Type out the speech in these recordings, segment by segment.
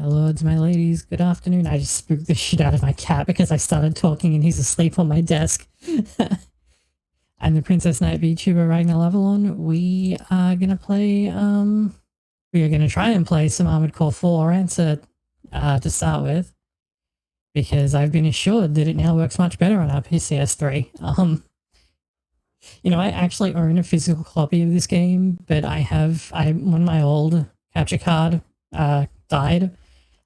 lords, my ladies, good afternoon. I just spooked the shit out of my cat because I started talking and he's asleep on my desk. I'm the Princess Knight VTuber Ragnar Levelon. We are gonna try and play some Armored Core 4 Answer to start with, because I've been assured that it now works much better on our PCS3. I actually own a physical copy of this game, but when my old capture card died,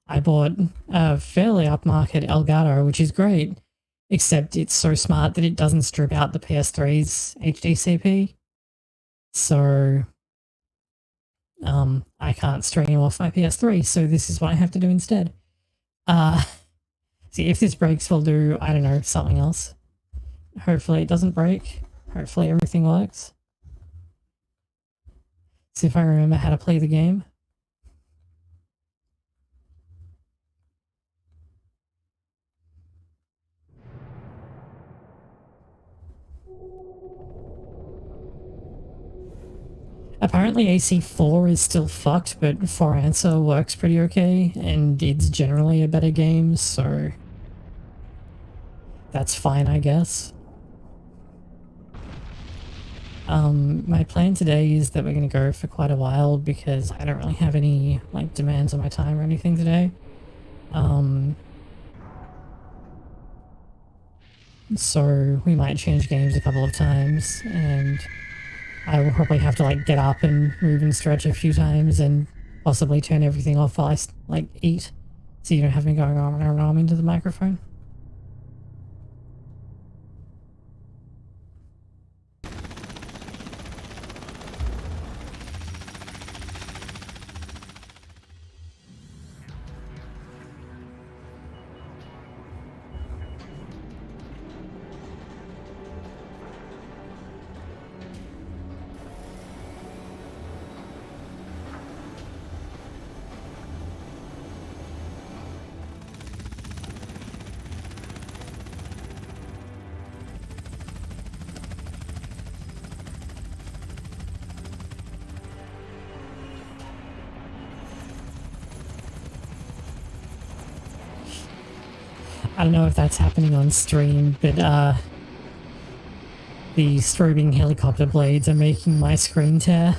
I bought a fairly upmarket Elgato, which is great, except it's so smart that it doesn't strip out the PS3's HDCP. So, I can't stream off my PS3, so this is what I have to do instead. See, if this breaks, we'll do, I don't know, something else. Hopefully it doesn't break. Hopefully everything works. See if I remember how to play the game. Apparently AC4 is still fucked, but 4 Answer works pretty okay, and it's generally a better game, so that's fine, I guess. My plan today is that we're going to go for quite a while because I don't really have any, demands on my time or anything today. So we might change games a couple of times, and I will probably have to, get up and move and stretch a few times and possibly turn everything off while I, eat, so you don't have me going arm in arm into the microphone. I don't know if that's happening on stream, but the strobing helicopter blades are making my screen tear.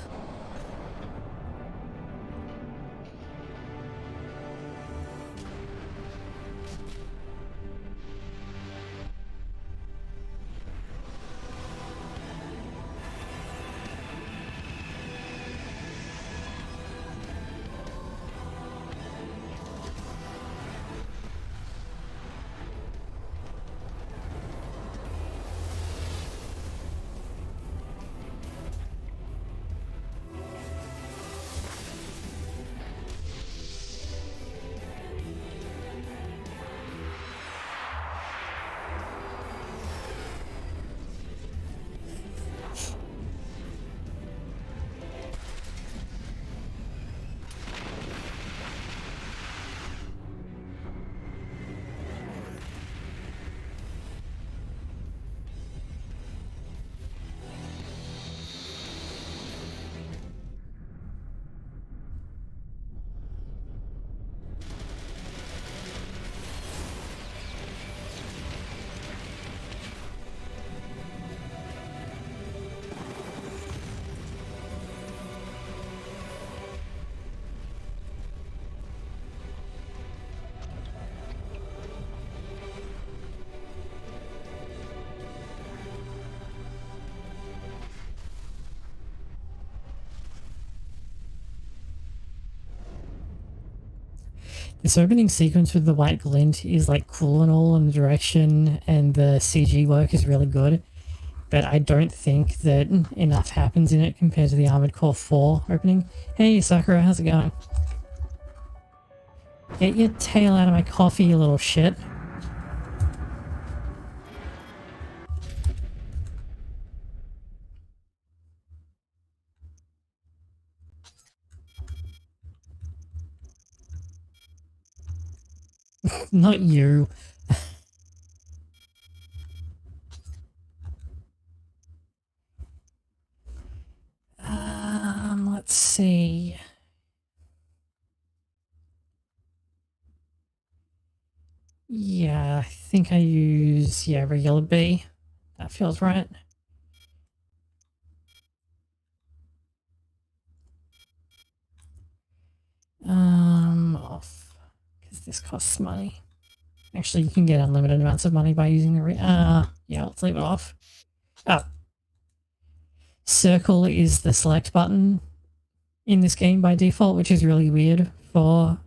This opening sequence with the white glint is cool and all, and the direction and the CG work is really good, but I don't think that enough happens in it compared to the Armored Core 4 opening. Hey Sakura, how's it going? Get your tail out of my coffee, you little shit. Not you. Let's see. Yeah, I think I use, yeah, regular B. That feels right. Off. Because this costs money. Actually, you can get unlimited amounts of money by using the yeah, let's leave it off. Oh. Circle is the select button in this game by default, which is really weird for,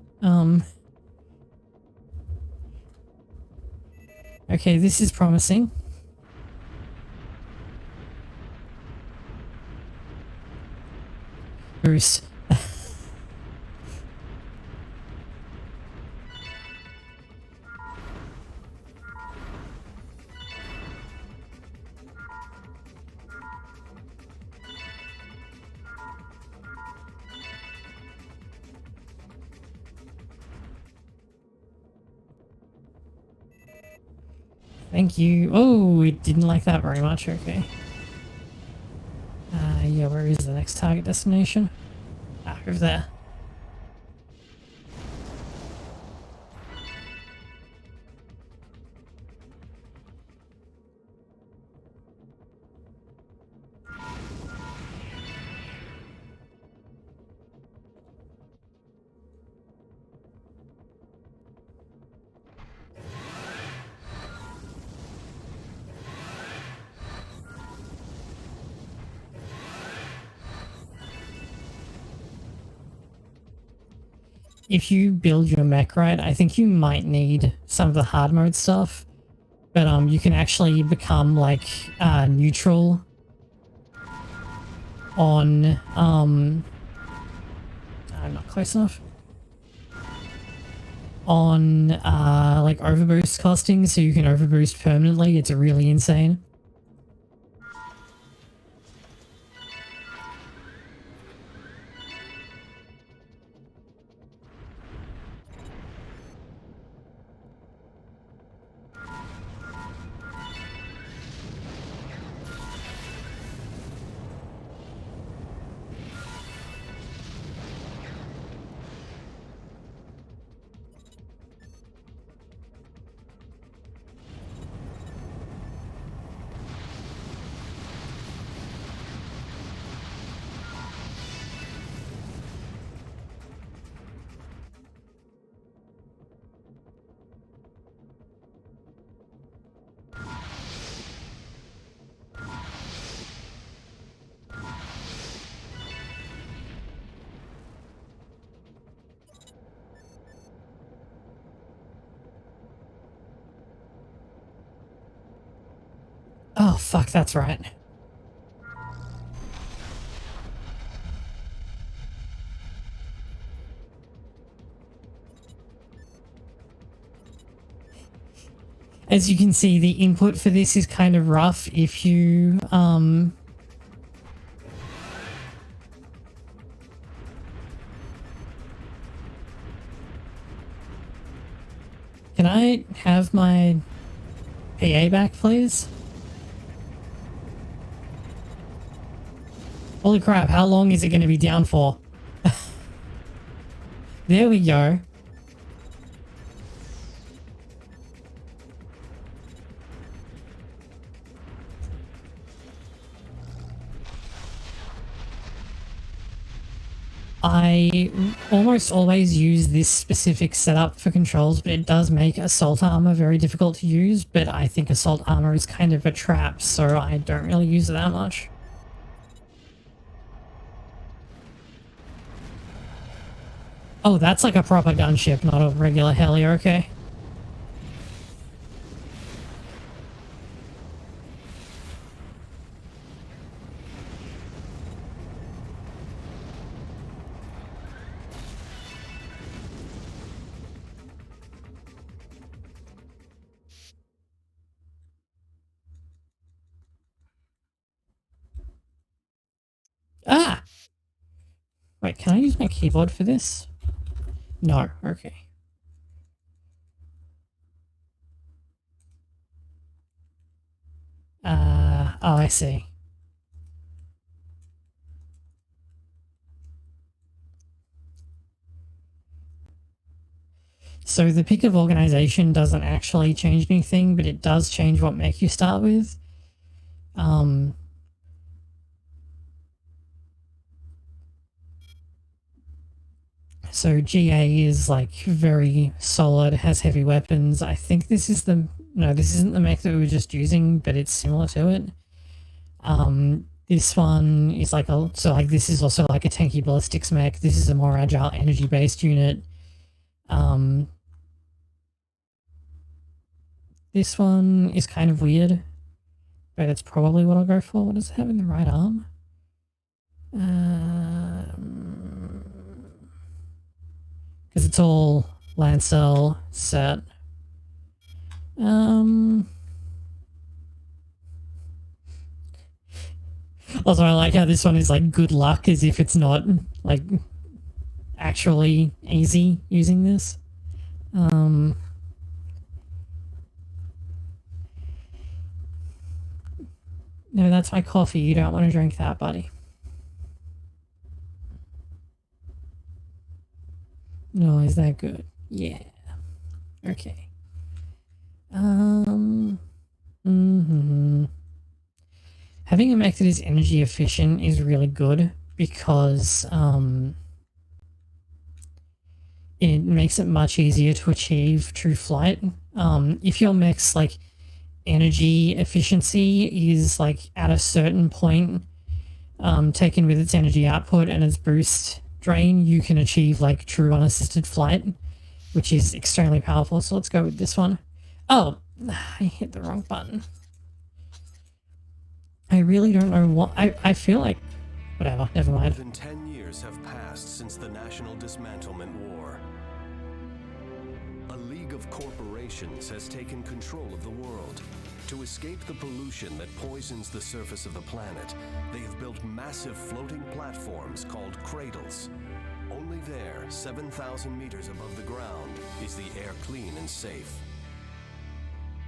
okay, this is promising. Bruce. Thank you. Oh, it didn't like that very much. Okay. Yeah, where is the next target destination? Ah, over there. If you build your mech right, I think you might need some of the hard mode stuff, but you can actually become like neutral on I'm not close enough on like overboost costing, so you can overboost permanently. It's really insane. Oh fuck, that's right. As you can see, the input for this is kind of rough if you can I have my PA back, please? Holy crap, how long is it going to be down for? There we go. I almost always use this specific setup for controls, but it does make assault armor very difficult to use, but I think assault armor is kind of a trap, so I don't really use it that much. Oh, that's like a proper gunship, not a regular heli, okay. Ah! Wait, can I use my keyboard for this? No, okay. Oh, I see. So the pick of organization doesn't actually change anything, but it does change what mech you start with. So GA is like very solid, has heavy weapons. I think this is no, this isn't the mech that we were just using, but it's similar to it. This one is like this is also like a tanky ballistics mech. This is a more agile energy based unit. This one is kind of weird, but it's probably what I'll go for. What does it have in the right arm? Because it's all Lancel set. Also, I like how this one is like good luck, as if it's not like actually easy using this. No, that's my coffee. You don't want to drink that, buddy. No, is that good? Yeah. Okay. Having a mech that is energy efficient is really good because it makes it much easier to achieve true flight. If your mech's like energy efficiency is like at a certain point, taken with its energy output and its boost drain, you can achieve like true unassisted flight, which is extremely powerful. So let's go with this one. Oh, I hit the wrong button. I really don't know what I feel like. Whatever, never mind. More than 10 years have passed since the National Dismantlement War. A league of corporations has taken control of the world. To escape the pollution that poisons the surface of the planet, they have built massive floating platforms called cradles. Only there, 7,000 meters above the ground, is the air clean and safe.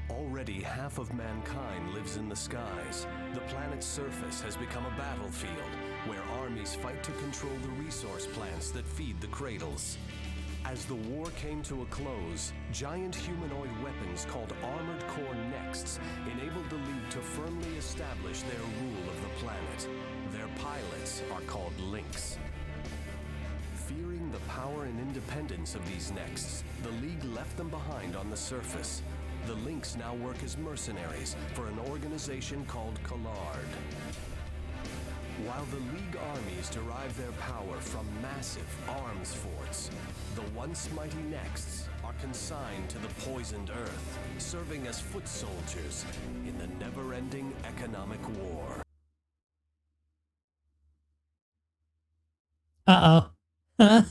Already half of mankind lives in the skies. The planet's surface has become a battlefield where armies fight to control the resource plants that feed the cradles. As the war came to a close, giant humanoid weapons called Armored Core Nexts enabled the League to firmly establish their rule of the planet. Their pilots are called Lynx. Fearing the power and independence of these Nexts, the League left them behind on the surface. The Lynx now work as mercenaries for an organization called Collard. While the League armies derive their power from massive arms forts, the once mighty Nexts are consigned to the poisoned Earth, serving as foot soldiers in the never-ending economic war. Uh-oh. Huh?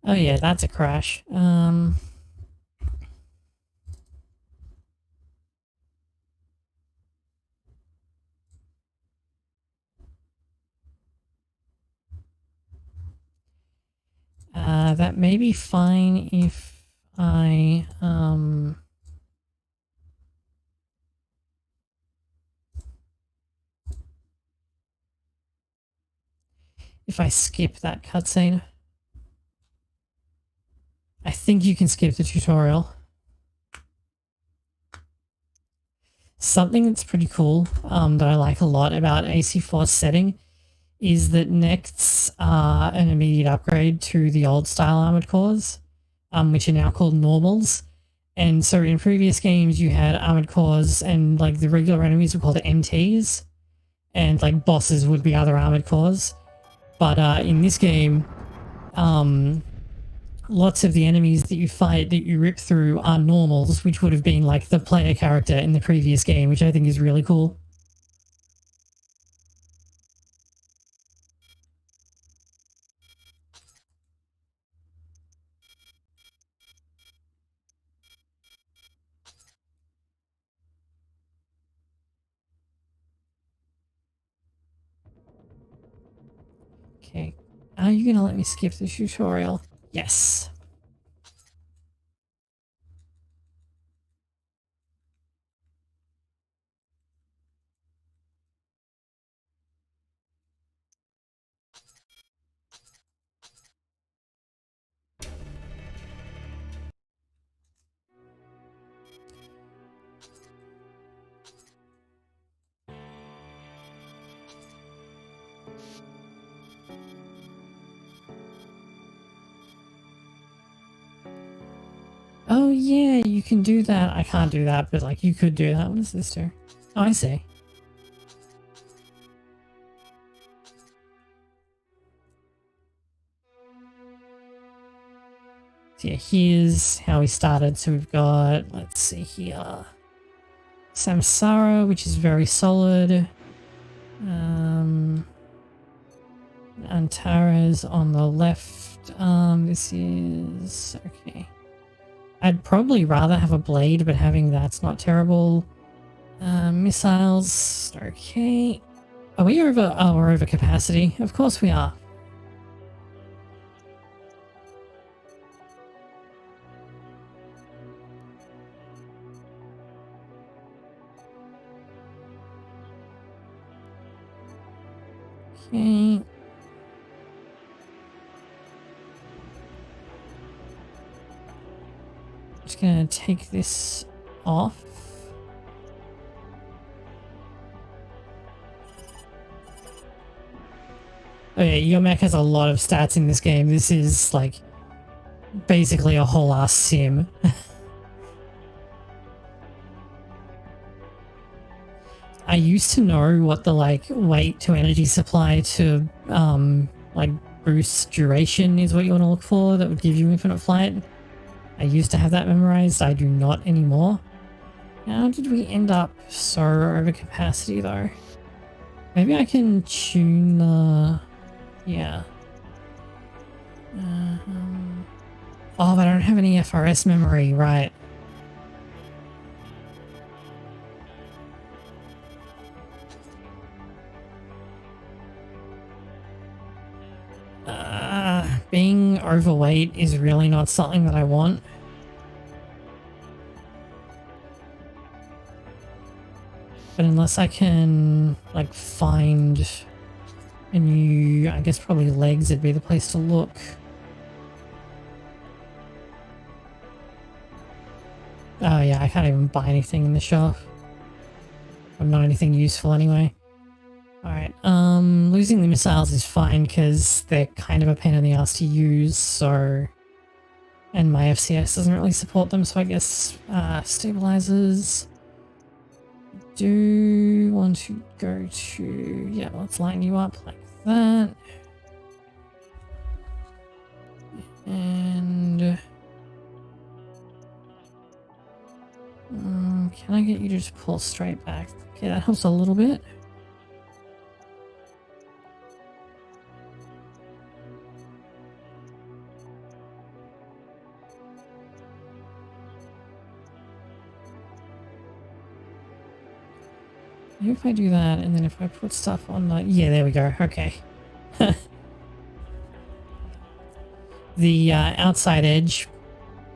Oh yeah, that's a crash. That may be fine if I, if I skip that cutscene. I think you can skip the tutorial. Something that's pretty cool, that I like a lot about AC4's setting is that Nexts are an immediate upgrade to the old style armored cores, which are now called normals. And so in previous games, you had armored cores and like the regular enemies were called MTs, and like bosses would be other armored cores. But in this game, lots of the enemies that you fight, that you rip through, are normals, which would have been like the player character in the previous game, which I think is really cool. Okay, are you gonna let me skip the tutorial? Yes. Oh yeah, you can do that. I can't do that, but like you could do that. What does this do? Oh, I see. So yeah, here's how we started. So we've got, let's see here, Samsara, which is very solid. Antara's on the left. This is okay. I'd probably rather have a blade, but having that's not terrible. Missiles, okay. Are we over? Oh, we're over capacity. Of course we are. Okay. Just gonna take this off. Oh yeah, your mech has a lot of stats in this game. This is like basically a whole ass sim. I used to know what the like weight to energy supply to like boost duration is what you want to look for that would give you infinite flight. I used to have that memorized. I do not anymore. How did we end up so over capacity though? Maybe I can tune the... yeah. Oh, but I don't have any FRS memory, right. Being overweight is really not something that I want. But unless I can, like, find a new... I guess probably legs would be the place to look. Oh yeah, I can't even buy anything in the shop. Or not anything useful anyway. Alright, losing the missiles is fine because they're kind of a pain in the ass to use, so... And my FCS doesn't really support them, so I guess stabilizers... Do want to go to... yeah, let's line you up like that. And... can I get you to just pull straight back? Okay, that helps a little bit. Maybe if I do that, and then if I put stuff on the... yeah, there we go. Okay. The outside edge,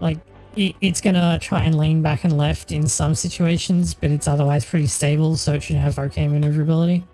like, it's gonna try and lean back and left in some situations, but it's otherwise pretty stable, so it should have okay maneuverability.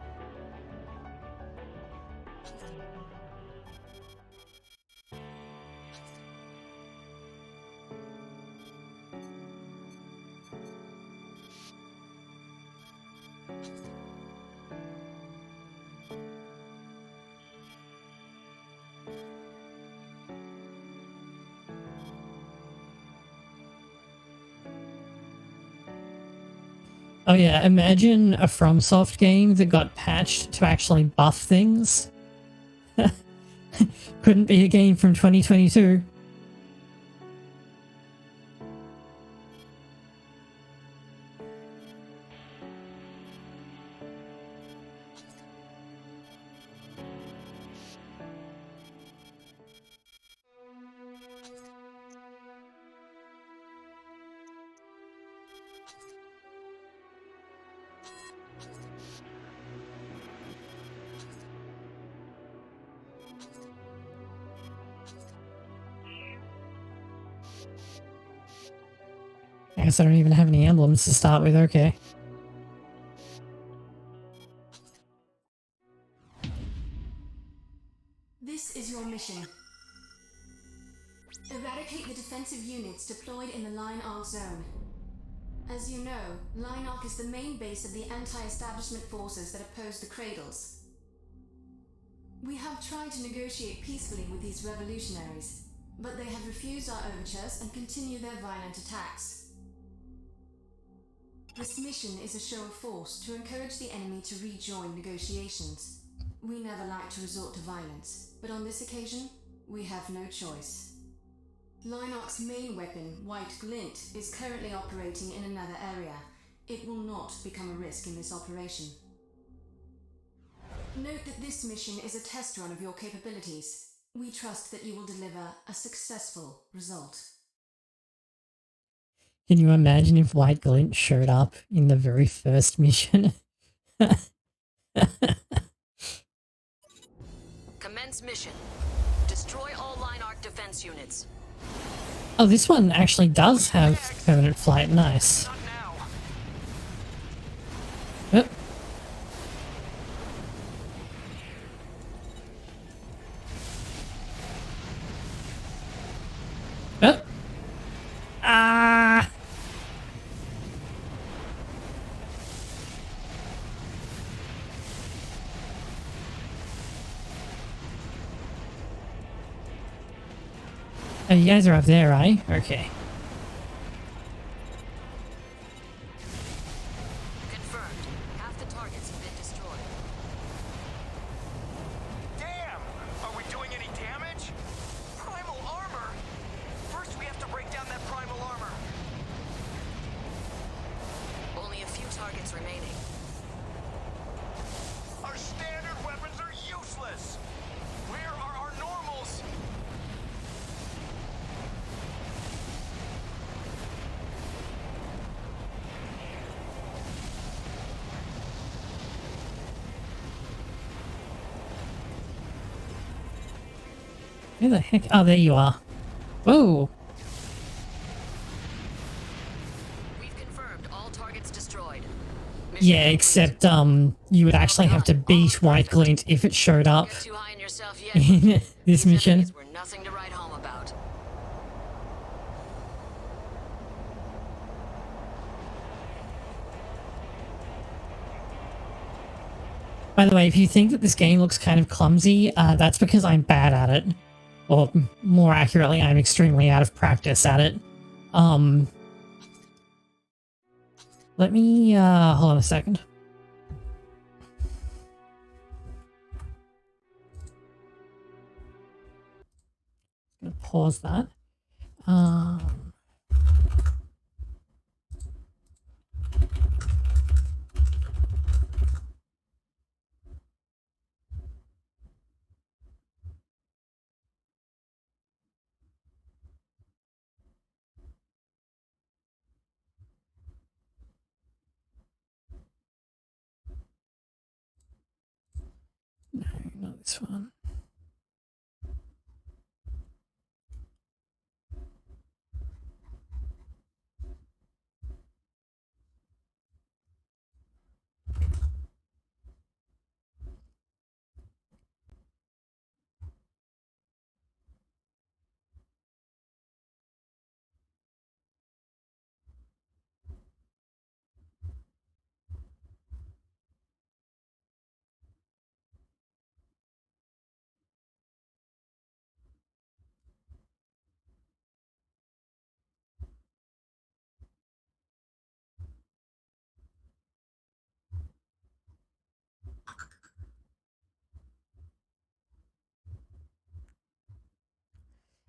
Oh yeah, imagine a FromSoft game that got patched to actually buff things. Couldn't be a game from 2022. I guess I don't even have any emblems to start with, okay. This is your mission. Eradicate the defensive units deployed in the Line Arc zone. As you know, Line Arc is the main base of the anti-establishment forces that oppose the Cradles. We have tried to negotiate peacefully with these revolutionaries, but they have refused our overtures and continue their violent attacks. This mission is a show of force to encourage the enemy to rejoin negotiations. We never like to resort to violence, but on this occasion, we have no choice. Lynarch's main weapon, White Glint, is currently operating in another area. It will not become a risk in this operation. Note that this mission is a test run of your capabilities. We trust that you will deliver a successful result. Can you imagine if White Glint showed up in the very first mission? Commence mission. Destroy all Lynarch defense units. Oh, this one actually does have permanent flight. Nice. Not now. Yep. Yep. Ah! Oh, you guys are up there, right? Okay. Confirmed. Half the targets have been destroyed. Damn! Are we doing any damage? Primal armor? First we have to break down that primal armor. Only a few targets remaining. Our standard weapons are useless! Where are our normals? Where the heck? Oh, there you are. Whoa! We've confirmed all targets destroyed. Mission Yeah, complete. except, you would actually have to beat White Glint if it showed up Get too high on yourself yet. in this These mission. enemies were nothing to write home about. By the way, if you think that this game looks kind of clumsy, that's because I'm bad at it. Or, more accurately, I'm extremely out of practice at it. Let me, hold on a second. Gonna pause that. No, not this one.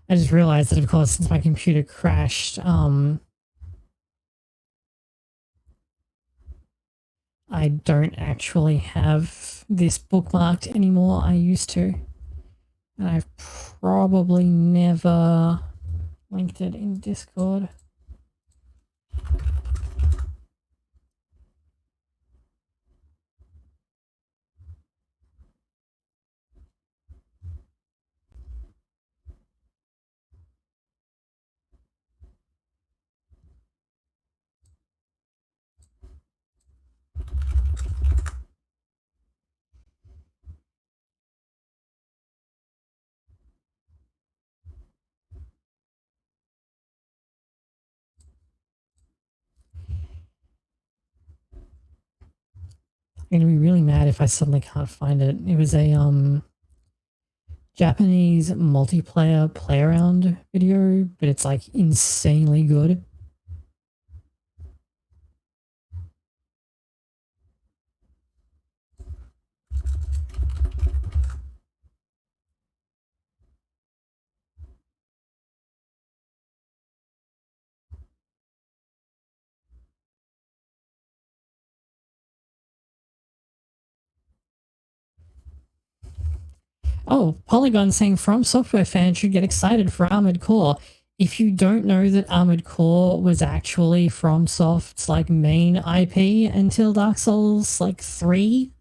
I just realized that, of course, since my computer crashed, I don't actually have this bookmarked anymore. I used to. And I've probably never linked it in Discord. I'm gonna be really mad if I suddenly can't find it. It was a Japanese multiplayer play around video, but it's like insanely good. Oh, Polygon saying From Software fans should get excited for Armored Core. If you don't know that Armored Core was actually FromSoft's like main IP until Dark Souls like 3,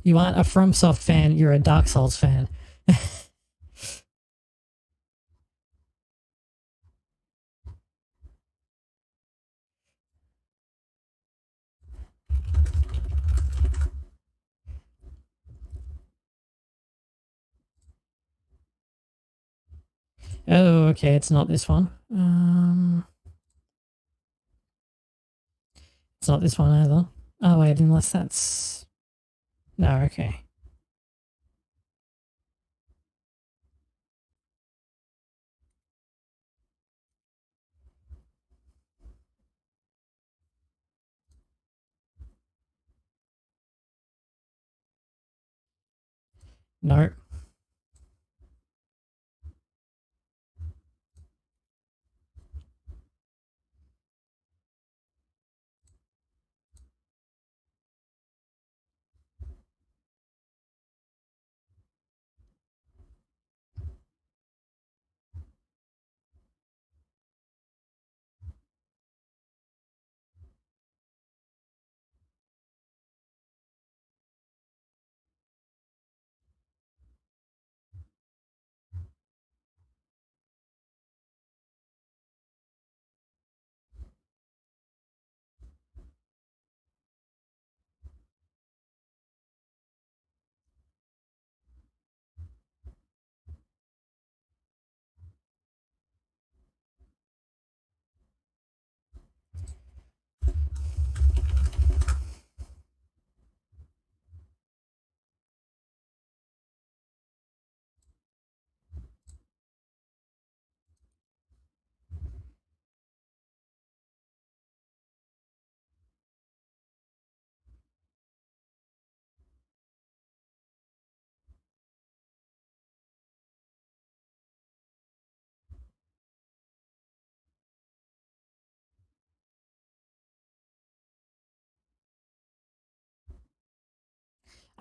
you aren't a FromSoft fan, you're a Dark Souls fan. Oh, okay, it's not this one. It's not this one either. Oh wait, unless that's... No, okay. No.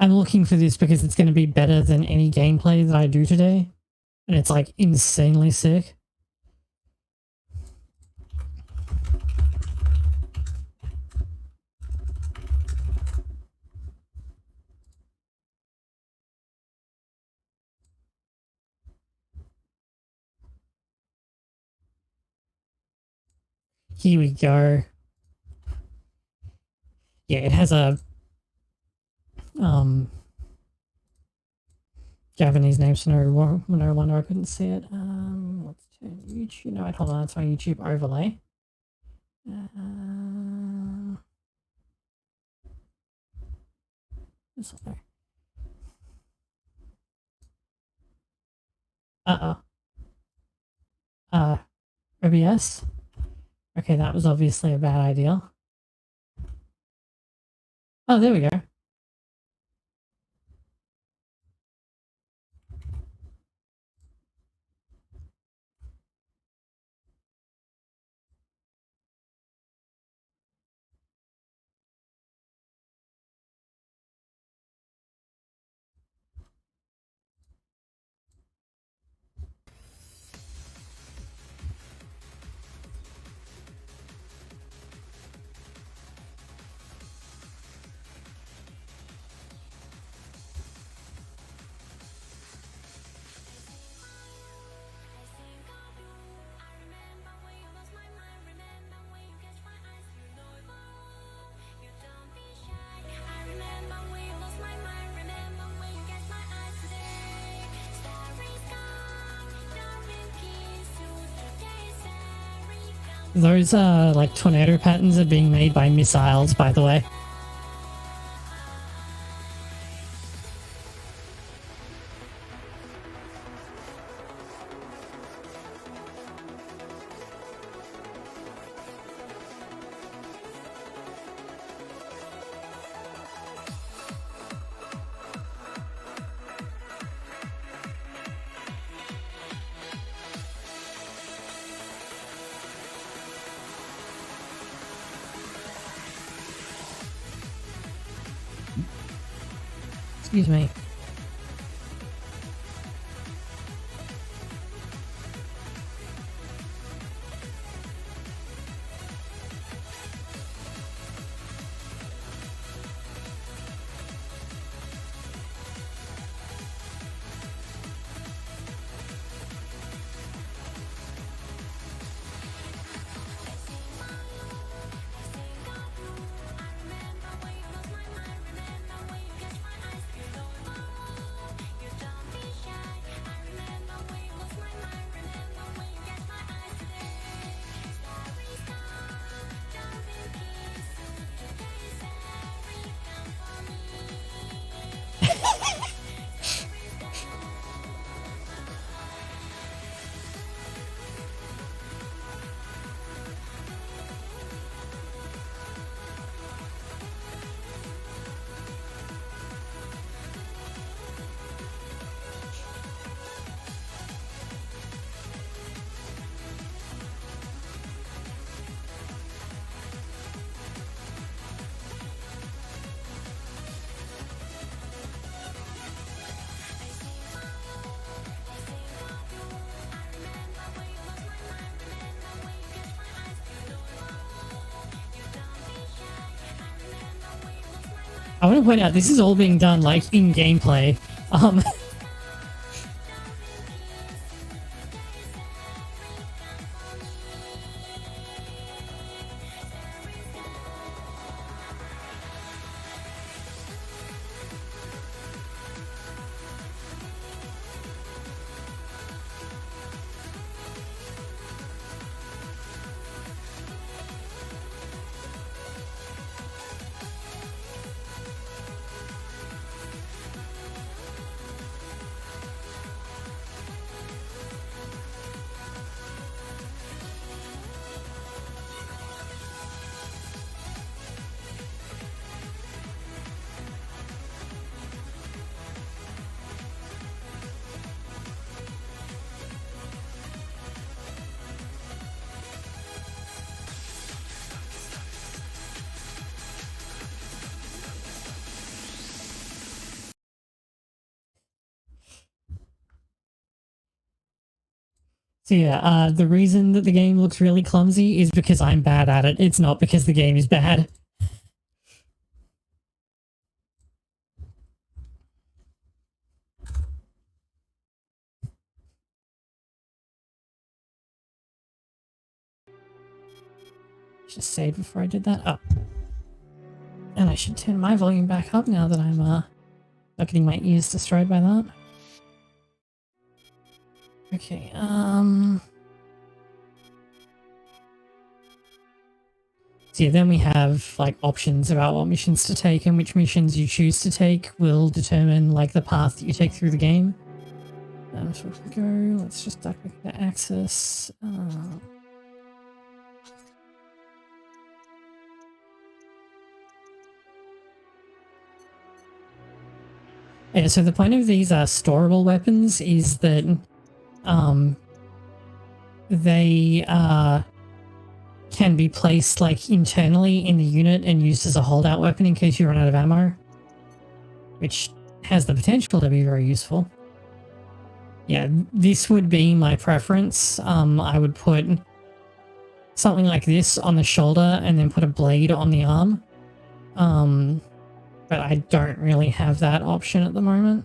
I'm looking for this because it's going to be better than any gameplay that I do today. And it's like insanely sick. Here we go. Yeah, it has a Japanese name, so no wonder I couldn't see it. Let's turn YouTube. No, wait, hold on. That's my YouTube overlay. This one there. OBS. Okay, that was obviously a bad idea. Oh, there we go. Those like tornado patterns are being made by missiles, by the way. Excuse me. I want to point out this is all being done like in gameplay. So yeah, the reason that the game looks really clumsy is because I'm bad at it. It's not because the game is bad. Just save before I did that. Oh. And I should turn my volume back up now that I'm not getting my ears destroyed by that. Okay, so yeah, then we have like options about what missions to take, and which missions you choose to take will determine like the path that you take through the game. So if we go, let's just duck back into access. Yeah, so the point of these storable weapons is that they can be placed like internally in the unit and used as a holdout weapon in case you run out of ammo, which has the potential to be very useful. Yeah, this would be my preference. I would put something like this on the shoulder and then put a blade on the arm. But I don't really have that option at the moment.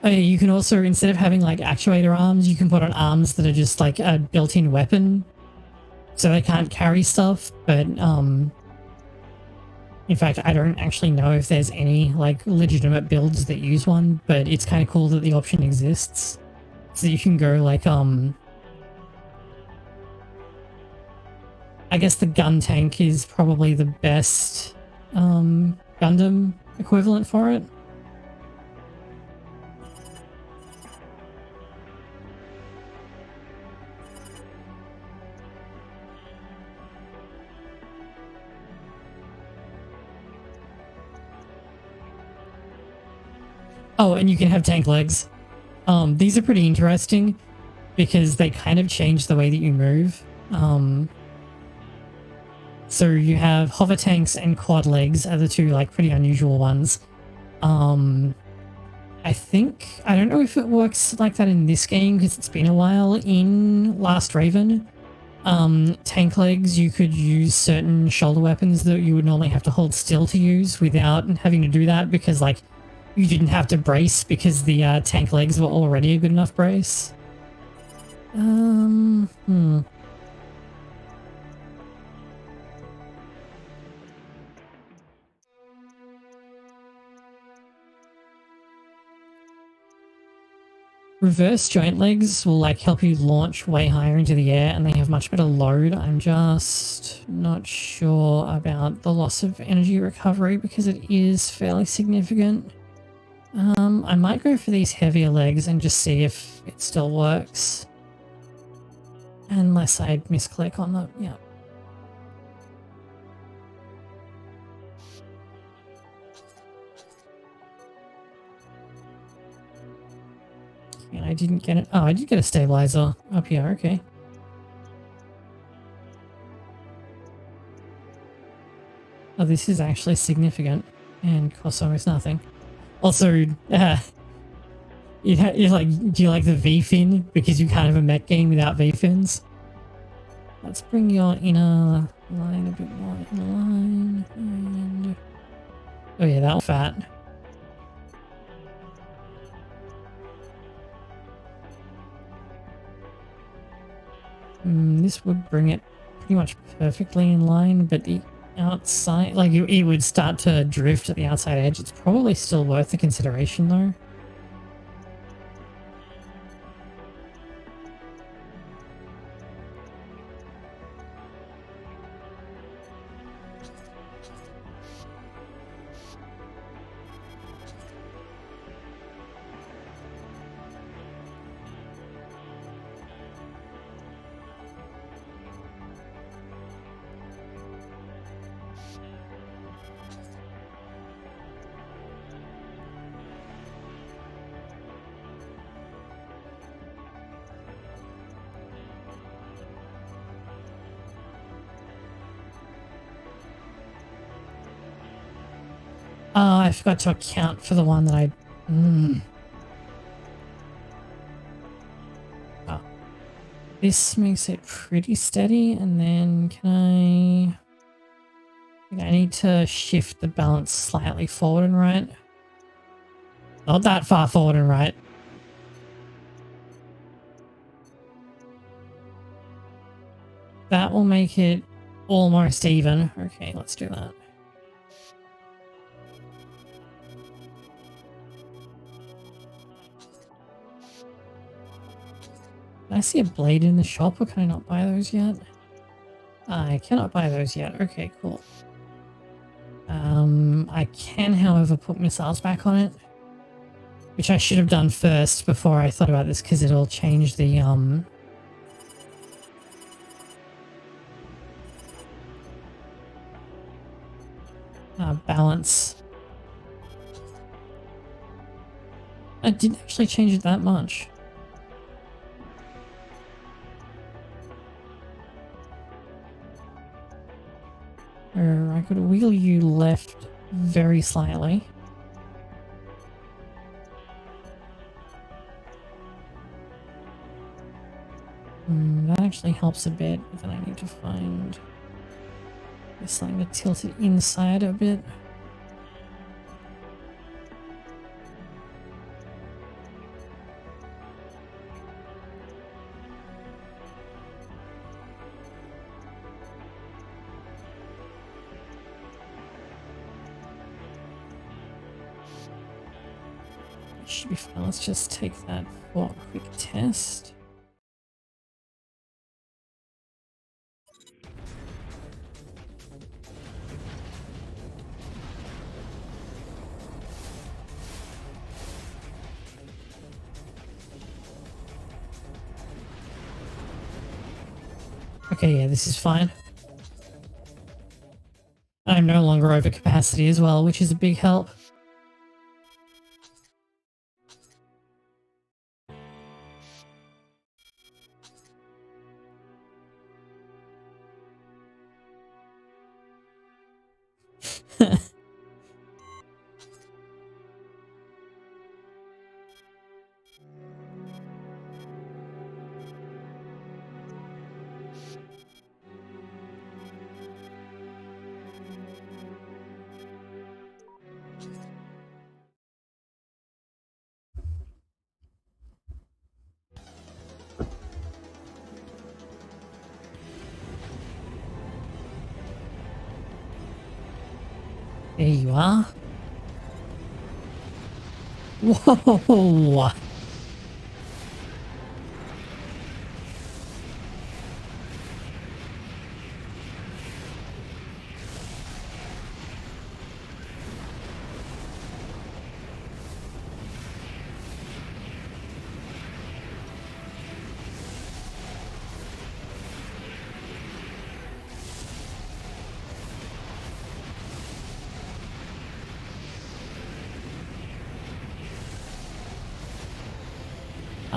Oh yeah, you can also, instead of having like actuator arms, you can put on arms that are just like a built-in weapon. So they can't carry stuff, but in fact, I don't actually know if there's any like legitimate builds that use one, but it's kind of cool that the option exists. So you can go like, I guess the gun tank is probably the best Gundam equivalent for it. Oh, and you can have tank legs. These are pretty interesting because they kind of change the way that you move. So you have hover tanks and quad legs are the two like pretty unusual ones. I think, I don't know if it works like that in this game because it's been a while. In Last Raven, tank legs, you could use certain shoulder weapons that you would normally have to hold still to use without having to do that because like you didn't have to brace because the tank legs were already a good enough brace. Reverse joint legs will like help you launch way higher into the air and they have much better load. I'm just not sure about the loss of energy recovery because it is fairly significant. I might go for these heavier legs and just see if it still works. Unless I misclick on the, yeah. And I didn't get it. Oh, I did get a stabilizer up here. Okay. Oh, this is actually significant and costs almost nothing. Also, you're like, do you like the V-fin? Because you can't have a mech game without V-fins. Let's bring your inner line a bit more in line. And oh yeah, that was fat. This would bring it pretty much perfectly in line, but the outside, like it would start to drift at the outside edge. It's probably still worth the consideration though. I forgot to account for the one that I... Oh. This makes it pretty steady, and then can I need to shift the balance slightly forward and right. Not that far forward and right. That will make it almost even. Okay, let's do that. Can I see a blade in the shop, or can I not buy those yet? I cannot buy those yet. Okay, cool. I can, however, put missiles back on it, which I should have done first before I thought about this, because it'll change the balance. I didn't actually change it that much. Or I could wheel you left very slightly. That actually helps a bit, but then I need to find something to tilt it inside a bit. Should be fine. Let's just take that for a quick test. Okay, yeah, this is fine. I'm no longer over capacity as well, which is a big help. There you are. Whoa!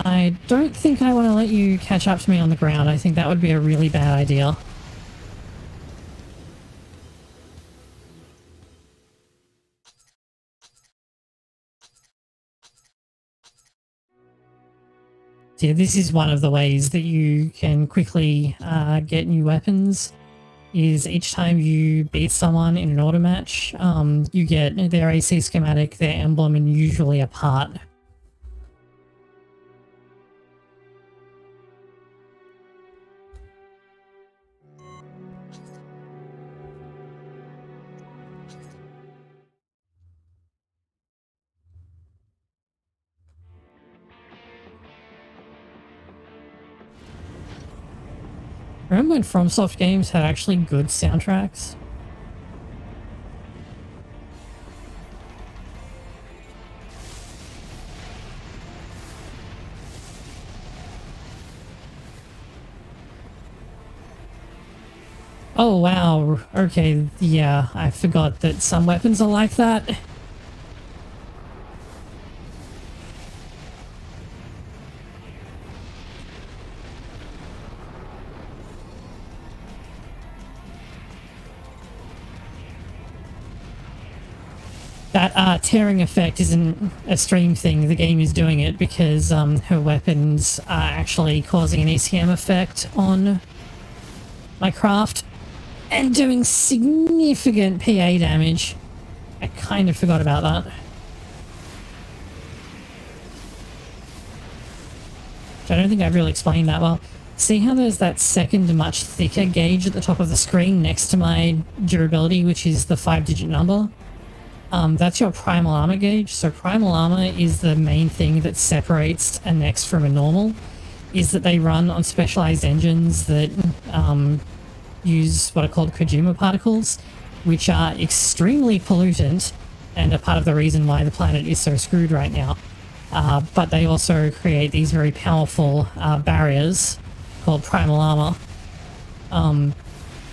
I don't think I want to let you catch up to me on the ground. I think that would be a really bad idea. So yeah, this is one of the ways that you can quickly get new weapons, is each time you beat someone in an auto match, you get their AC schematic, their emblem, and usually a part. Remember when FromSoft games had actually good soundtracks? Oh wow, okay, yeah, I forgot that some weapons are like that. That tearing effect isn't a stream thing, the game is doing it because her weapons are actually causing an ECM effect on my craft and doing significant PA damage. I kind of forgot about that. I don't think I've really explained that well. See how there's that second much thicker gauge at the top of the screen next to my durability, which is the 5-digit number? That's your primal armor gauge. So primal armor is the main thing that separates a Nex from a normal, is that they run on specialized engines that use what are called Kojima particles, which are extremely pollutant and are part of the reason why the planet is so screwed right now. But they also create these very powerful barriers called primal armor.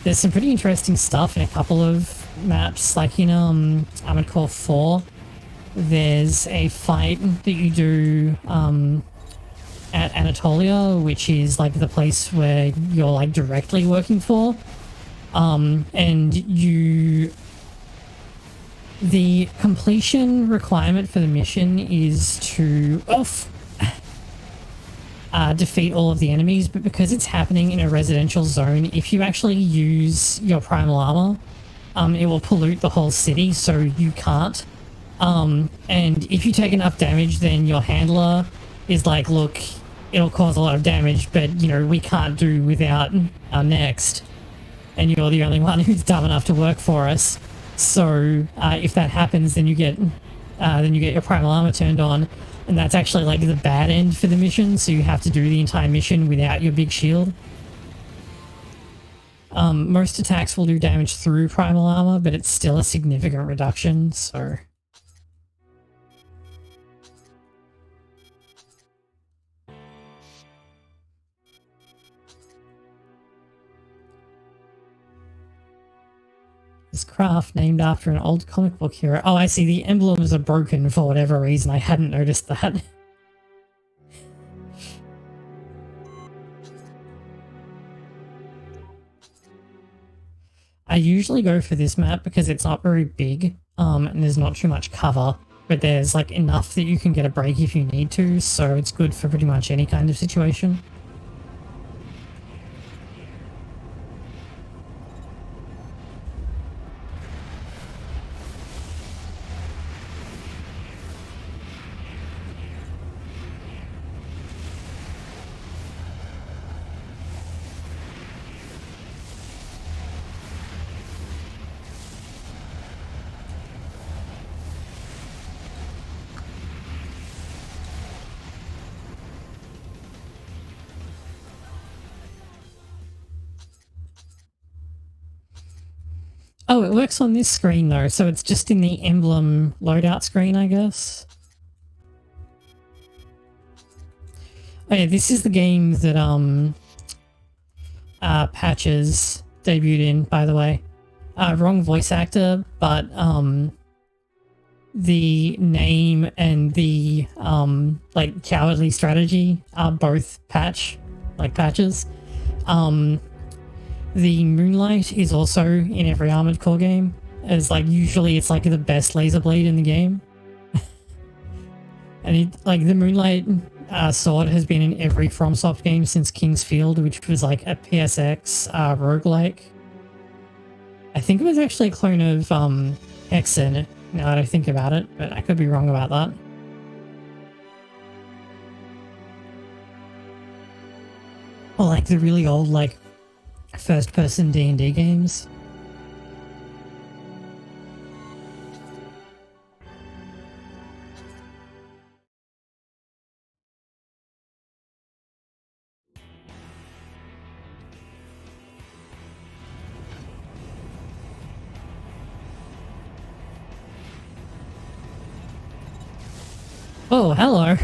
There's some pretty interesting stuff in a couple of maps, like in Armored Core 4, there's a fight that you do at Anatolia, which is like the place where you're like directly working for, and the completion requirement for the mission is to defeat all of the enemies, but because it's happening in a residential zone, if you actually use your primal armor, it will pollute the whole city, so you can't. And if you take enough damage, then your handler is like, look, it'll cause a lot of damage, but, you know, we can't do without our next. And you're the only one who's dumb enough to work for us. So, if that happens, then you get your primal armor turned on, and that's actually like the bad end for the mission, so you have to do the entire mission without your big shield. Most attacks will do damage through primal armor, but it's still a significant reduction, so... This craft named after an old comic book hero. Oh, I see, the emblems are broken for whatever reason. I hadn't noticed that. I usually go for this map because it's not very big, and there's not too much cover, but there's like enough that you can get a break if you need to, so it's good for pretty much any kind of situation. Oh, it works on this screen though, so it's just in the emblem loadout screen, I guess. Oh yeah, this is the game that Patches debuted in, by the way. Wrong voice actor, but the name and the like cowardly strategy are both Patches. The Moonlight is also in every Armored Core game, as like usually it's like the best laser blade in the game. And it, like the Moonlight sword has been in every FromSoft game since King's Field, which was like a PSX roguelike. I think it was actually a clone of Hexen, now that I think about it, but I could be wrong about that. Or like the really old like first-person D&D games. Oh, hello.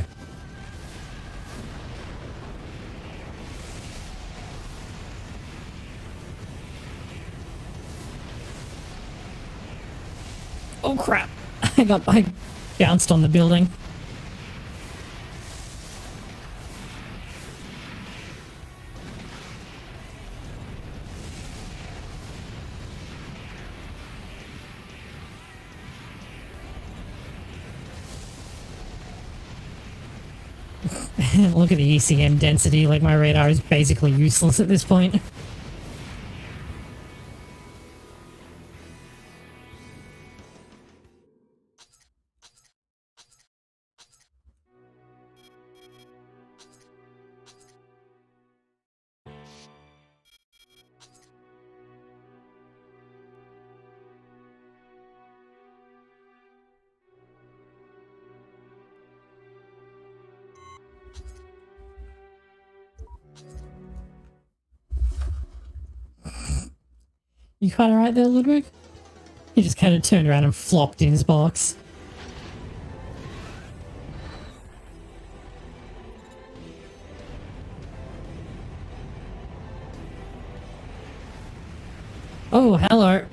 Oh crap. I bounced on the building. Look at the ECM density, like my radar is basically useless at this point. You quite alright there, Ludwig? He just kind of turned around and flopped in his box. Oh, hello.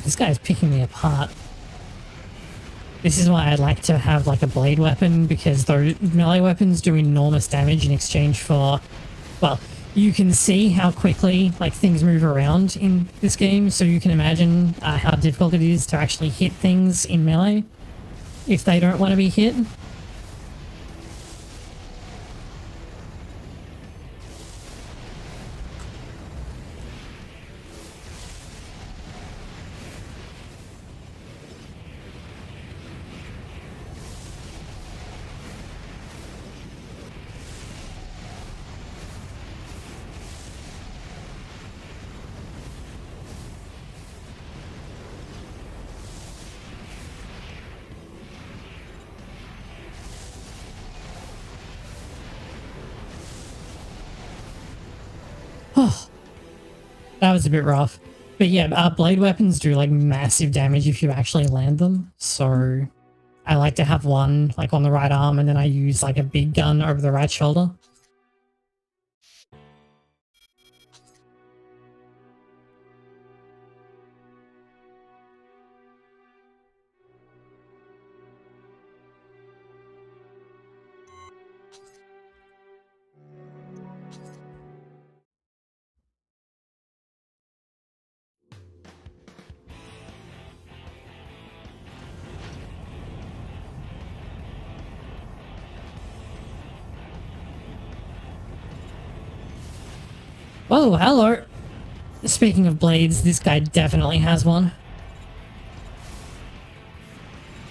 This guy's picking me apart. This is why I'd like to have like a blade weapon, because those melee weapons do enormous damage in exchange for, well, you can see how quickly like things move around in this game, so you can imagine how difficult it is to actually hit things in melee if they don't want to be hit. That was a bit rough. But yeah, blade weapons do like massive damage if you actually land them. So I like to have one like on the right arm, and then I use like a big gun over the right shoulder. Oh, hello. Speaking of blades, this guy definitely has one.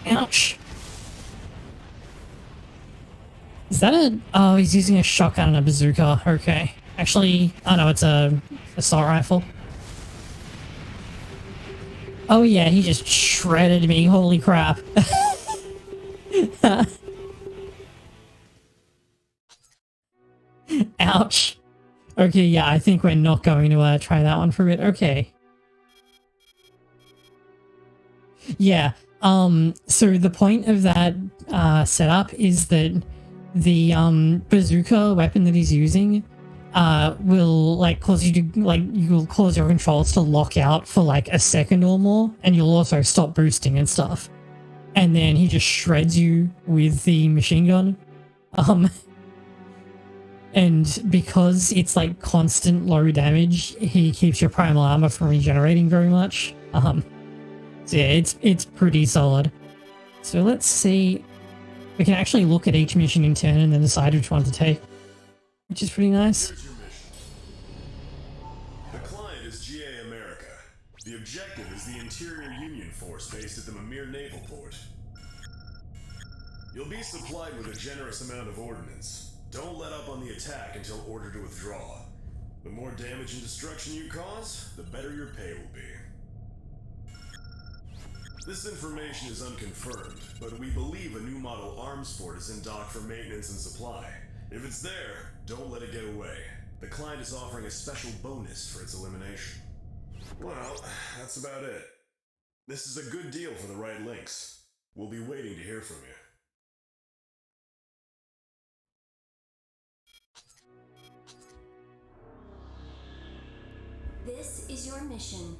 Ouch. Is that a... Oh, he's using a shotgun and a bazooka. Okay. Actually, oh no, it's a assault rifle. Oh yeah, he just shredded me. Holy crap. Ouch. Okay, yeah, I think we're not going to try that one for a bit. Okay. Yeah, so the point of that setup is that the bazooka weapon that he's using will like cause you to like you'll cause your controls to lock out for like a second or more, and you'll also stop boosting and stuff. And then he just shreds you with the machine gun. And because it's like constant low damage, he keeps your primal armor from regenerating very much. So yeah, it's pretty solid. So let's see. We can actually look at each mission in turn and then decide which one to take, which is pretty nice. Here's your mission. The client is GA America. The objective is the Interior Union Force based at the Mimir Naval Port. You'll be supplied with a generous amount of ordnance. Don't let up on the attack until ordered to withdraw. The more damage and destruction you cause, the better your pay will be. This information is unconfirmed, but we believe a new model arms fort is in dock for maintenance and supply. If it's there, don't let it get away. The client is offering a special bonus for its elimination. Well, that's about it. This is a good deal for the right links. We'll be waiting to hear from you. This is your mission.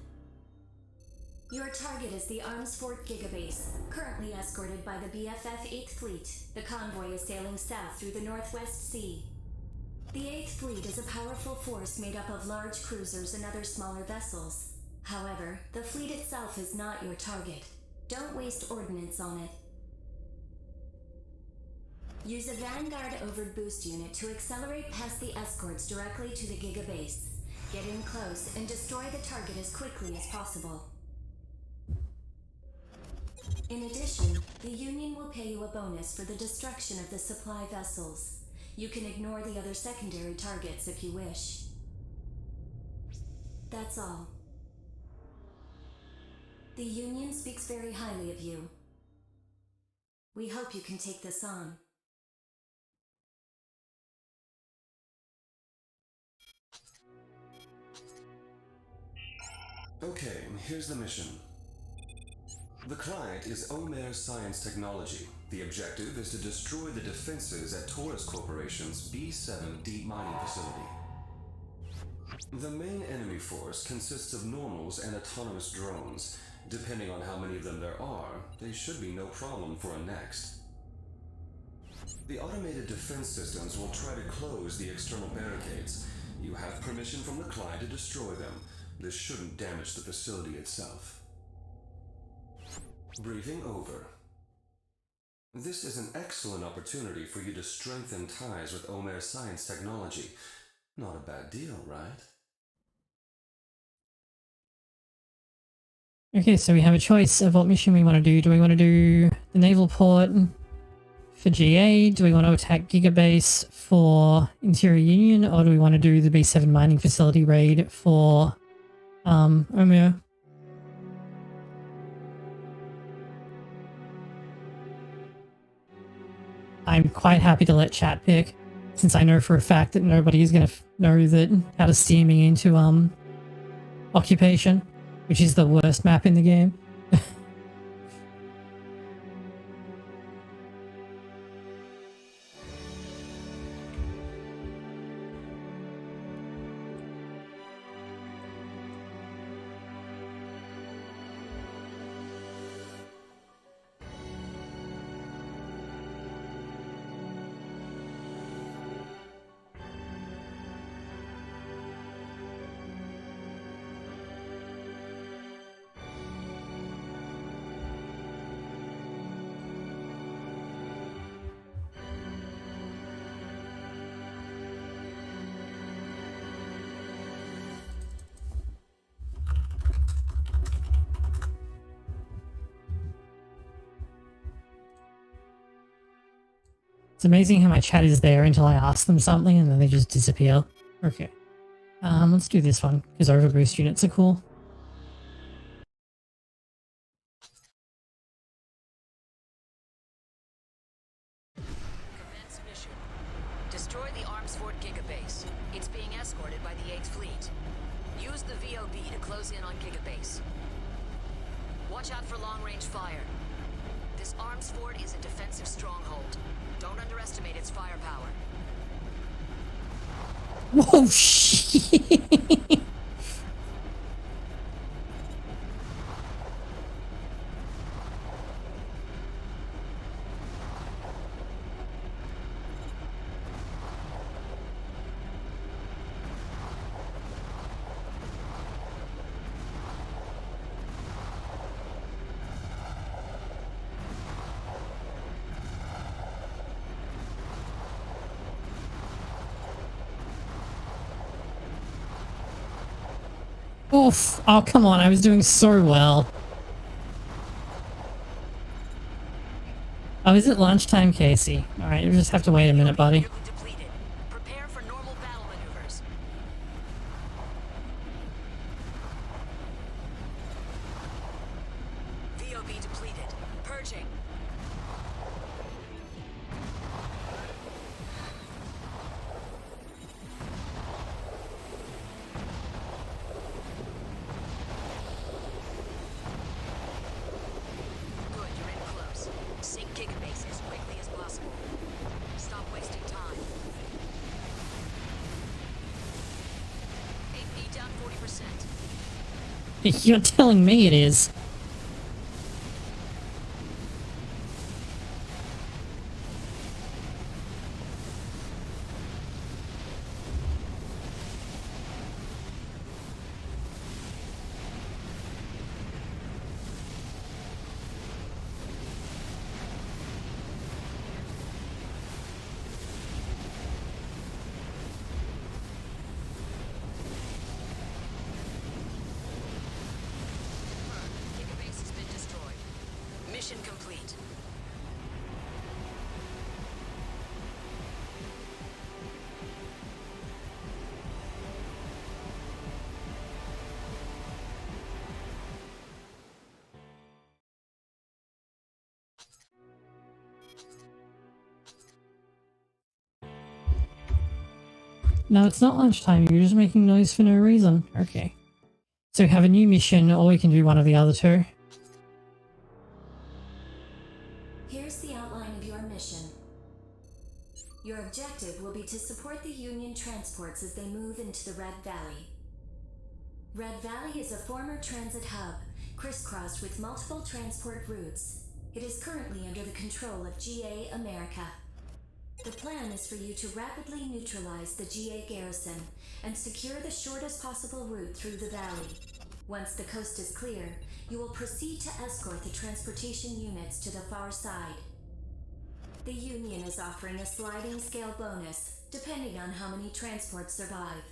Your target is the Arms Fort Gigabase, currently escorted by the BFF 8th Fleet. The convoy is sailing south through the Northwest Sea. The 8th Fleet is a powerful force made up of large cruisers and other smaller vessels. However, the fleet itself is not your target. Don't waste ordnance on it. Use a Vanguard Overt Boost unit to accelerate past the escorts directly to the Gigabase. Get in close and destroy the target as quickly as possible. In addition, the Union will pay you a bonus for the destruction of the supply vessels. You can ignore the other secondary targets if you wish. That's all. The Union speaks very highly of you. We hope you can take this on. Okay, here's the mission. The client is Omer Science Technology. The objective is to destroy the defenses at Taurus Corporation's B7 deep mining facility. The main enemy force consists of normals and autonomous drones. Depending on how many of them there are, they should be no problem for a next. The automated defense systems will try to close the external barricades. You have permission from the client to destroy them. This shouldn't damage the facility itself. Briefing over. This is an excellent opportunity for you to strengthen ties with Omer Science Technology. Not a bad deal, right? Okay, so we have a choice of what mission we want to do. Do we want to do the naval port for GA? Do we want to attack Gigabase for Interior Union? Or do we want to do the B7 mining facility raid for Omer? I'm quite happy to let chat pick, since I know for a fact that nobody is going to know that how to steer me into Occupation, which is the worst map in the game. It's amazing how my chat is there until I ask them something and then they just disappear. Okay. Let's do this one, because overboost units are cool. Commence mission. Destroy the Arms Fort Gigabase. It's being escorted by the 8th Fleet. Use the VOB to close in on Gigabase. Watch out for long-range fire. This Arms Fort is a defensive stronghold. Don't underestimate its firepower. Whoa, shit! Oof! Oh, come on, I was doing so well. Oh, is it lunchtime, Casey? Alright, you just have to wait a minute, buddy. Nearly depleted. Prepare for normal battle maneuvers. VOB depleted. Purging. Good, you're in close. Sink Gigabase as quickly as possible. Stop wasting time. AP down 40%. You're telling me it is. Gigabase has been destroyed. Mission complete. No, it's not lunchtime, you're just making noise for no reason. Okay. So we have a new mission, or we can do one of the other two. Here's the outline of your mission. Your objective will be to support the Union transports as they move into the Red Valley. Red Valley is a former transit hub, crisscrossed with multiple transport routes. It is currently under the control of GA America. The plan is for you to rapidly neutralize the GA garrison and secure the shortest possible route through the valley. Once the coast is clear, you will proceed to escort the transportation units to the far side. The Union is offering a sliding scale bonus, depending on how many transports survive.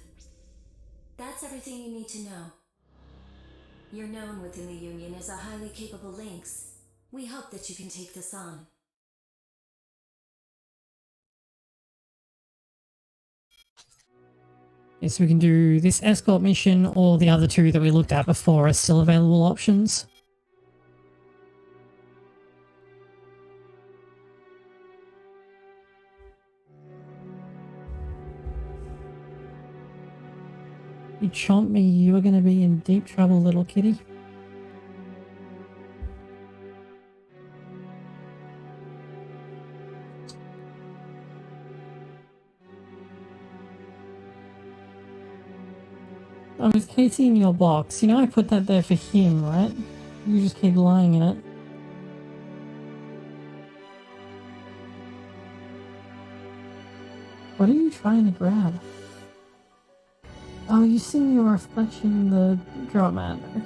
That's everything you need to know. You're known within the Union as a highly capable Lynx. We hope that you can take this on. Yes, we can do this escort mission, or the other two that we looked at before are still available options. You chomp me, you're gonna be in deep trouble, little kitty. Oh, is Casey in your box? You know I put that there for him, right? You just keep lying in it. What are you trying to grab? Oh, you see your reflection in the drop mat. Okay.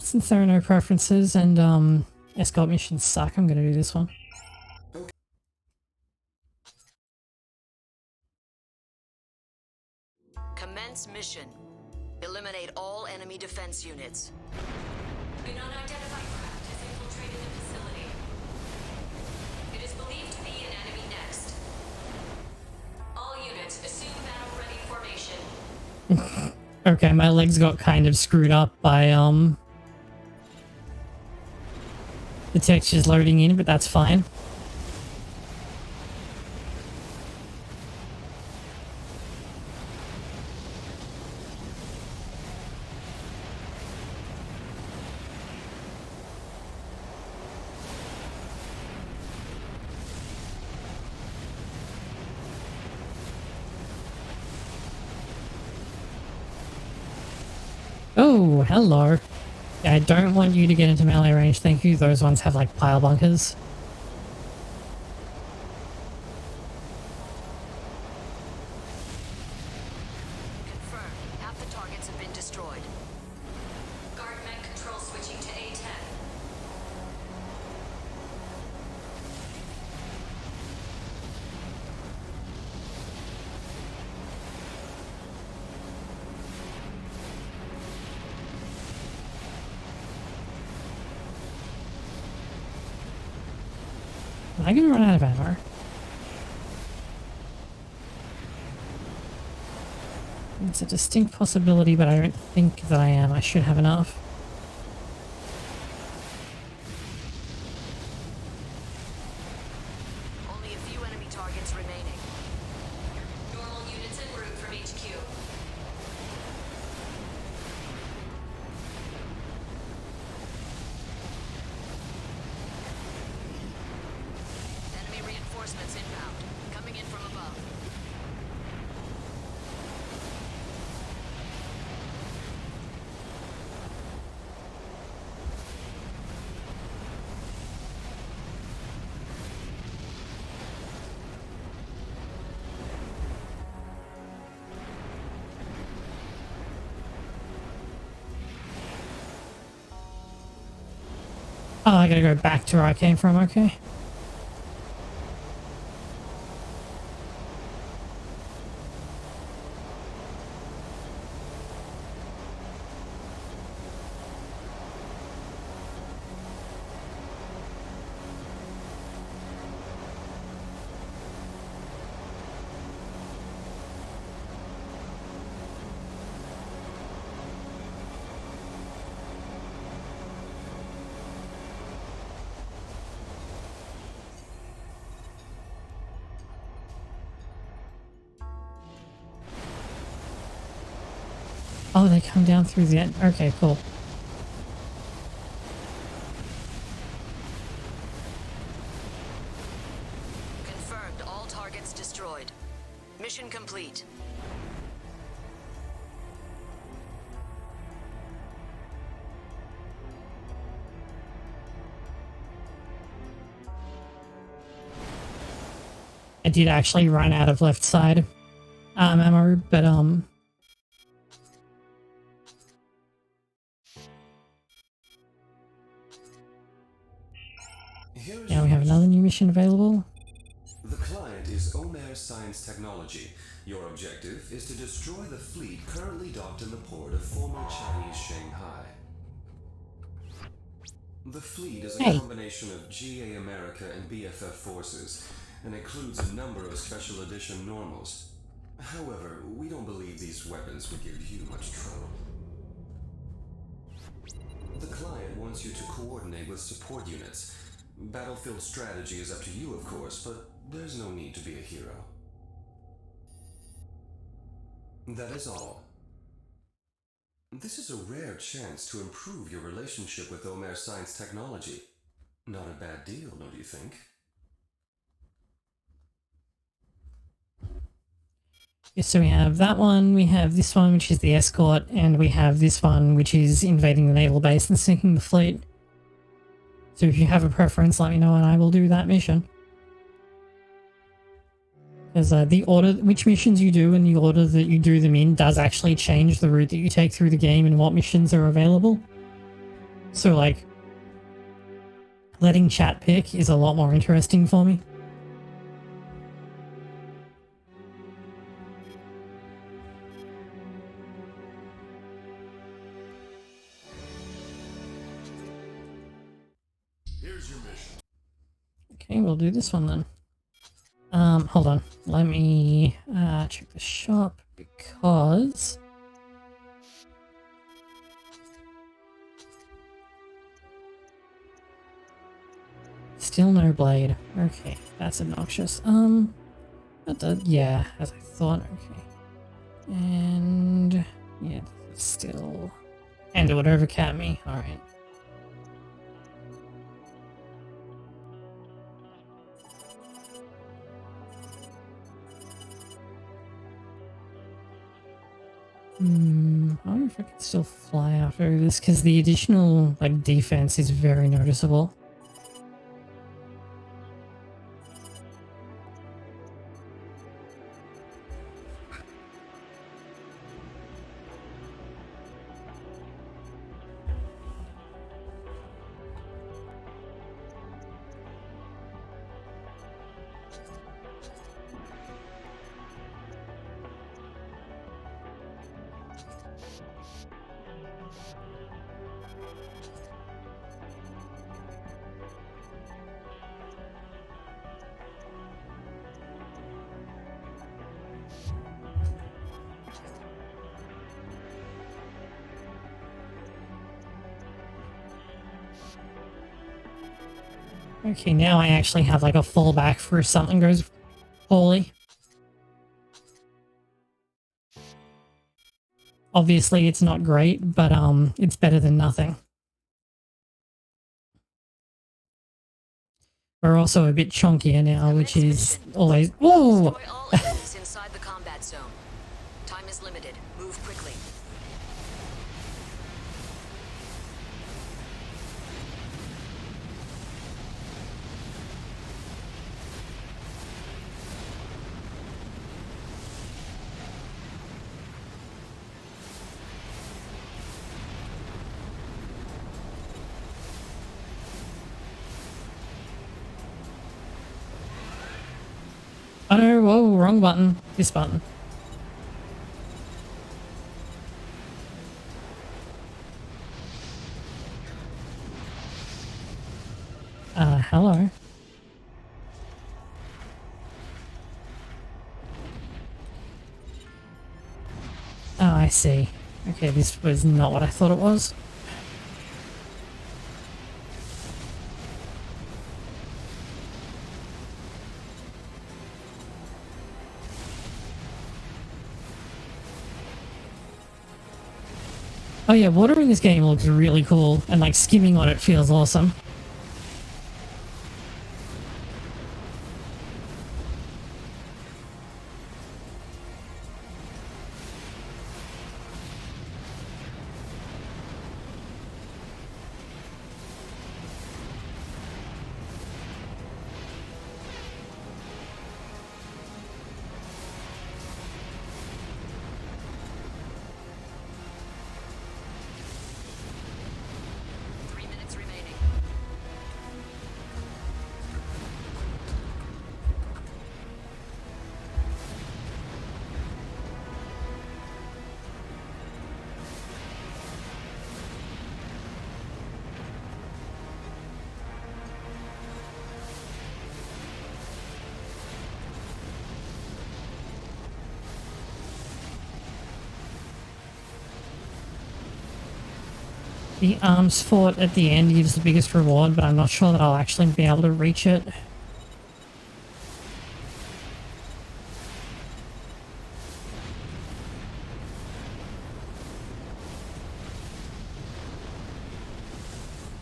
since there are no preferences and escort missions suck, I'm gonna do this one. Commence mission. Eliminate all enemy defense units. An unidentified craft has infiltrated the facility. It is believed to be an enemy next. All units, assume battle-ready formation. Okay, my legs got kind of screwed up by the textures loading in, but that's fine. Oh, hello. Yeah, I don't want you to get into melee range, thank you. Those ones have like pile bunkers. Confirmed. Half the targets have been destroyed. Guard mech control switching to A10. Am I gonna run out of ammo? It's a distinct possibility, but I don't think that I am. I should have enough. Only a few enemy targets remaining. Normal units en route from HQ. Enemy reinforcements inbound. Coming in from above. Oh, I gotta go back to where I came from, okay. Oh, they come down through the end. Okay, cool. Confirmed. All targets destroyed. Mission complete. I did actually run out of left side ammo, but Here's yeah, your we have another new mission available. The client is Omer Science Technology. Your objective is to destroy the fleet currently docked in the port of former Chinese Shanghai. The fleet is a Hey. combination of GA America and BFF forces, and includes a number of special edition normals. However, we don't believe these weapons would give you much trouble. The client wants you to coordinate with support units. Battlefield strategy is up to you, of course, but there's no need to be a hero. That is all. This is a rare chance to improve your relationship with Omer Science Technology. Not a bad deal, don't you think? Yeah, so we have that one, we have this one, which is the escort, and we have this one, which is invading the naval base and sinking the fleet. So if you have a preference, let me know and I will do that mission. Because the order, which missions you do and the order that you do them in does actually change the route that you take through the game and what missions are available. So like, letting chat pick is a lot more interesting for me. Here's your mission. Okay, we'll do this one then. Hold on. Let me check the shop because still no blade. Okay, that's obnoxious. Yeah, as I thought. Okay, and yeah, still, and it would overcap me. All right. I wonder if I could still fly after this, because the additional, like, defense is very noticeable. Okay, now I actually have like a fallback for if something goes poorly. Obviously it's not great, but it's better than nothing. We're also a bit chunkier now, which is always... Whoa! Destroy all enemies inside the combat zone. Time is limited. Move quickly. Oh no, whoa, wrong button. This button. Hello. Oh, I see. Okay, this was not what I thought it was. Oh yeah, water in this game looks really cool, and like skimming on it feels awesome. The arms fort at the end gives the biggest reward, but I'm not sure that I'll actually be able to reach it.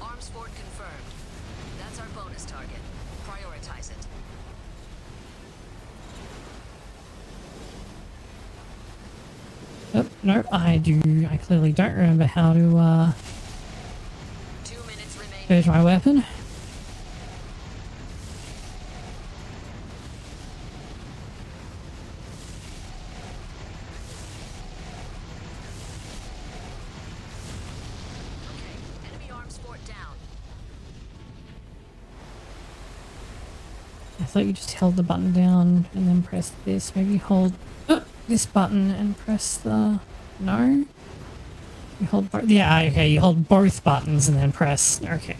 Arms fort confirmed. That's our bonus target. Prioritize it. Oh, no, I clearly don't remember how to, 2 minutes remaining. purge my weapon. Okay, enemy arms fort down. I thought you just held the button down and then pressed this. Maybe hold this button and press the... No? You hold both... Yeah, okay, you hold both buttons and then press... Okay.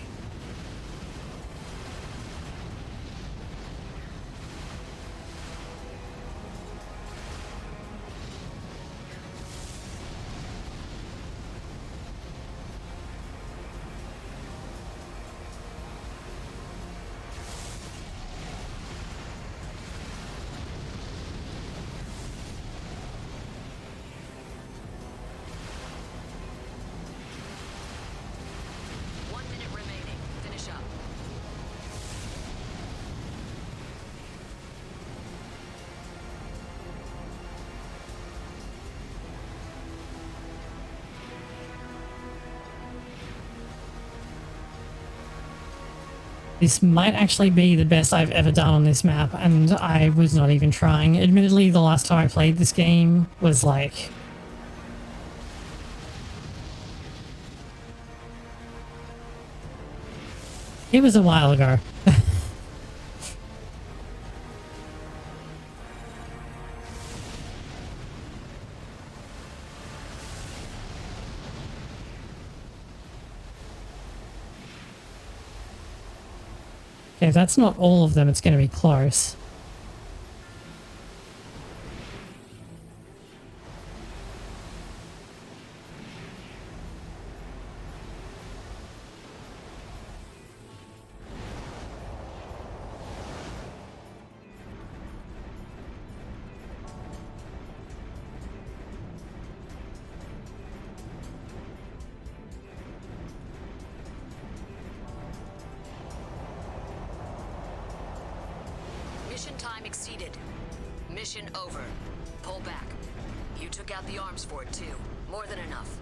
This might actually be the best I've ever done on this map, and I was not even trying. Admittedly, the last time I played this game was like... It was a while ago. Okay, if that's not all of them, it's going to be close. Mission time exceeded. Mission over. Pull back. You took out the arms fort too. More than enough.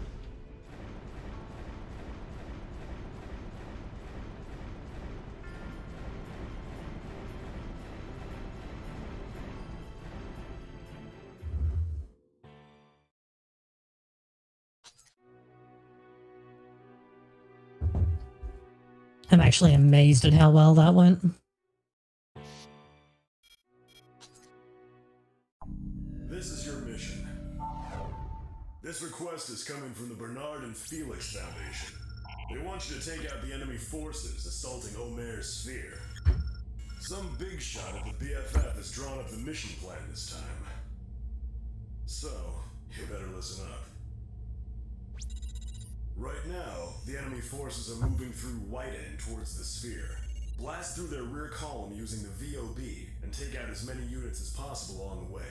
I'm actually amazed at how well that went. This is your mission. This request is coming from the Bernard and Felix Foundation. They want you to take out the enemy forces assaulting Omer's sphere. Some big shot at the BFF has drawn up the mission plan this time. So, you better listen up. Right now, the enemy forces are moving through White End towards the sphere. Blast through their rear column using the VOB and take out as many units as possible along the way.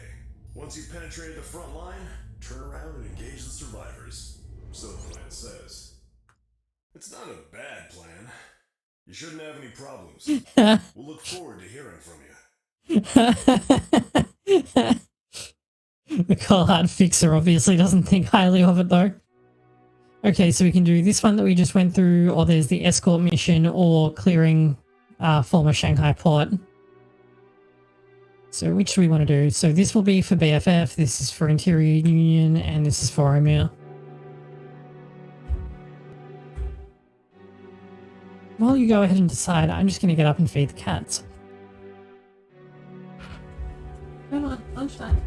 Once you've penetrated the front line, turn around and engage the survivors. So the plan says. It's not a bad plan. You shouldn't have any problems. We'll look forward to hearing from you. The Collard Fixer obviously doesn't think highly of it though. Okay, so we can do this one that we just went through, or there's the escort mission, or clearing former Shanghai port. So which do we want to do? So this will be for BFF, this is for Interior Union, and this is for Omir. While you go ahead and decide, I'm just going to get up and feed the cats. Come on, lunchtime.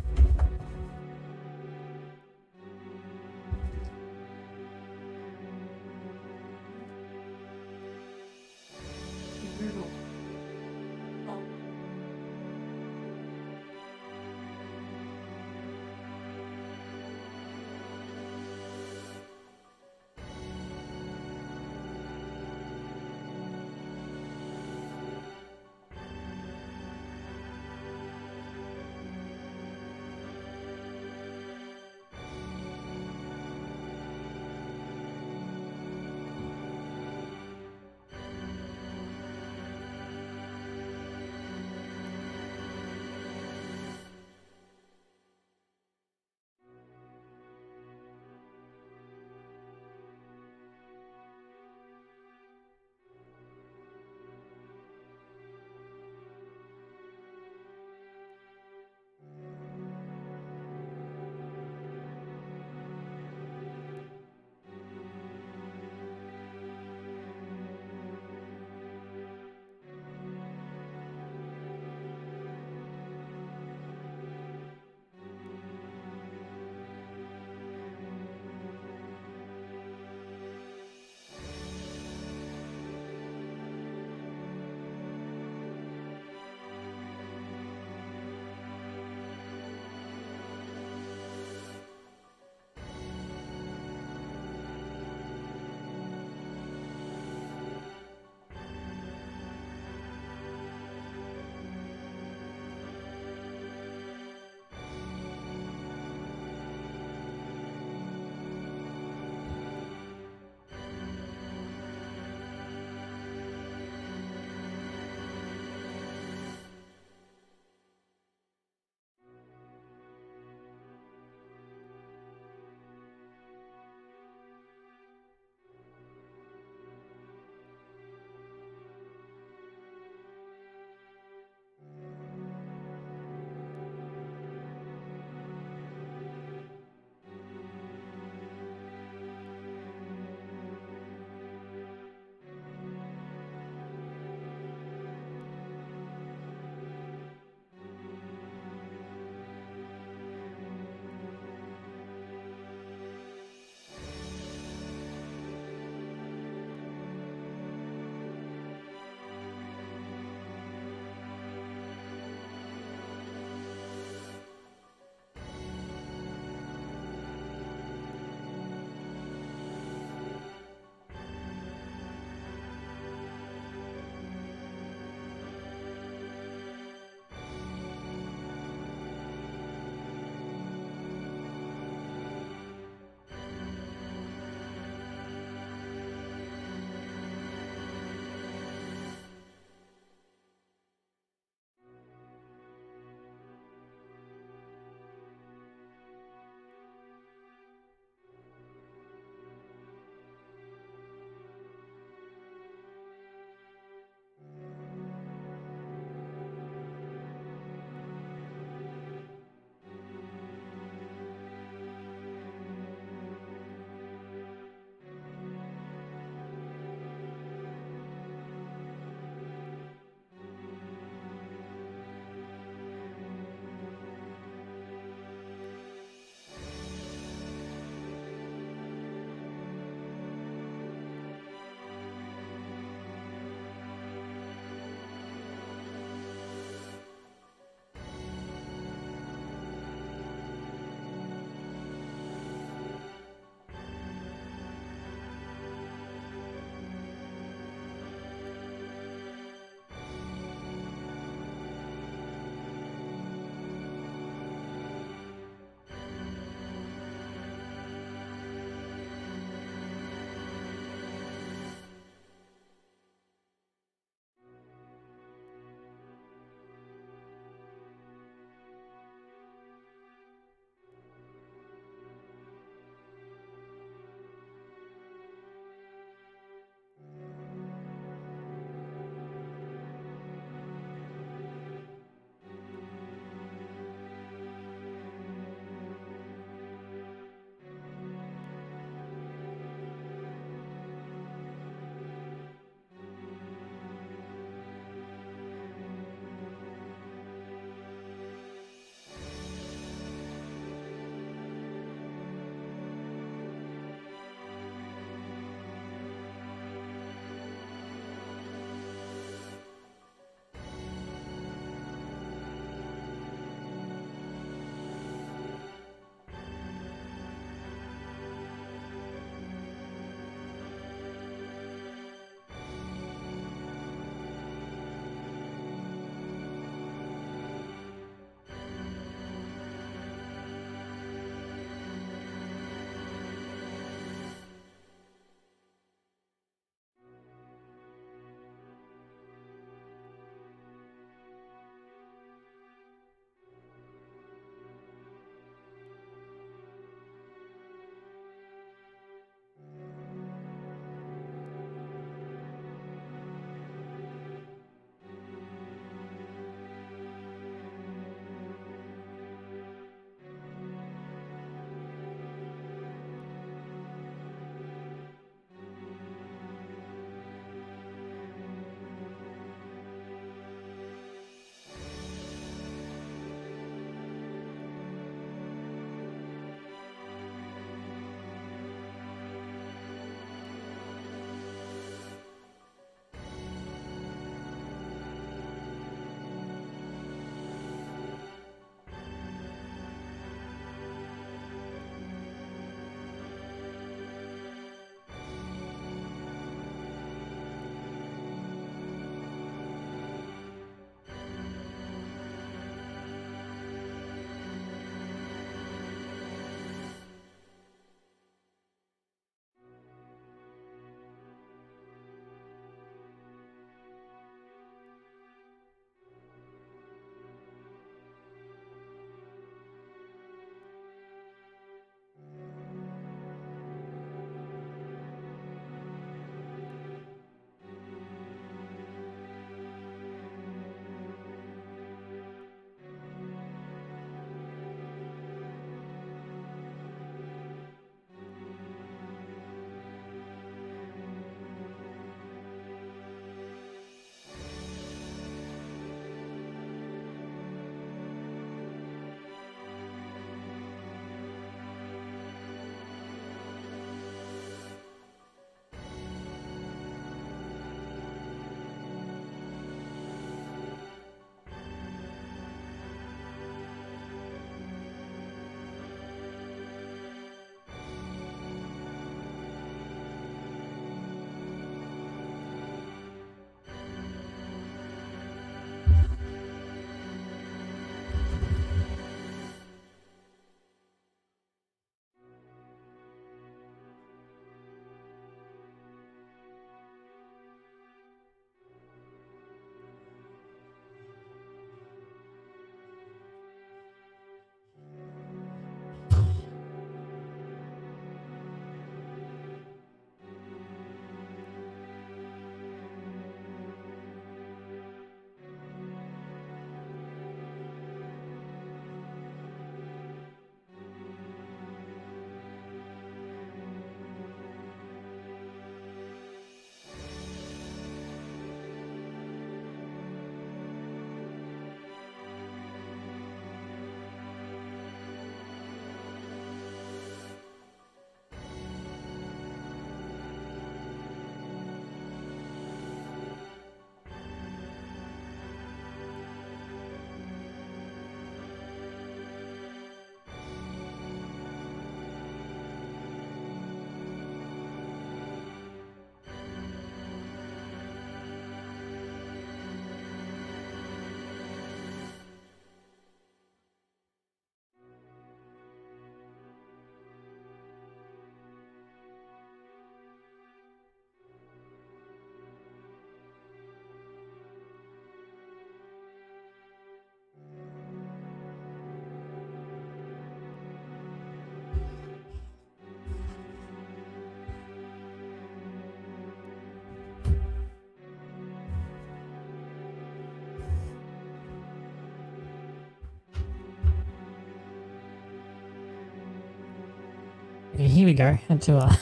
Okay, here we go. I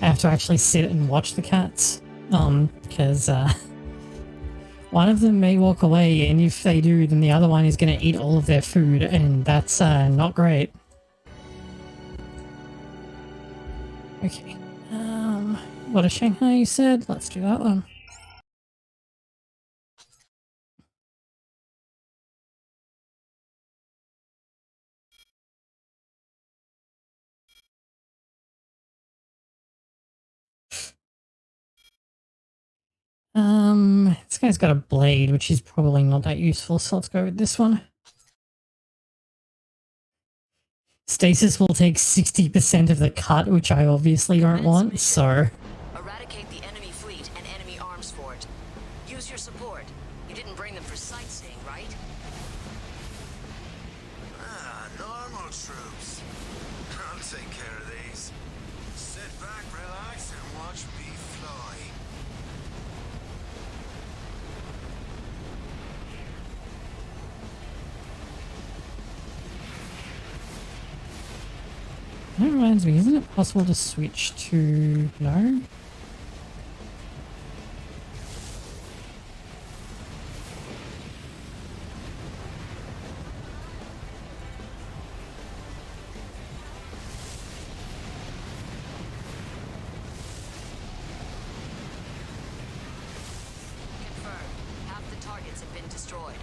have to actually sit and watch the cats. Because one of them may walk away, and if they do, then the other one is going to eat all of their food, and that's not great. Okay. What a Shanghai you said? Let's do that one. This guy's got a blade, which is probably not that useful, so let's go with this one. Stasis will take 60% of the cut, which I obviously don't want, so... Eradicate the enemy fleet and enemy arms fort. Use your support. You didn't bring them for sightseeing, right? Normal troops. I'll take care of these. Sit back, relax, and watch me fly. That reminds me, isn't it possible to switch to... No? Confirmed. Half the targets have been destroyed.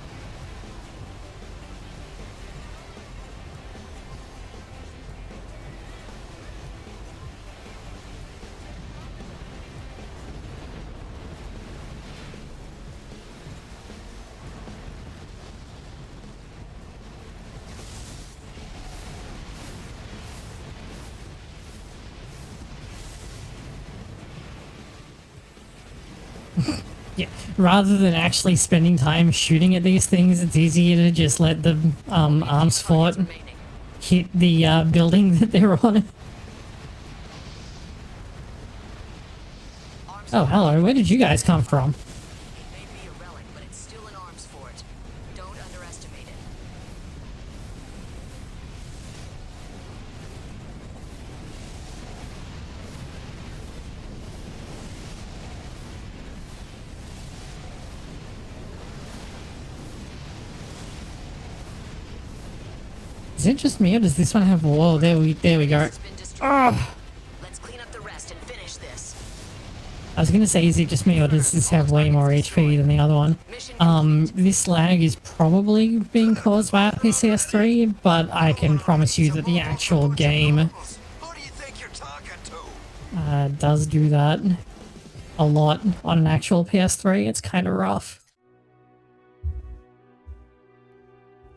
Yeah, rather than actually spending time shooting at these things, it's easier to just let the arms fort Remaining. hit the building that they're on. Arms Oh, hello, where did you guys come from? It may be a relic, but it's still an arms fort. Don't underestimate it. Is it just me, or does this one have... Whoa, there we go. It's been destroyed. Ah! Let's clean up the rest and finish this. I was gonna say, is it just me, or does this have way more HP than the other one? Mission This lag is probably being caused by PCS3, but I can promise you that the actual game Who do you think you're talking to? does do that a lot on an actual PS3. It's kind of rough.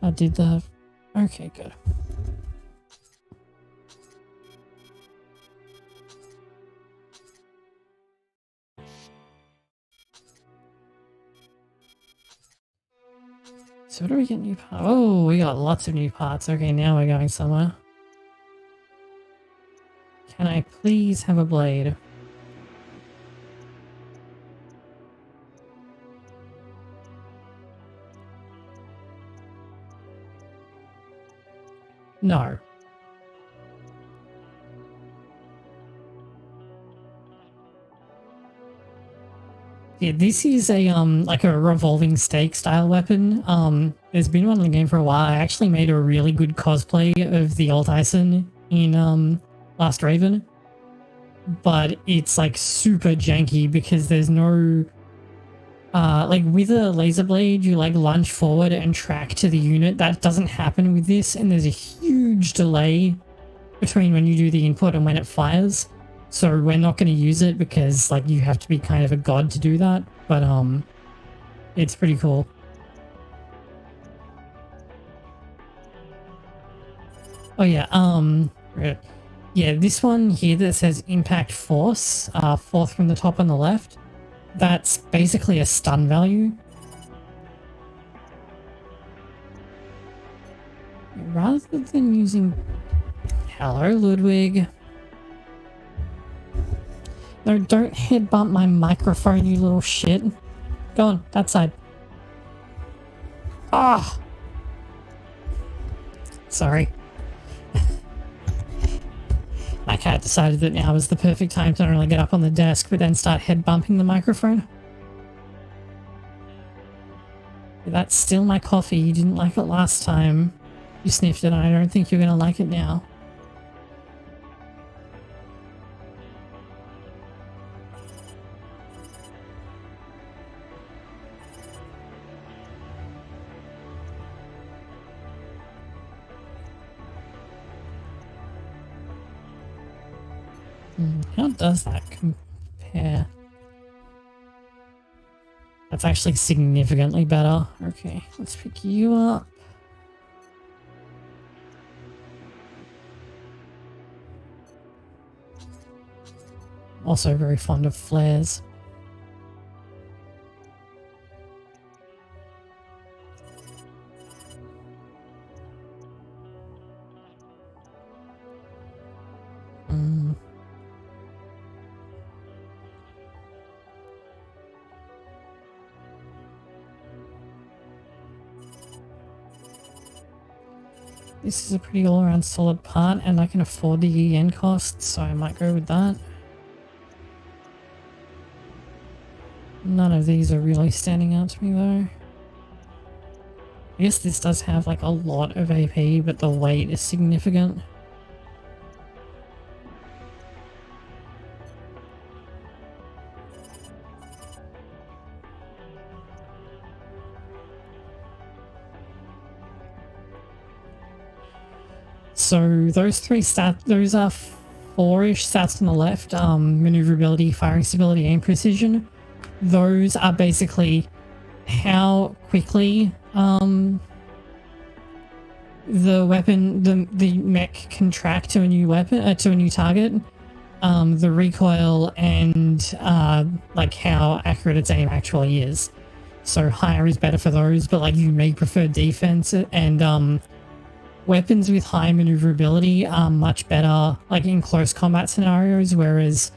I did the... Okay, good. So what do we get new parts? Oh, we got lots of new parts. Okay, now we're going somewhere. Can I please have a blade? No. Yeah, this is a like a revolving stake style weapon. There's been one in the game for a while. I actually made a really good cosplay of the old Tyson in Last Raven. But it's like super janky because there's no like with a laser blade you like lunge forward and track to the unit. That doesn't happen with this, and there's a huge delay between when you do the input and when it fires. So we're not going to use it because like you have to be kind of a god to do that, but it's pretty cool. Oh yeah, yeah, this one here that says impact force, fourth from the top on the left, that's basically a stun value. Rather than using... Hello, Ludwig. No, don't headbutt my microphone, you little shit. Go on, that side. Ah! Sorry. My cat decided that now was the perfect time to not only get up on the desk, but then start head bumping the microphone. That's still my coffee. You didn't like it last time you sniffed it, and I don't think you're going to like it now. How does that compare? That's actually significantly better. Okay, let's pick you up. Also very fond of flares. This is a pretty all-around solid part, and I can afford the yen costs, so I might go with that. None of these are really standing out to me, though. I guess this does have, like, a lot of AP, but the weight is significant. So those three stats, those are four-ish stats on the left, maneuverability, firing stability, aim precision. Those are basically how quickly the weapon, the mech can track to a new weapon, to a new target, the recoil, and like how accurate its aim actually is. So higher is better for those, but like you may prefer defense, and weapons with high maneuverability are much better like in close combat scenarios, whereas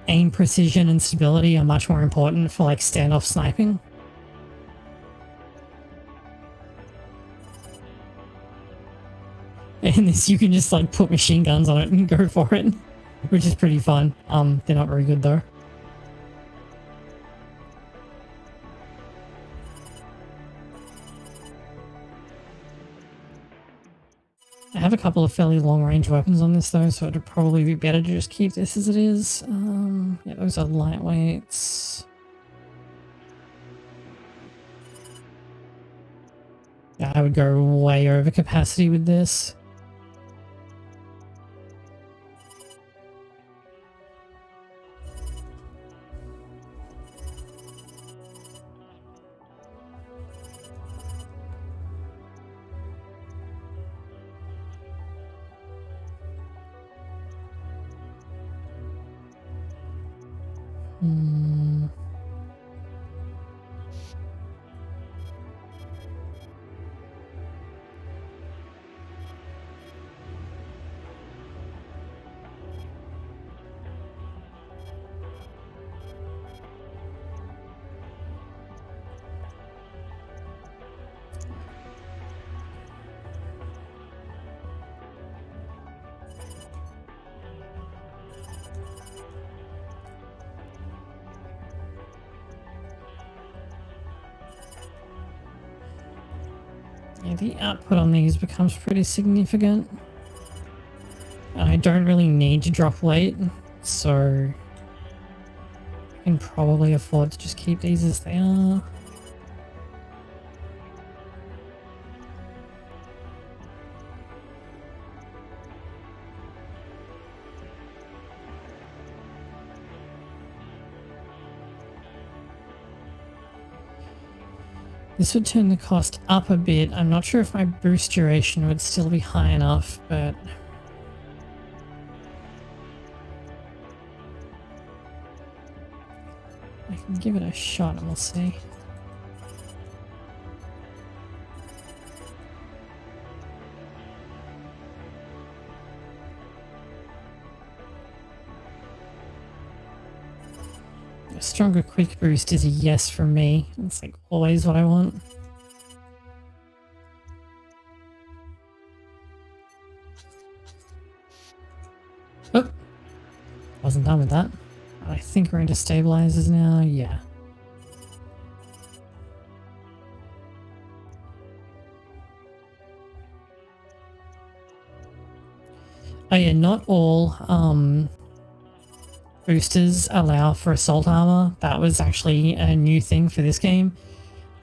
aim precision and stability are much more important for like standoff sniping. And this, you can just like put machine guns on it and go for it, which is pretty fun. They're not very good though. I have a couple of fairly long-range weapons on this though, so it'd probably be better to just keep this as it is. Yeah, those are lightweights. Yeah, I would go way over capacity with this. Yeah, the output on these becomes pretty significant. And I don't really need to drop weight, so I can probably afford to just keep these as they are. This would turn the cost up a bit. I'm not sure if my boost duration would still be high enough, but I can give it a shot and we'll see. A stronger quick boost is a yes from me. It's like always what I want. Oh, wasn't done with that. I think we're into stabilizers now. Yeah. Oh yeah, not all boosters allow for assault armor. That was actually a new thing for this game.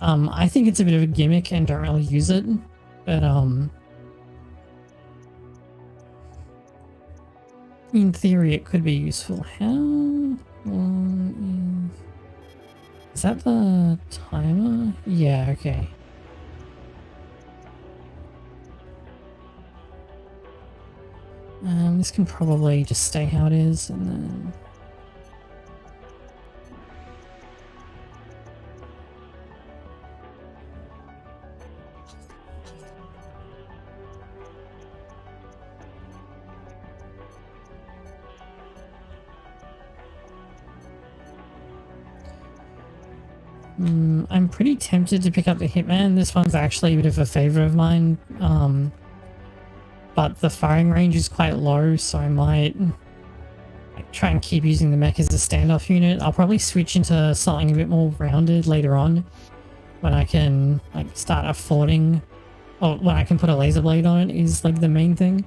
I think it's a bit of a gimmick and don't really use it, but in theory it could be useful. How long is that the timer? Yeah, okay. This can probably just stay how it is, and then... I'm pretty tempted to pick up the Hitman. This one's actually a bit of a favourite of mine, but the firing range is quite low, so I might try and keep using the mech as a standoff unit. I'll probably switch into something a bit more rounded later on when I can start affording, or when I can put a laser blade on it is like the main thing.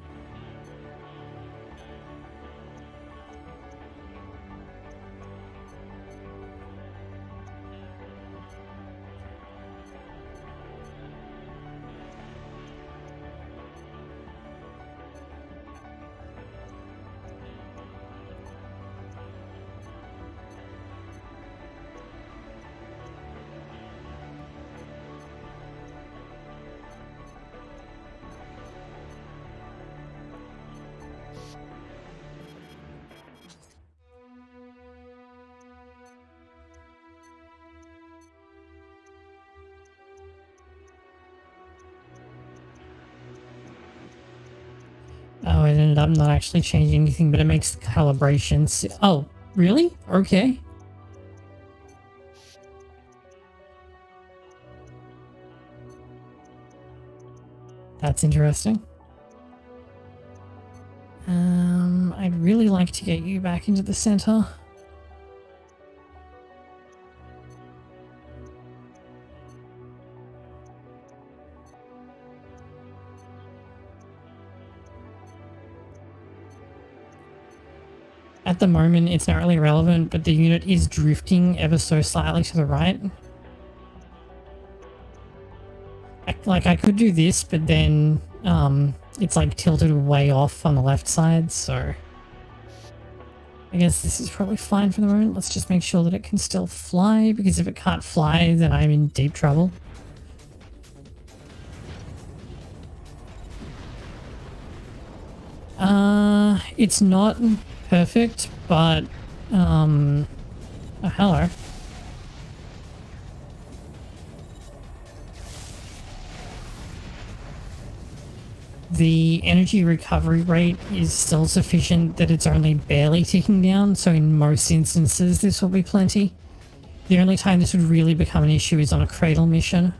Oh, it ended up not actually changing anything, but it makes calibrations. Oh, really? Okay. That's interesting. I'd really like to get you back into the center. At the moment, it's not really relevant, but the unit is drifting ever so slightly to the right. I could do this, but then it's like tilted way off on the left side, so I guess this is probably fine for the moment. Let's just make sure that it can still fly, because if it can't fly, then I'm in deep trouble. It's not perfect, but oh, hello. The energy recovery rate is still sufficient that it's only barely ticking down, so in most instances this will be plenty. The only time this would really become an issue is on a cradle mission.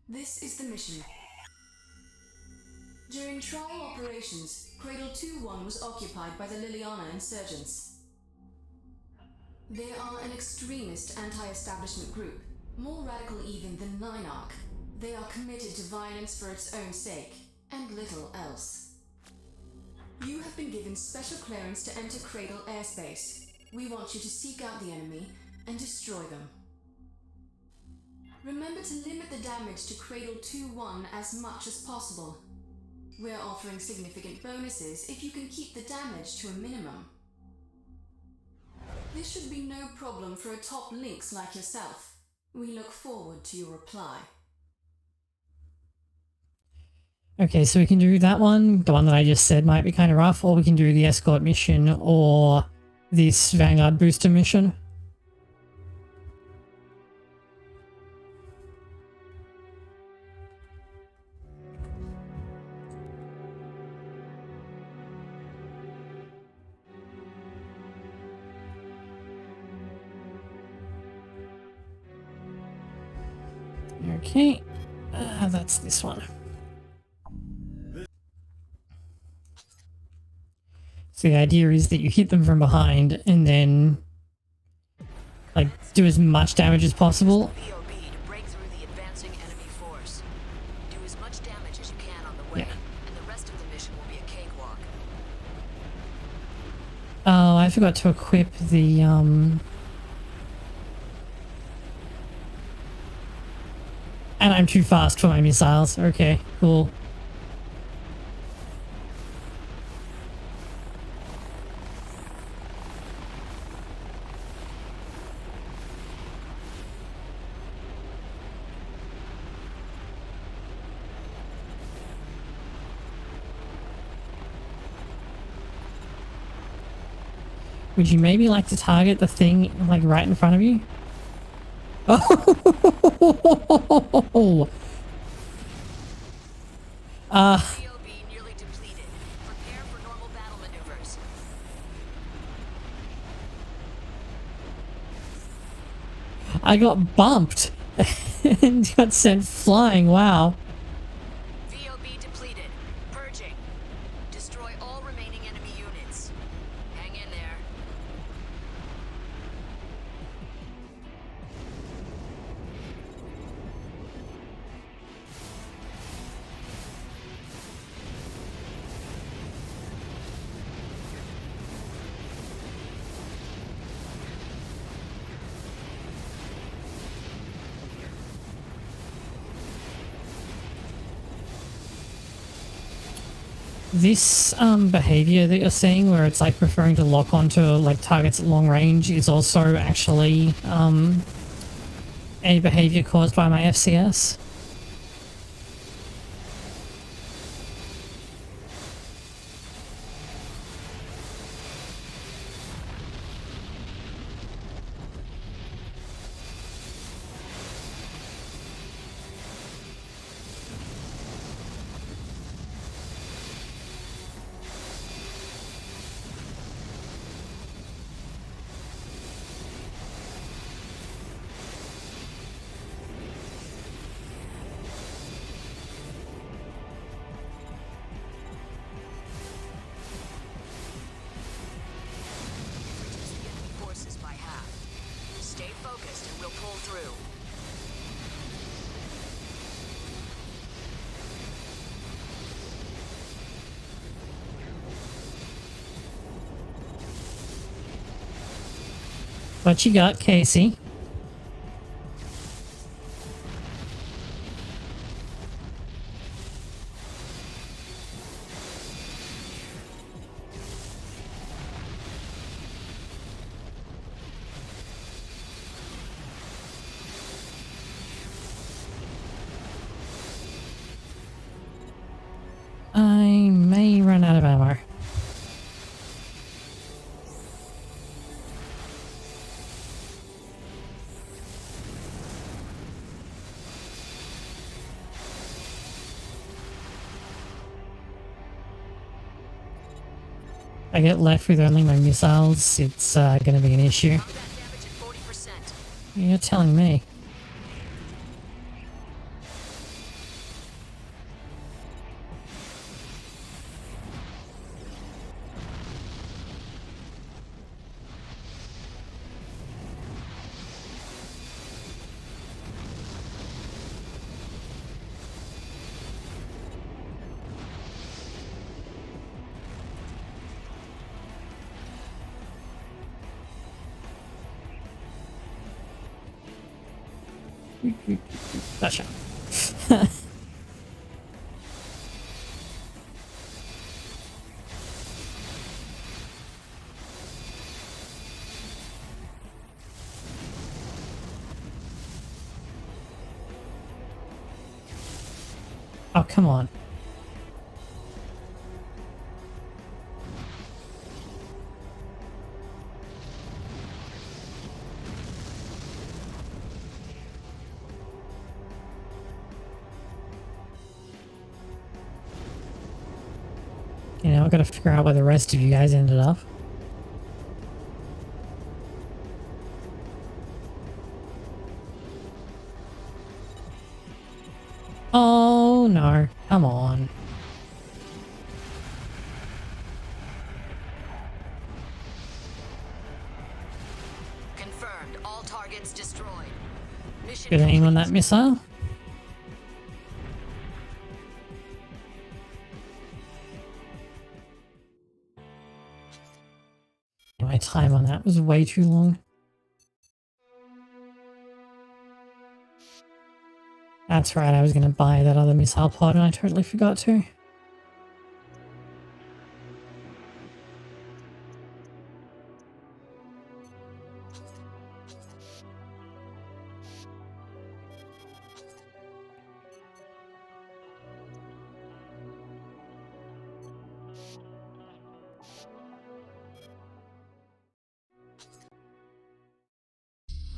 This is the mission. During trial operations, Cradle 2-1 was occupied by the Liliana insurgents. They are an extremist anti-establishment group, more radical even than Ninarch. They are committed to violence for its own sake, and little else. You have been given special clearance to enter Cradle airspace. We want you to seek out the enemy and destroy them. Remember to limit the damage to Cradle 2-1 as much as possible. We're offering significant bonuses if you can keep the damage to a minimum. This should be no problem for a top lynx like yourself. We look forward to your reply. Okay, so we can do that one, the one that I just said might be kind of rough, or we can do the escort mission or this Vanguard booster mission. Okay, that's this one. So the idea is that you hit them from behind and then, like, do as much damage as possible. VOB to break through the advancing enemy force. Do as much damage as you can on the way, and the rest of the mission will be a cakewalk. Oh, I forgot to equip the, And I'm too fast for my missiles. Okay, cool. Would you maybe like to target the thing, like, right in front of you? Oh! VOB nearly depleted. Prepare for normal battle maneuvers. I got bumped and got sent flying. Wow. VOB depleted. Purging. Destroy all remaining enemy units. Hang in there. This behavior that you're seeing, where it's like preferring to lock onto like targets at long range, is also actually a behavior caused by my FCS. Reduce the enemy forces by half. Stay focused and we'll pull through. What you got, Casey? I may run out of ammo. I get left with only my missiles, it's gonna be an issue. Combat damage at 40%. You're telling me. Gotcha. Oh, come on. You know, I've got to figure out where the rest of you guys ended up. Oh no, come on. Confirmed. All targets destroyed. Mission Good aim on that complete. missile. My time on that was way too long. That's right, I was going to buy that other missile pod and I totally forgot to.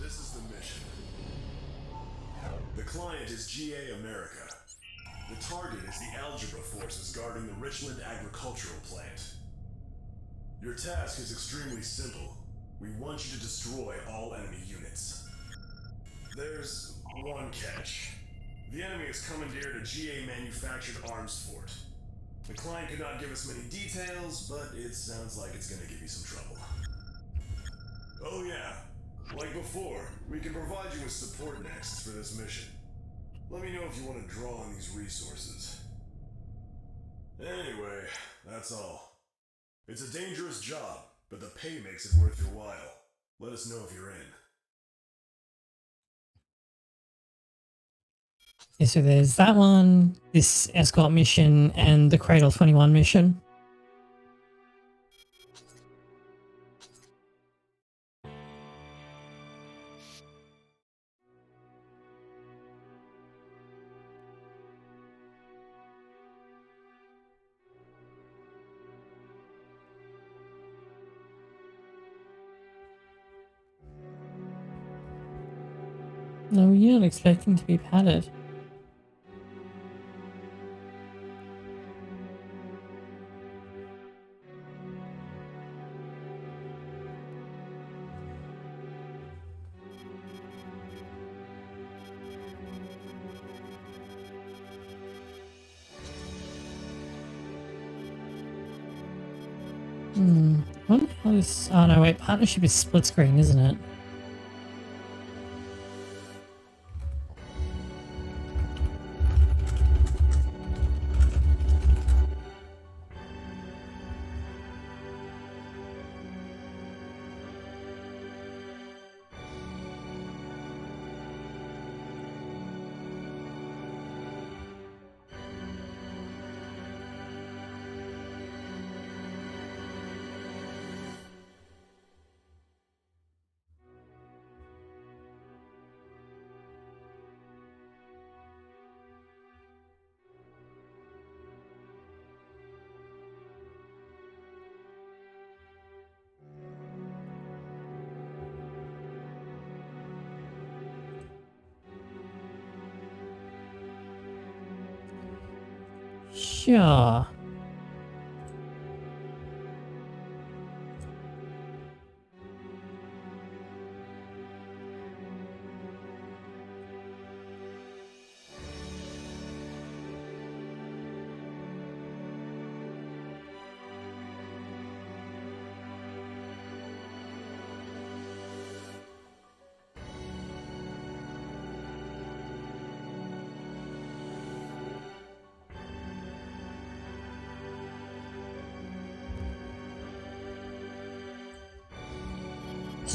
This is the mission. The client is GA America. The target is the Algebra forces guarding the Richland agricultural plant. Your task is extremely simple. We want you to destroy all enemy units. There's one catch. The enemy has commandeered a GA manufactured arms fort. The client could not give us many details, but it sounds like it's gonna give you some trouble. Oh yeah, like before, we can provide you with support next for this mission. Let me know if you want to draw on these resources. Anyway, that's all. It's a dangerous job, but the pay makes it worth your while. Let us know if you're in. Yeah, so there's that one, this escort mission, and the Cradle 21 mission. No, you're not expecting to be padded. What? Oh no, wait, partnership is split screen, isn't it? Sure.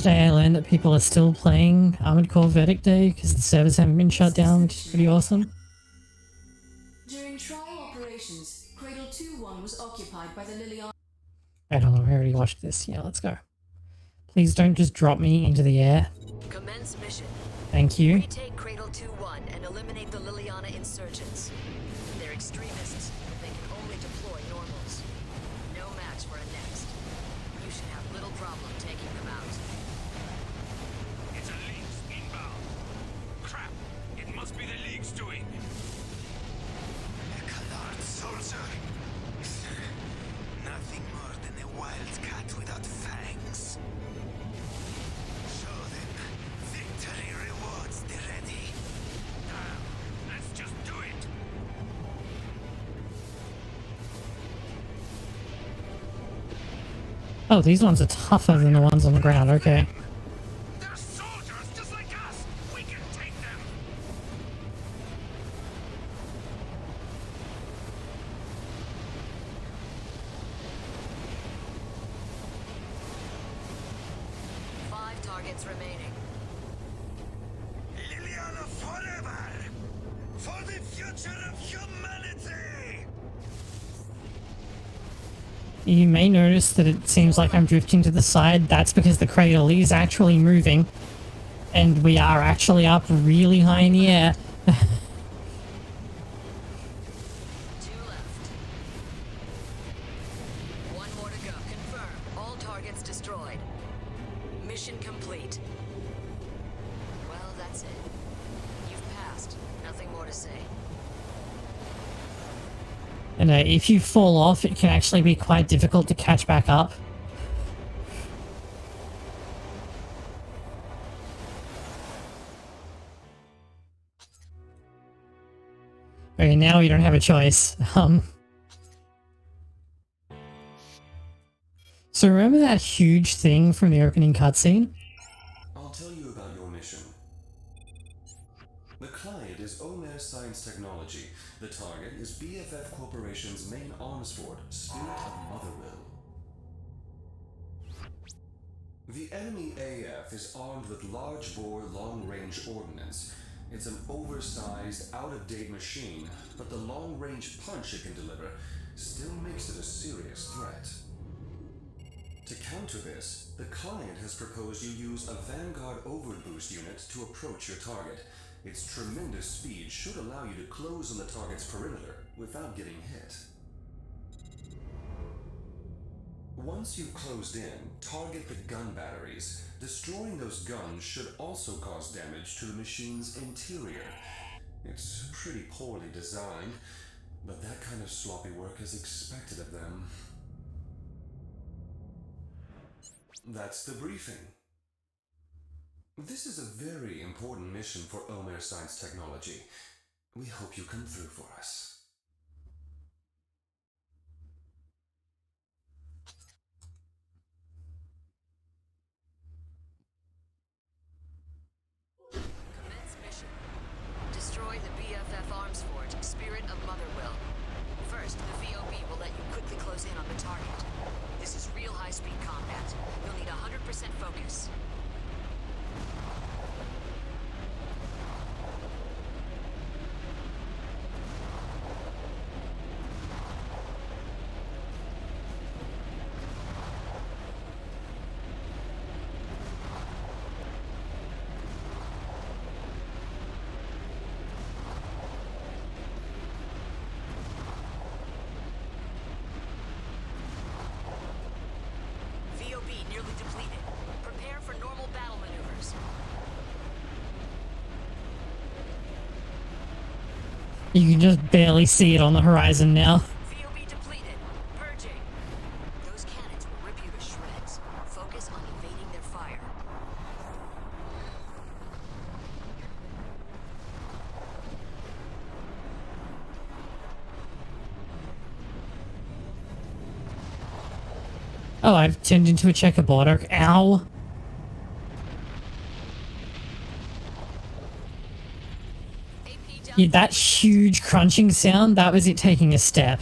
Today I learned that people are still playing Armored Core Verdict Day because the servers haven't been shut down, which is pretty awesome. During trial operations, Cradle 2-1 was occupied by the Liliana. I don't know, I already watched this. Yeah, let's go. Please don't just drop me into the air. Commence mission. Thank you. Retake Cradle 2-1 and eliminate the Liliana insurgents. They're extremists, but they can only deploy normals. No match for a next. You should have little problem taking them out. It's a League's inbound. Crap! It must be the League's doing. A colored soldier. Nothing more than a wildcat without fangs. Show them. Victory rewards the ready. Let's just do it. Oh, these ones are tougher than the ones on the ground, okay. They're soldiers just like us. We can take them. Five targets remaining. Liliana forever! For the future of humanity! You may notice that it seems like I'm drifting to the side. That's because the cradle is actually moving. And we are actually up really high in the air. Two left. One more to go. Confirm. All targets destroyed. Mission complete. Well, that's it. You've passed. Nothing more to say. And if you fall off, it can actually be quite difficult to catch back up. Okay, now we don't have a choice. So remember that huge thing from the opening cutscene? I'll tell you about your mission. The client is Omer Science Technology. The target is BFF Corporation's main arms fort, Spirit of Motherwell. The enemy AF is armed with large-bore, long-range ordnance. It's an oversized, out-of-date machine, but the long-range punch it can deliver still makes it a serious threat. To counter this, the client has proposed you use a Vanguard Overboost unit to approach your target. Its tremendous speed should allow you to close on the target's perimeter without getting hit. Once you've closed in, target the gun batteries. Destroying those guns should also cause damage to the machine's interior. It's pretty poorly designed, but that kind of sloppy work is expected of them. That's the briefing. This is a very important mission for Omer Science Technology. We hope you come through for us. Commence mission. Destroy the BFF arms fort, Spirit of Motherwell. First, the VOB will let you quickly close in on the target. This is real high-speed combat. You'll need 100% focus. VOB nearly depleted. Prepare for normal battle maneuvers. You can just barely see it on the horizon now. VOB depleted. Purging. Those cannons will rip you to shreds. Focus on evading their fire. Oh, I've turned into a checkerboard. Ow. AP down. Yeah, that huge crunching sound, that was it taking a step.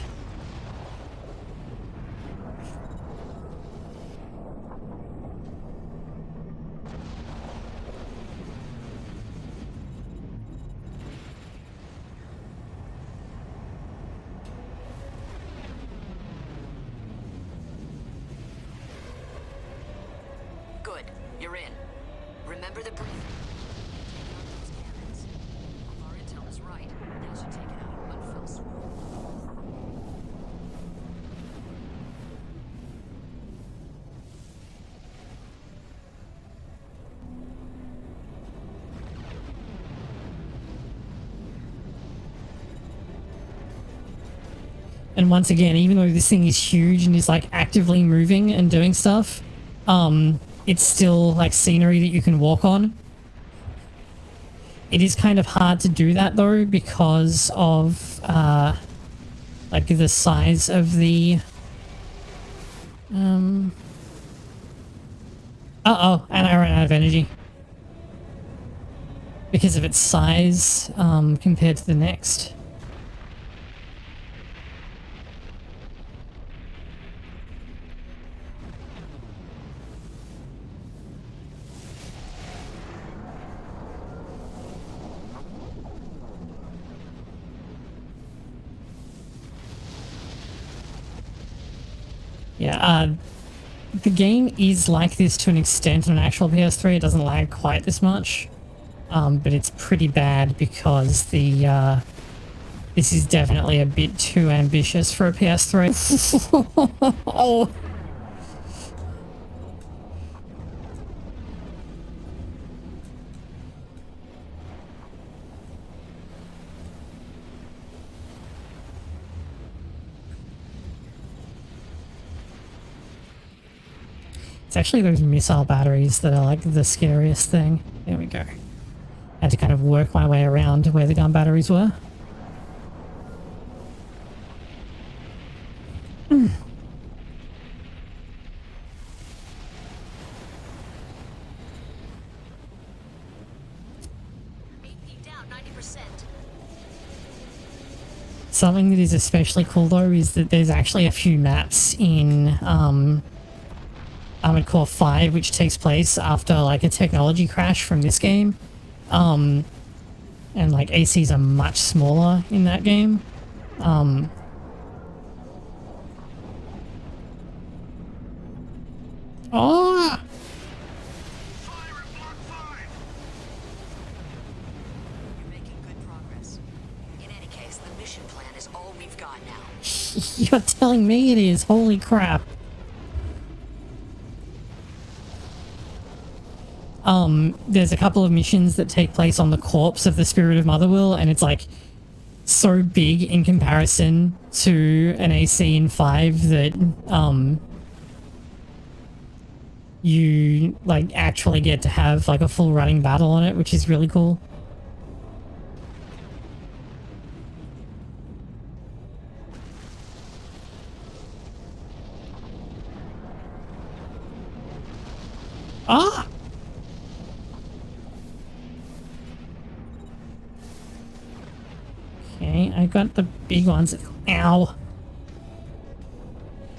You're in. Remember the briefing. Take out those cannons. If our intel is right, that should take it out in one fell swoop. And once again, even though this thing is huge and is like actively moving and doing stuff, it's still like scenery that you can walk on. It is kind of hard to do that though because of like the size of the uh-oh, and I ran out of energy. Because of its size compared to the next. Yeah, the game is like this to an extent on an actual PS3. It doesn't lag quite this much, but it's pretty bad because the this is definitely a bit too ambitious for a PS3. Oh. It's actually those missile batteries that are like the scariest thing. There we go. I had to kind of work my way around to where the gun batteries were. Mm. Down 90%. Something that is especially cool though is that there's actually a few maps in Armored Core 5 which takes place after like a technology crash from this game. And like ACs are much smaller in that game. Oh! You're making good progress. In any case, the mission plan is all we've got now. You're telling me it is? Holy crap. There's a couple of missions that take place on the corpse of the Spirit of Motherwill, and it's like so big in comparison to an AC in 5 that you like actually get to have like a full running battle on it, which is really cool. Ah! Okay, I got the big ones. Ow!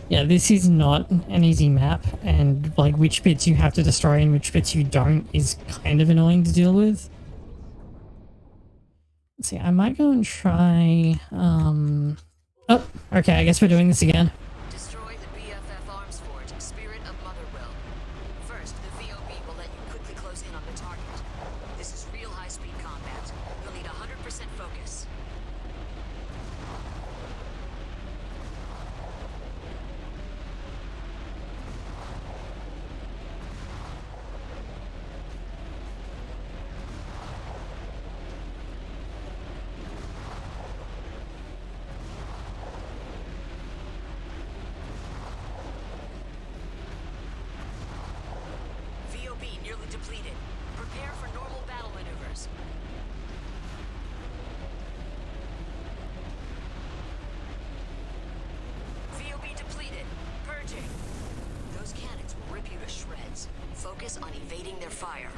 Yeah, this is not an easy map, and like which bits you have to destroy and which bits you don't is kind of annoying to deal with. Let's see, I might go and try, oh, okay, I guess we're doing this again. Destroy the BFF arms fort, Spirit of Motherwill. First, the VOB will let you quickly close in on the target. This is real high-speed combat. You'll need 100% focus. VOB nearly depleted. Prepare for normal battle maneuvers. VOB depleted. Purging. Those cannons will rip you to shreds. Focus on evading their fire.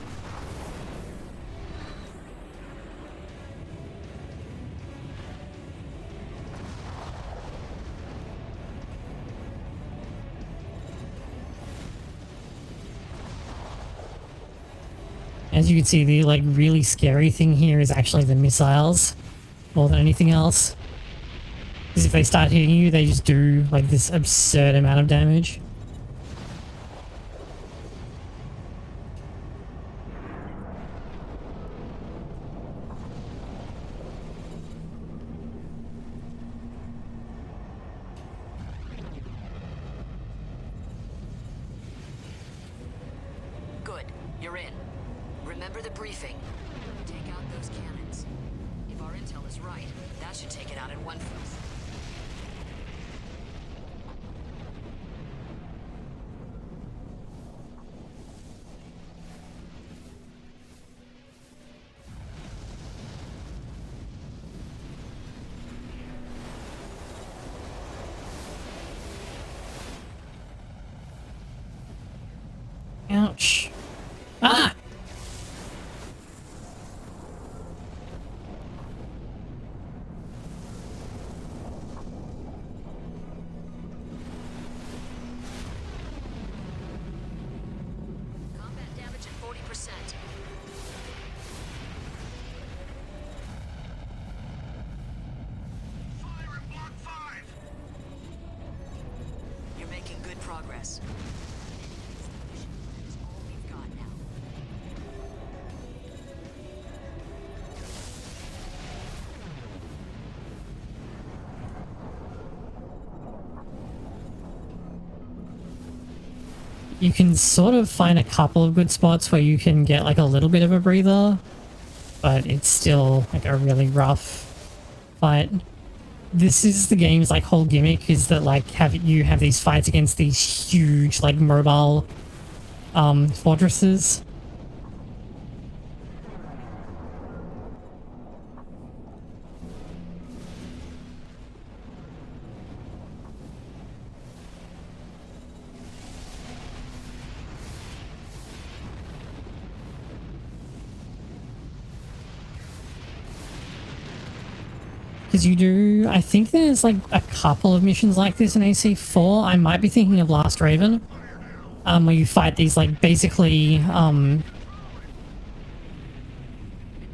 As you can see, the like really scary thing here is actually the missiles more than anything else. Because if they start hitting you, they just do like this absurd amount of damage. You're in. Remember the briefing. Take out those cannons. If our intel is right, that should take it out in one fell. Ouch. Ah! Combat damage at 40%. Fire in Block 5! You're making good progress. That's all we've got now. You can sort of find a couple of good spots where you can get like a little bit of a breather, but it's still like a really rough fight. This is the game's like whole gimmick, is that like you have these fights against these huge like mobile fortresses. Because you do, I think there's like a couple of missions like this in AC4. I might be thinking of Last Raven, where you fight these like basically It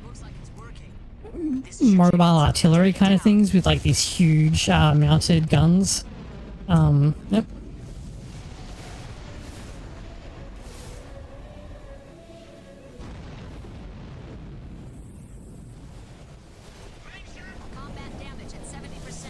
looks like it's working. This should mobile take us artillery kind of down. things with like these huge mounted guns. Yep. Combat damage at 70%.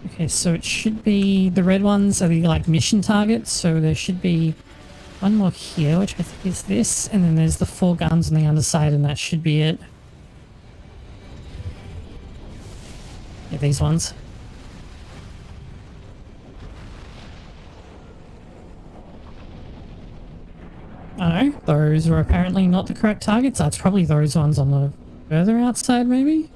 Okay, so it should be, the red ones are the like mission targets, so there should be one more here, which I think is this, and then there's the 4 guns on the underside, and that should be it. Yeah, these ones. Oh no, those were apparently not the correct targets. That's probably those ones on the further outside, maybe?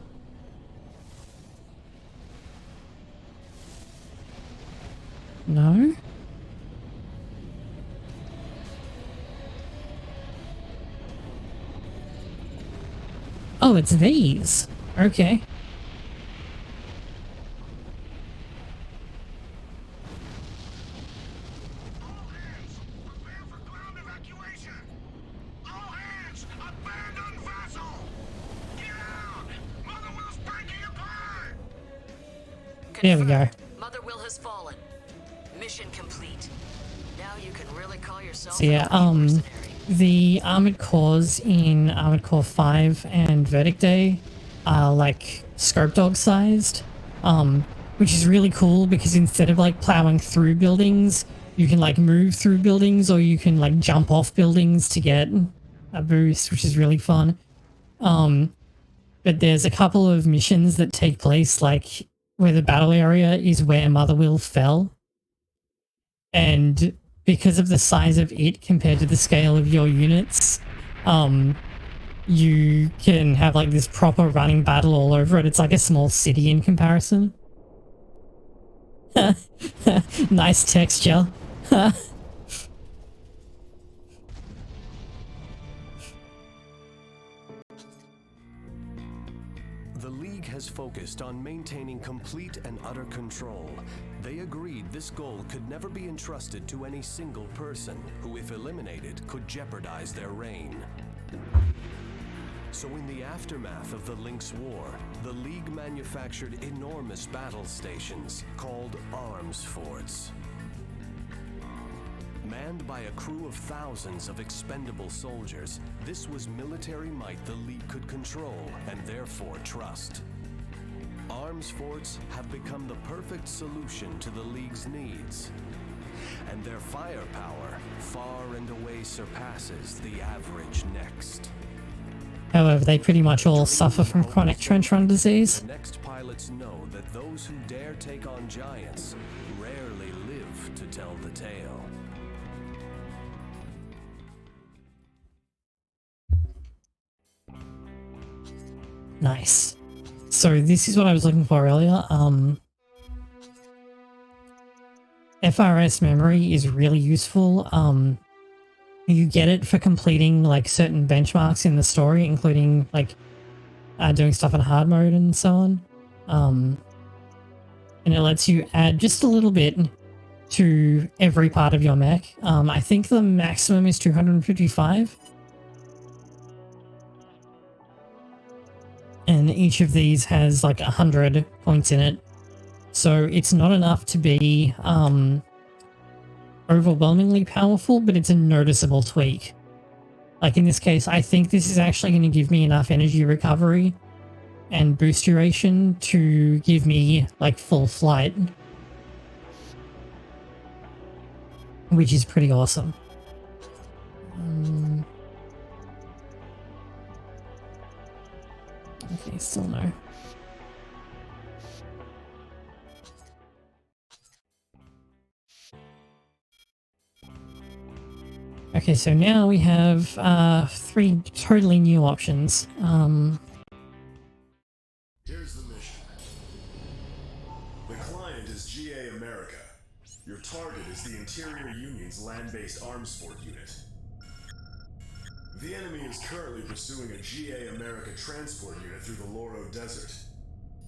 No? Oh, it's these. Okay. All hands, prepare for ground evacuation! All hands, abandon vessel! Get out! Motherwell's breaking apart! There we go. Motherwell has fallen. Mission complete. Now you can really call yourself So yeah, a mercenary. the armored cores in Armored Core 5 and Verdict Day are like scope dog sized, which is really cool because instead of like plowing through buildings, you can like move through buildings, or you can like jump off buildings to get a boost, which is really fun. But there's a couple of missions that take place like where the battle area is where Motherwell fell. And because of the size of it compared to the scale of your units, you can have like this proper running battle all over it. It's like a small city in comparison. Nice texture. The League has focused on maintaining complete and utter control. They agreed this goal could never be entrusted to any single person, who, if eliminated, could jeopardize their reign. So in the aftermath of the Lynx War, the League manufactured enormous battle stations called arms forts. Manned by a crew of thousands of expendable soldiers, this was military might the League could control and therefore trust. Armed arms forts have become the perfect solution to the League's needs. And their firepower far and away surpasses the average Next. However, they pretty much all suffer from chronic trench run disease. The Next pilots know that those who dare take on giants rarely live to tell the tale. Nice. So this is what I was looking for earlier. FRS memory is really useful. You get it for completing like certain benchmarks in the story, including like doing stuff in hard mode and so on. And it lets you add just a little bit to every part of your mech. I think the maximum is 255. And each of these has like 100 points in it. So it's not enough to be overwhelmingly powerful, but it's a noticeable tweak. Like in this case, I think this is actually going to give me enough energy recovery and boost duration to give me like full flight, which is pretty awesome. Okay, still no. Okay, so now we have 3 totally new options. Here's the mission. The client is GA America. Your target is the Interior Union's land-based arms fort unit. The enemy is currently pursuing a GA America transport unit through the Loro Desert.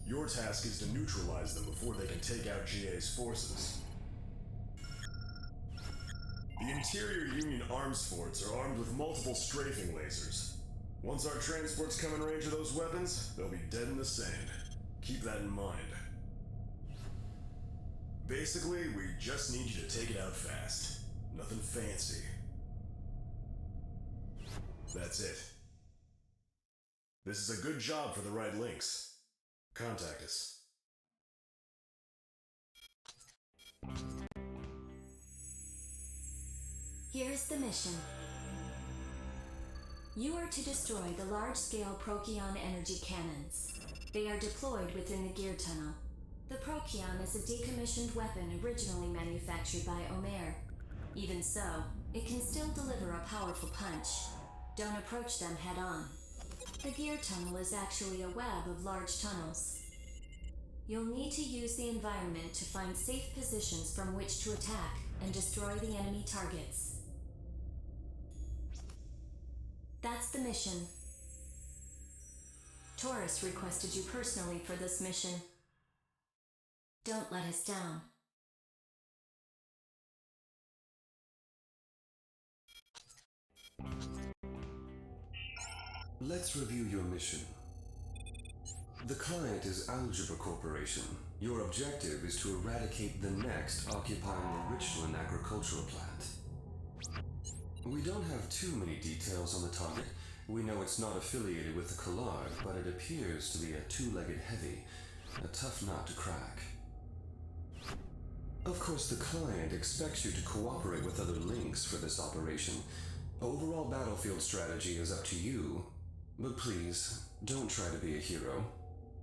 Your task is to neutralize them before they can take out GA's forces. The Interior Union arms forts are armed with multiple strafing lasers. Once our transports come in range of those weapons, they'll be dead in the sand. Keep that in mind. Basically, we just need you to take it out fast. Nothing fancy. That's it. This is a good job for the right links. Contact us. Here's the mission. You are to destroy the large-scale Procyon energy cannons. They are deployed within the gear tunnel. The Procyon is a decommissioned weapon originally manufactured by Omer. Even so, it can still deliver a powerful punch. Don't approach them head-on. The gear tunnel is actually a web of large tunnels. You'll need to use the environment to find safe positions from which to attack and destroy the enemy targets. That's the mission. Taurus requested you personally for this mission. Don't let us down. Let's review your mission. The client is Algebra Corporation. Your objective is to eradicate the Next occupying the Richland agricultural plant. We don't have too many details on the target. We know it's not affiliated with the Collard, but it appears to be a two-legged heavy, a tough nut to crack. Of course, the client expects you to cooperate with other links for this operation. Overall battlefield strategy is up to you, but please, don't try to be a hero.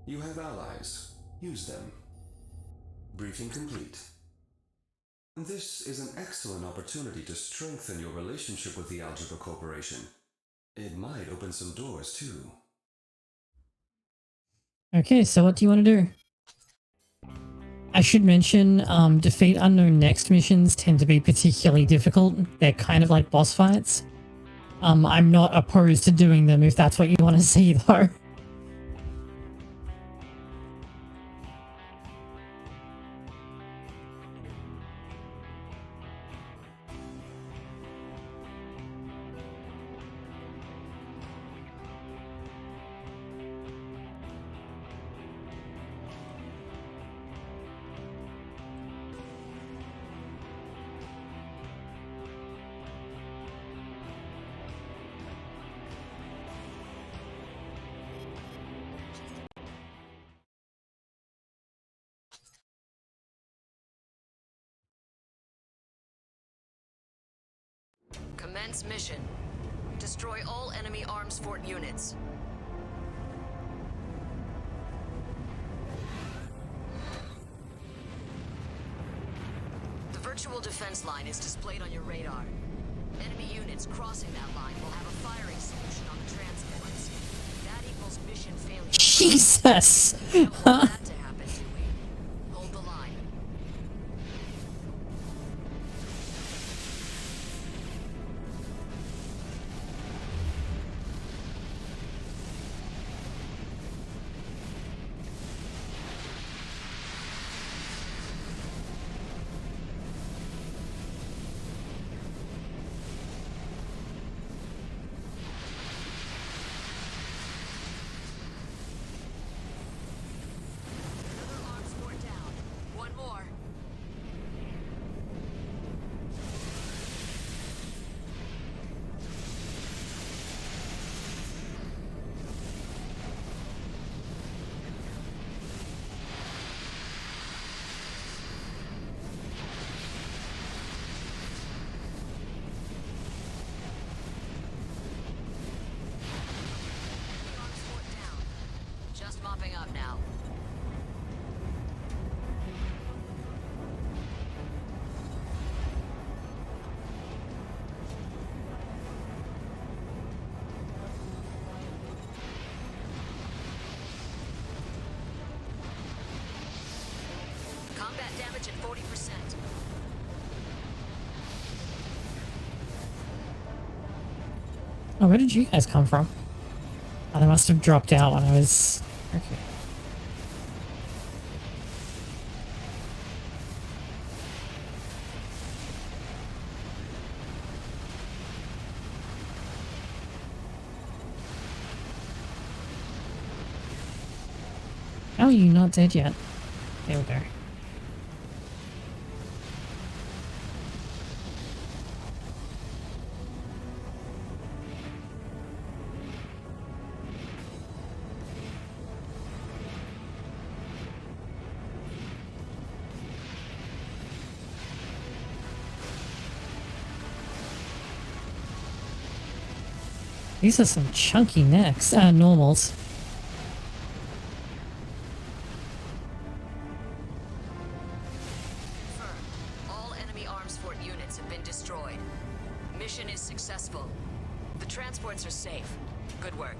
You have allies. Use them. Briefing complete. This is an excellent opportunity to strengthen your relationship with the Algebra Corporation. It might open some doors, too. Okay, so what do you want to do? I should mention, defeat unknown Next missions tend to be particularly difficult. They're kind of like boss fights. I'm not opposed to doing them if that's what you want to see, though. Commence mission. Destroy all enemy arms fort units. The virtual defense line is displayed on your radar. Enemy units crossing that line will have a firing solution on the transports. That equals mission failure. Jesus! We don't want that to happen, do we? Hold the line. Another arms fort down. One more. Arms fort down. Just mopping up now. Combat damage at 40%. Oh, where did you guys come from? Oh, they must have dropped out when I was... Okay. How are you not dead yet? There we go. These are some chunky necks. Normals. Confirmed. All enemy arms fort units have been destroyed. Mission is successful. The transports are safe. Good work.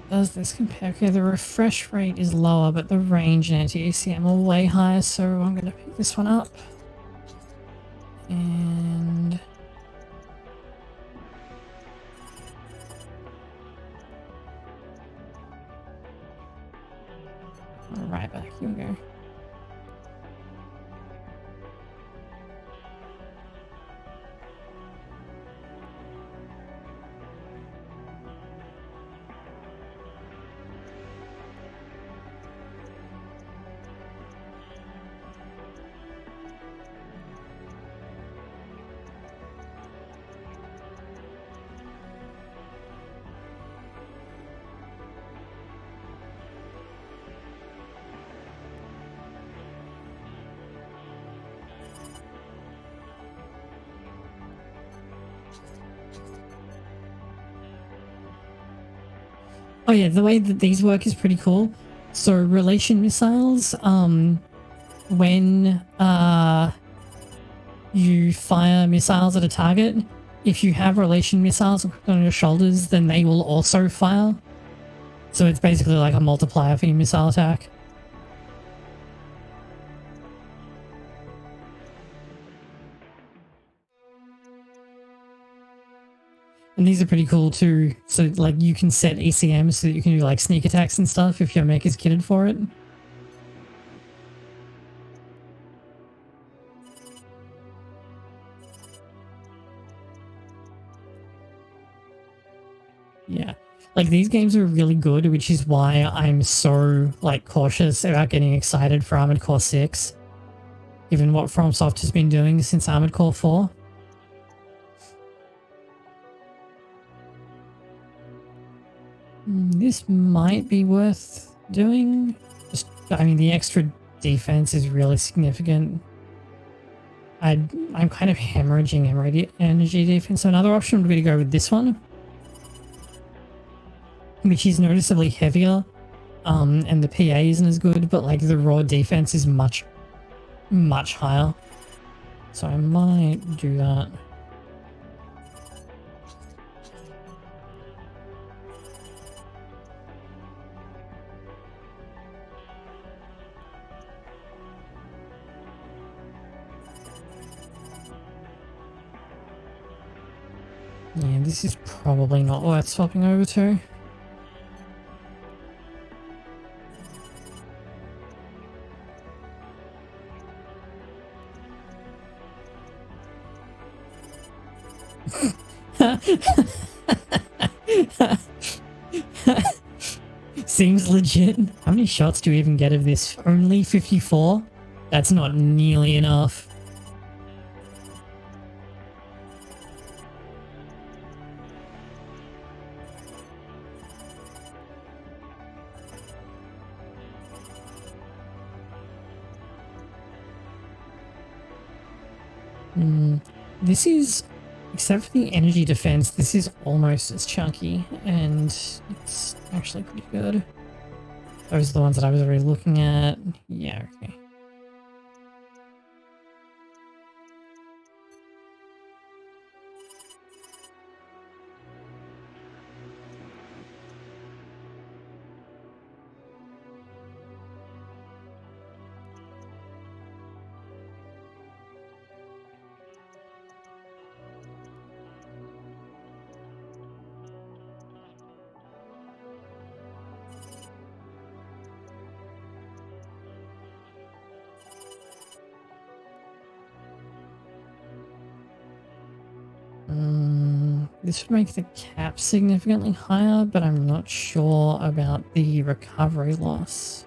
Does this compare? Okay, the refresh rate is lower, but the range and anti-ACM are way higher, so I'm going to pick this one up. And... right back, here we go. Oh yeah, the way that these work is pretty cool. So relation missiles, when you fire missiles at a target, if you have relation missiles on your shoulders, then they will also fire. So it's basically like a multiplier for your missile attack. And these are pretty cool too. So like you can set ECM so that you can do like sneak attacks and stuff if your mech is kitted for it. Yeah. Like these games are really good, which is why I'm so like cautious about getting excited for Armored Core 6. Given what FromSoft has been doing since Armored Core 4. This might be worth doing. Just, I mean, the extra defense is really significant. I'm kind of hemorrhaging energy defense. So another option would be to go with this one, which is noticeably heavier, and the PA isn't as good, but like the raw defense is much higher. So I might do that. Yeah, this is probably not worth swapping over to. Seems legit. How many shots do you even get of this? Only 54? That's not nearly enough. This is, except for the energy defense, this is almost as chunky, and it's actually pretty good. Those are the ones that I was already looking at. Yeah, okay. This would make the cap significantly higher, but I'm not sure about the recovery loss.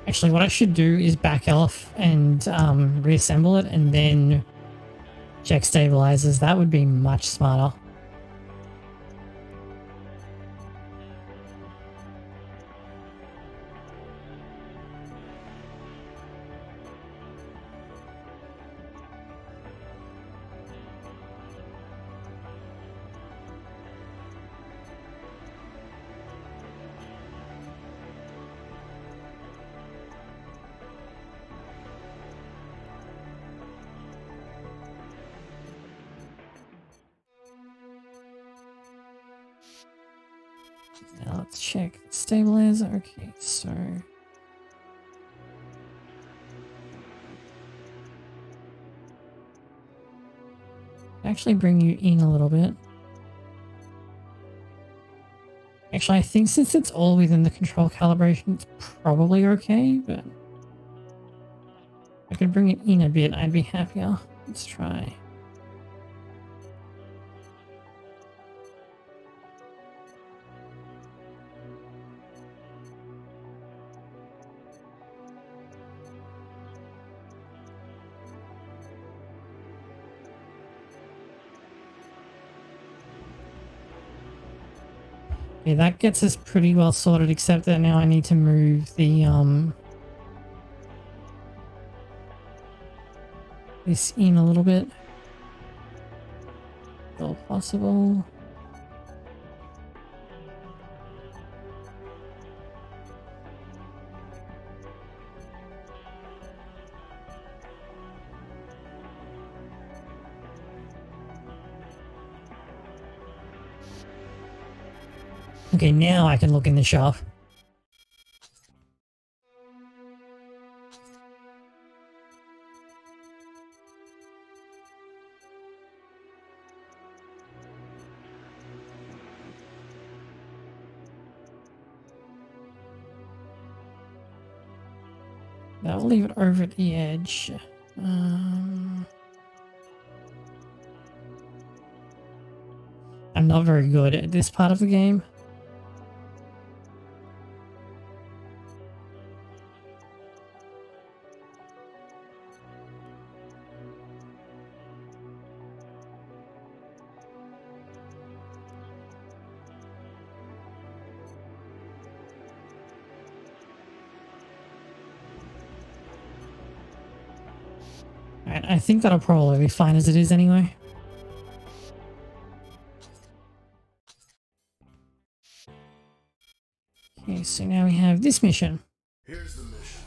Actually, what I should do is back off and reassemble it and then check stabilizers. That would be much smarter. Now let's check the stabilizer. Okay, so actually bring you in a little bit. Actually, I think since it's all within the control calibration, it's probably okay, but if I could bring it in a bit, I'd be happier. Let's try. Okay, that gets us pretty well sorted, except that now I need to move the, this in a little bit. If all possible. Okay, now I can look in the shop. I'll leave it over at the edge. I'm not very good at this part of the game. Alright, I think that'll probably be fine as it is anyway. Okay, so now we have this mission. Here's the mission.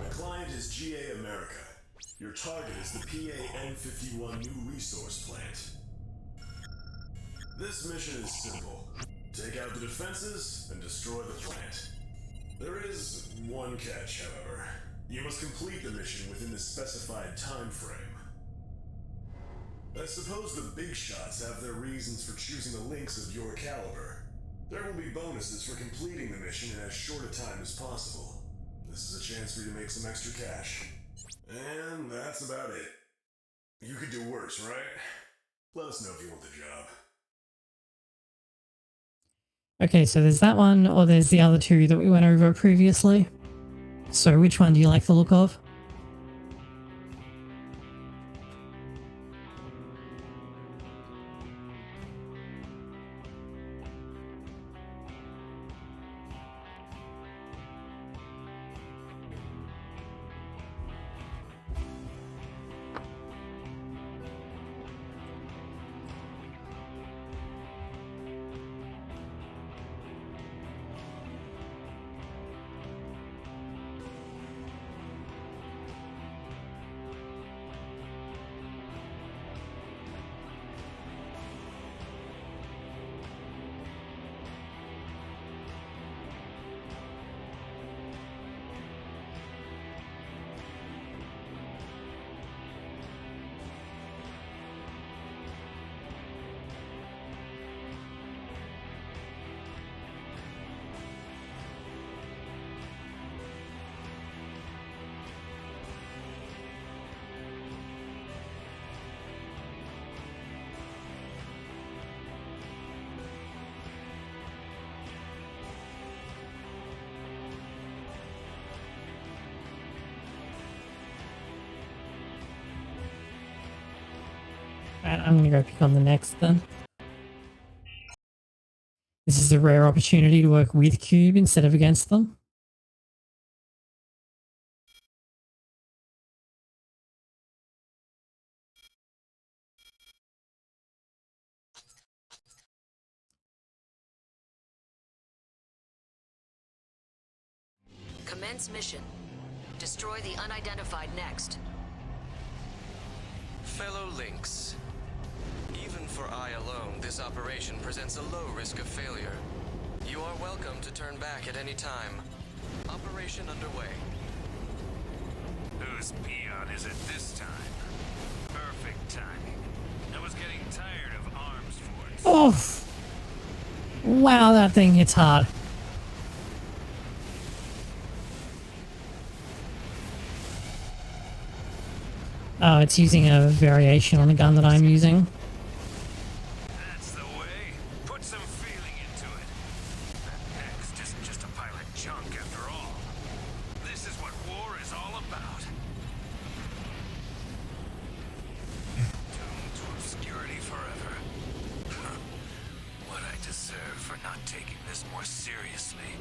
The client is GA America. Your target is the PA-N51 New Resource Plant. This mission is simple. Take out the defenses and destroy the plant. There is one catch, however. You must complete the mission within the specified time frame. I suppose the big shots have their reasons for choosing the links of your caliber. There will be bonuses for completing the mission in as short a time as possible. This is a chance for you to make some extra cash. And that's about it. You could do worse, right? Let us know if you want the job. Okay, so there's that one, or there's the other two that we went over previously. So which one do you like the look of? Alright, I'm gonna go pick on the next then. This is a rare opportunity to work with Cube instead of against them. Commence mission. Destroy the unidentified next. Fellow Lynx, even for I alone, this operation presents a low risk of failure. You are welcome to turn back at any time. Operation underway. Whose peon is it this time? Perfect timing. I was getting tired of arms forts. Oh! Wow, that thing hits hard. Oh, it's using a variation on the gun that I'm using. That's the way. Put some feeling into it. That next isn't just a pile of junk after all. This is what war is all about. Doomed to obscurity forever. What I deserve for not taking this more seriously.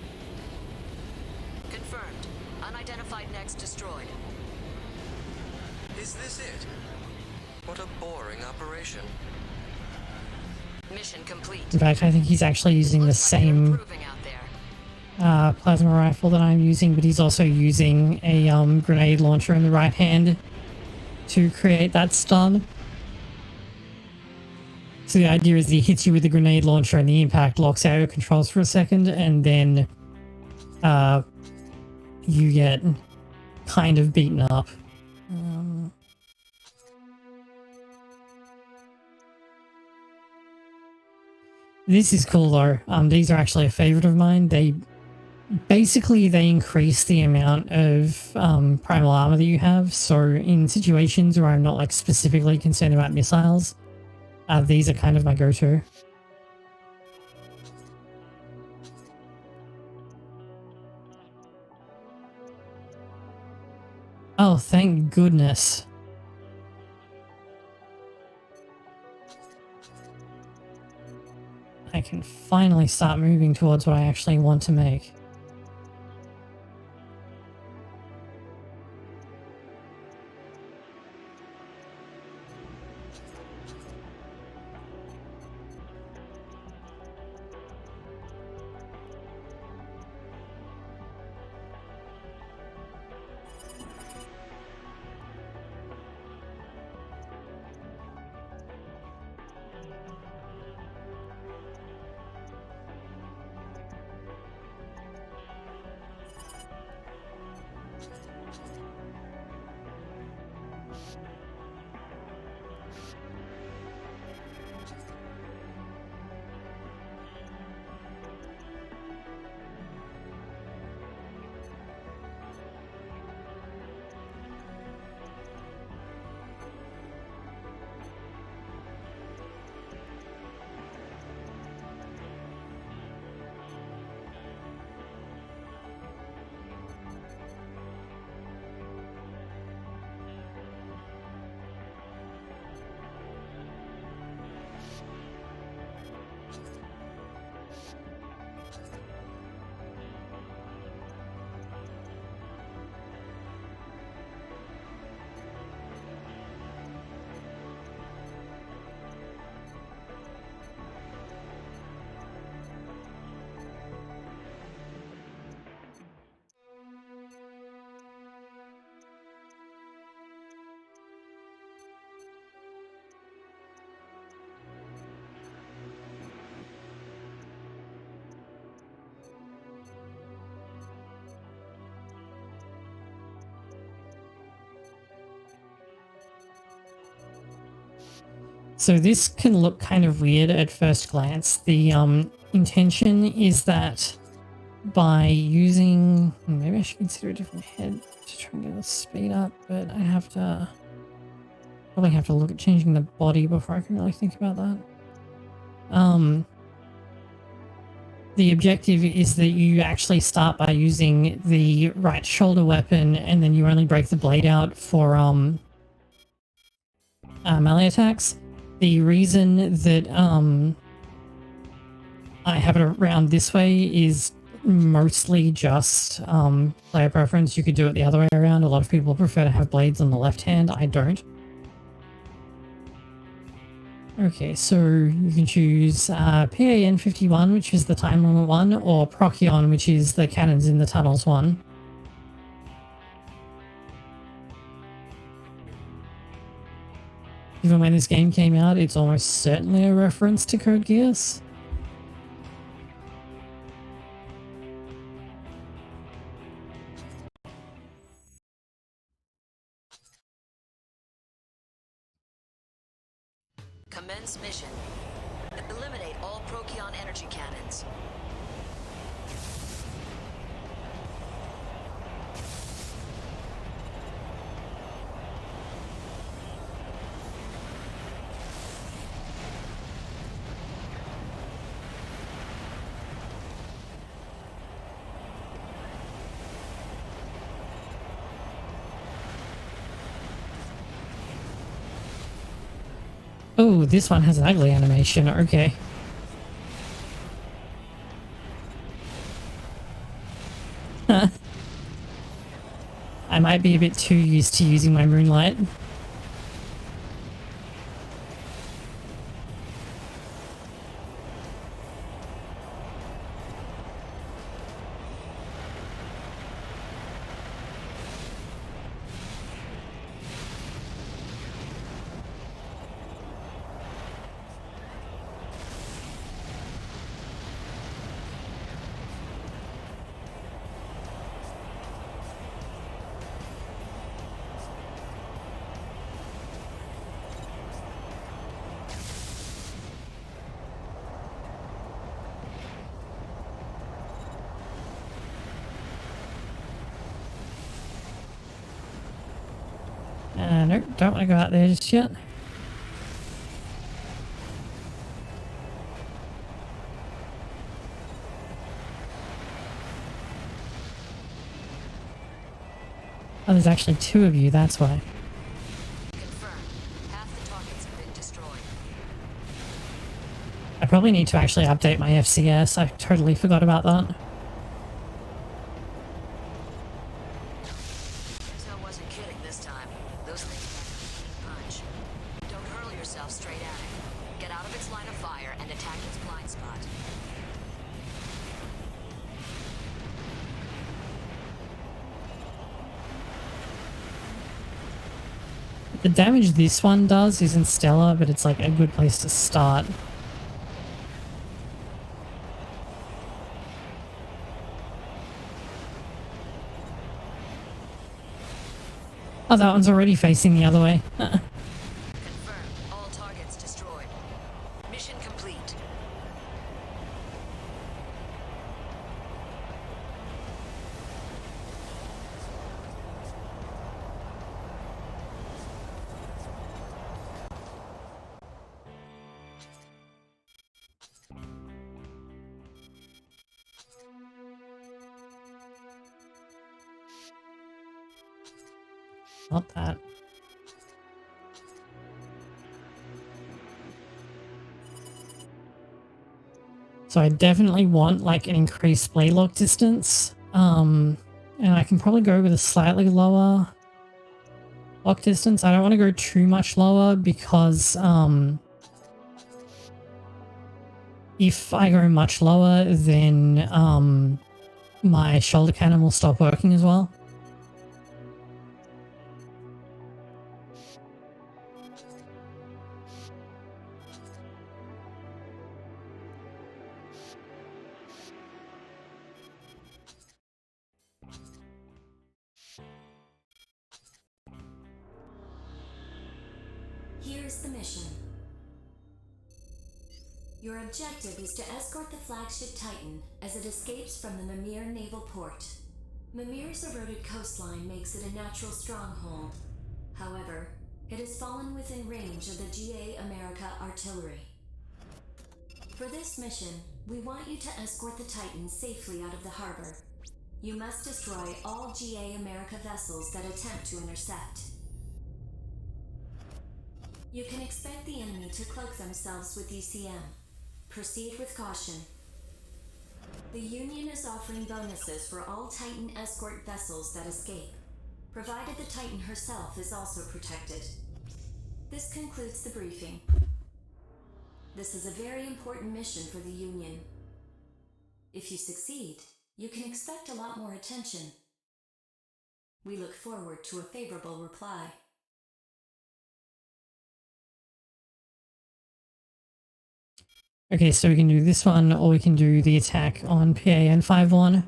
Confirmed. Unidentified next destroyed. Is this it? What a boring operation. Mission complete. In fact, I think he's actually using the Looks like you're same improving out there. plasma rifle that I'm using, but he's also using a grenade launcher in the right hand to create that stun. So the idea is he hits you with the grenade launcher and the impact locks out your controls for a second, and then you get kind of beaten up. This is cool though. These are actually a favorite of mine. They increase the amount of primal armor that you have. So in situations where I'm not like specifically concerned about missiles, these are kind of my go-to. Oh, thank goodness. I can finally start moving towards what I actually want to make. So this can look kind of weird at first glance. The intention is that by using... Maybe I should consider a different head to try and get the speed up, but I have to... Probably have to look at changing the body before I can really think about that. The objective is that you actually start by using the right shoulder weapon, and then you only break the blade out for melee attacks. The reason that I have it around this way is mostly just player preference. You could do it the other way around. A lot of people prefer to have blades on the left hand. I don't. Okay, so you can choose PAN 51, which is the time limit one, or Procyon, which is the cannons in the tunnels one. Even when this game came out, it's almost certainly a reference to Code Geass. Commence mission. Eliminate all Procyon ion energy cannons. Oh, this one has an ugly animation. Okay. I might be a bit too used to using my moonlight. Nope, don't want to go out there just yet. Oh, there's actually two of you, that's why. Confirmed. Half the targets have been destroyed. I probably need to actually update my FCS. I totally forgot about that. Intel wasn't kidding this time. Those things pack a mean punch. Don't hurl yourself straight at it. Get out of its line of fire and attack its blind spot. The damage this one does isn't stellar, but it's like a good place to start. Oh, that one's already facing the other way. Confirmed. All targets destroyed. Mission complete. Not that. So I definitely want like an increased blade lock distance. And I can probably go with a slightly lower lock distance. I don't want to go too much lower because if I go much lower, then my shoulder cannon will stop working as well. Here's the mission. Your objective is to escort the flagship Titan as it escapes from the Mimir naval port. Mimir's eroded coastline makes it a natural stronghold. However, it has fallen within range of the GA America artillery. For this mission, we want you to escort the Titan safely out of the harbor. You must destroy all GA America vessels that attempt to intercept. You can expect the enemy to cloak themselves with ECM. Proceed with caution. The Union is offering bonuses for all Titan escort vessels that escape, provided the Titan herself is also protected. This concludes the briefing. This is a very important mission for the Union. If you succeed, you can expect a lot more attention. We look forward to a favorable reply. Okay, so we can do this one, or we can do the attack on PAN 5-1.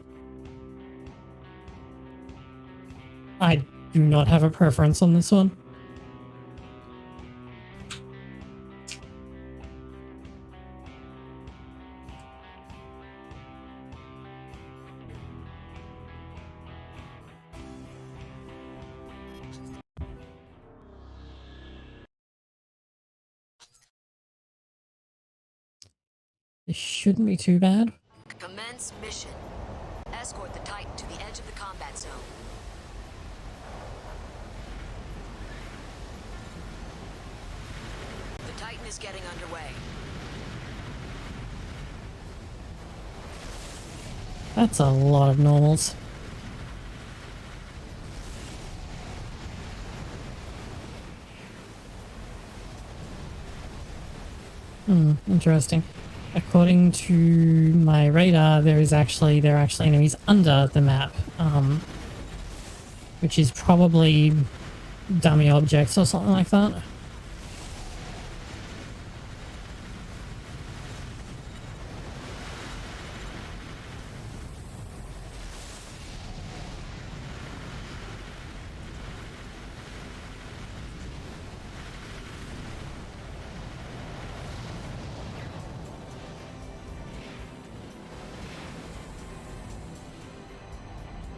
I do not have a preference on this one. This shouldn't be too bad. Commence mission. Escort the Titan to the edge of the combat zone. The Titan is getting underway. That's a lot of normals. Interesting. According to my radar, there are actually enemies under the map, which is probably dummy objects or something like that.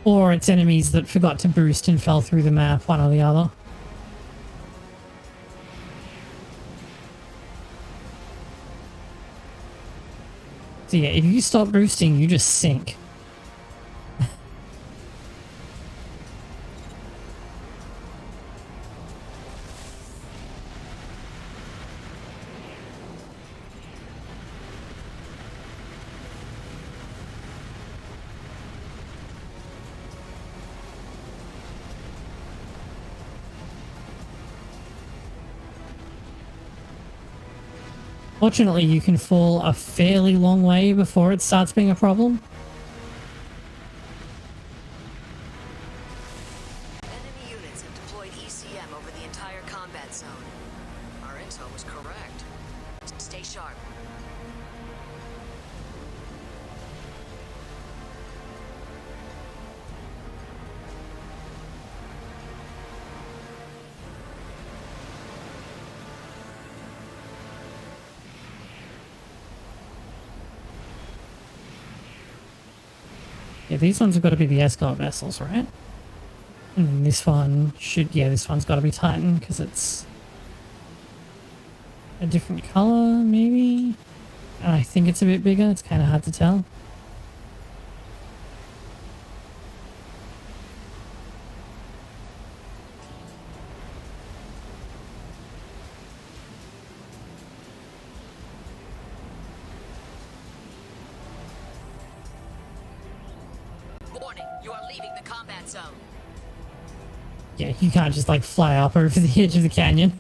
Or it's enemies that forgot to boost and fell through the map, one or the other. So yeah, if you stop boosting, you just sink. Fortunately, you can fall a fairly long way before it starts being a problem. Enemy units have deployed ECM over the entire combat zone. Our intel was correct. Stay sharp. Yeah, these ones have got to be the escort vessels, right? And then this one should, yeah, this one's got to be Titan because it's a different color, maybe? And I think it's a bit bigger, it's kind of hard to tell. Warning, you are leaving the combat zone. Yeah, you can't just like fly up over the edge of the canyon.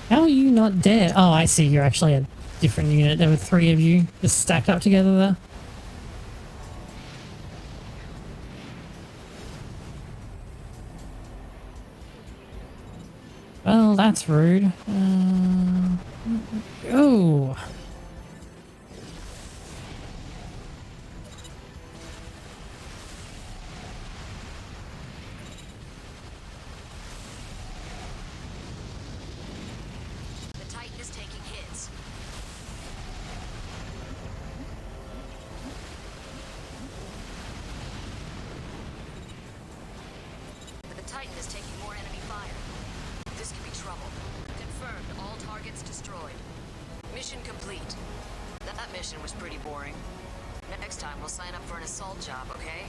How are you not dead? Oh, I see. You're actually a different unit. There were 3 of you just stacked up together there. Well, that's rude. Oh, go! The Titan is taking hits. The Titan is taking more enemy fire. This could be trouble. Confirmed, all targets destroyed. Mission complete. That mission was pretty boring. Next time we'll sign up for an assault job, okay?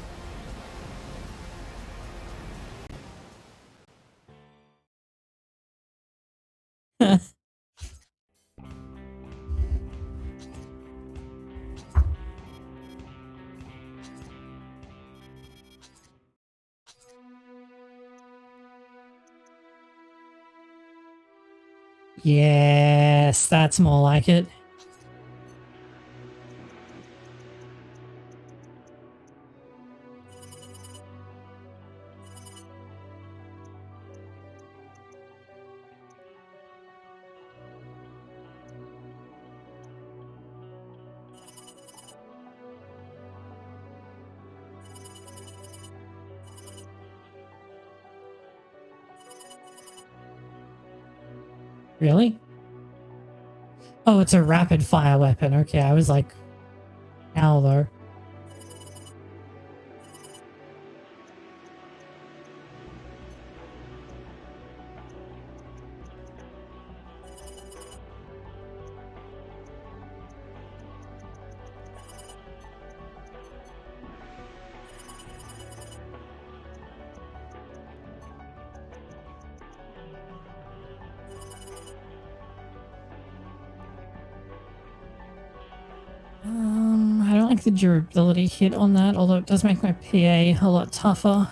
Yes, that's more like it. Really? Oh, it's a rapid fire weapon. Okay, I was like, how though? I don't like the durability hit on that, although it does make my PA a lot tougher.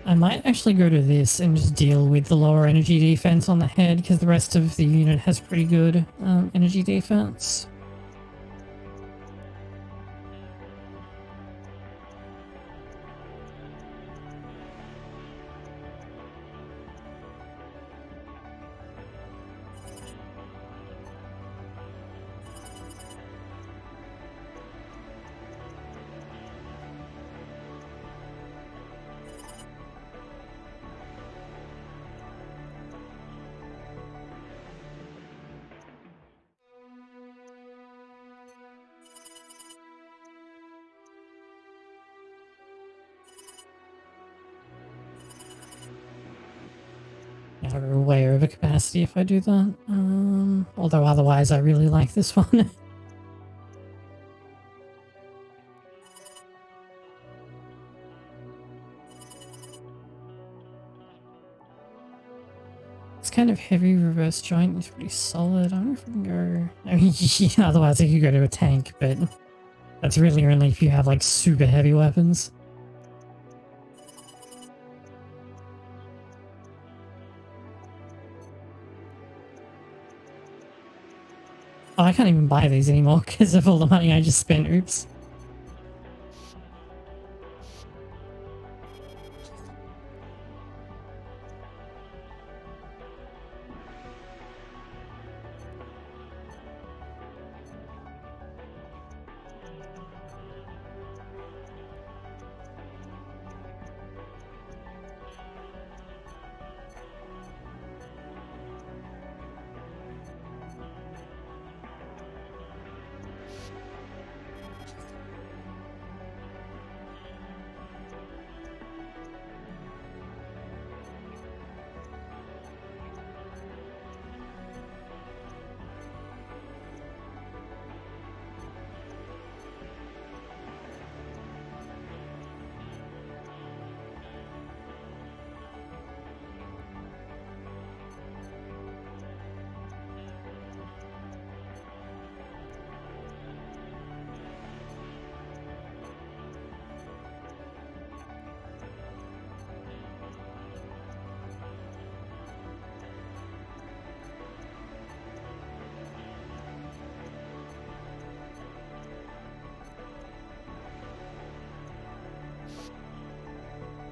I might actually go to this and just deal with the lower energy defense on the head, because the rest of the unit has pretty good energy defense. Yeah, we're way over capacity if I do that. Although otherwise I really like this one. It's kind of heavy reverse joint. It's pretty solid. I wonder if I can go... I mean, yeah, otherwise I could go to a tank, but that's really only if you have like super heavy weapons. Oh, I can't even buy these anymore because of all the money I just spent. Oops.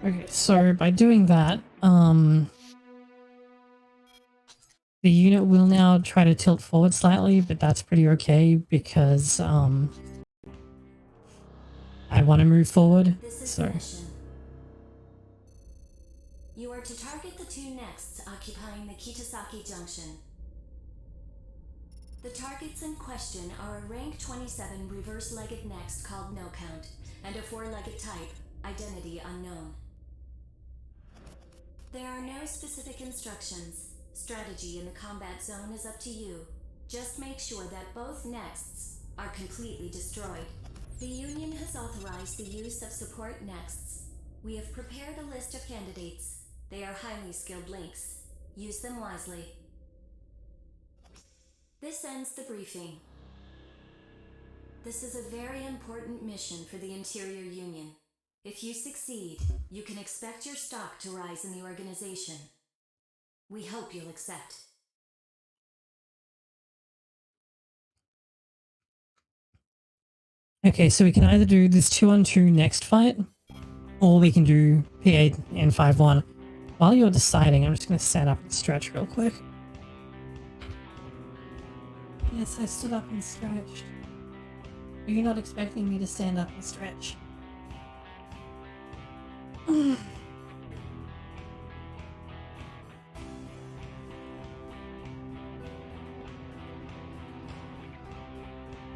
Okay, so by doing that, the unit will now try to tilt forward slightly, but that's pretty okay because I want to move forward. This is So the mission. You are to target the two nexts occupying the Kitasaki Junction. The targets in question are a rank 27 reverse-legged next called No Count, and a four-legged type, identity unknown. There are no specific instructions. Strategy in the combat zone is up to you. Just make sure that both nexts are completely destroyed. The Union has authorized the use of support nexts. We have prepared a list of candidates. They are highly skilled links. Use them wisely. This ends the briefing. This is a very important mission for the Interior Union. If you succeed, you can expect your stock to rise in the organization. We hope you'll accept. okay, so we can either do this 2-on-2 next fight, or we can do P8 and 5-1. While you're deciding, I'm just going to stand up and stretch real quick. Yes, I stood up and stretched. Are you not expecting me to stand up and stretch? You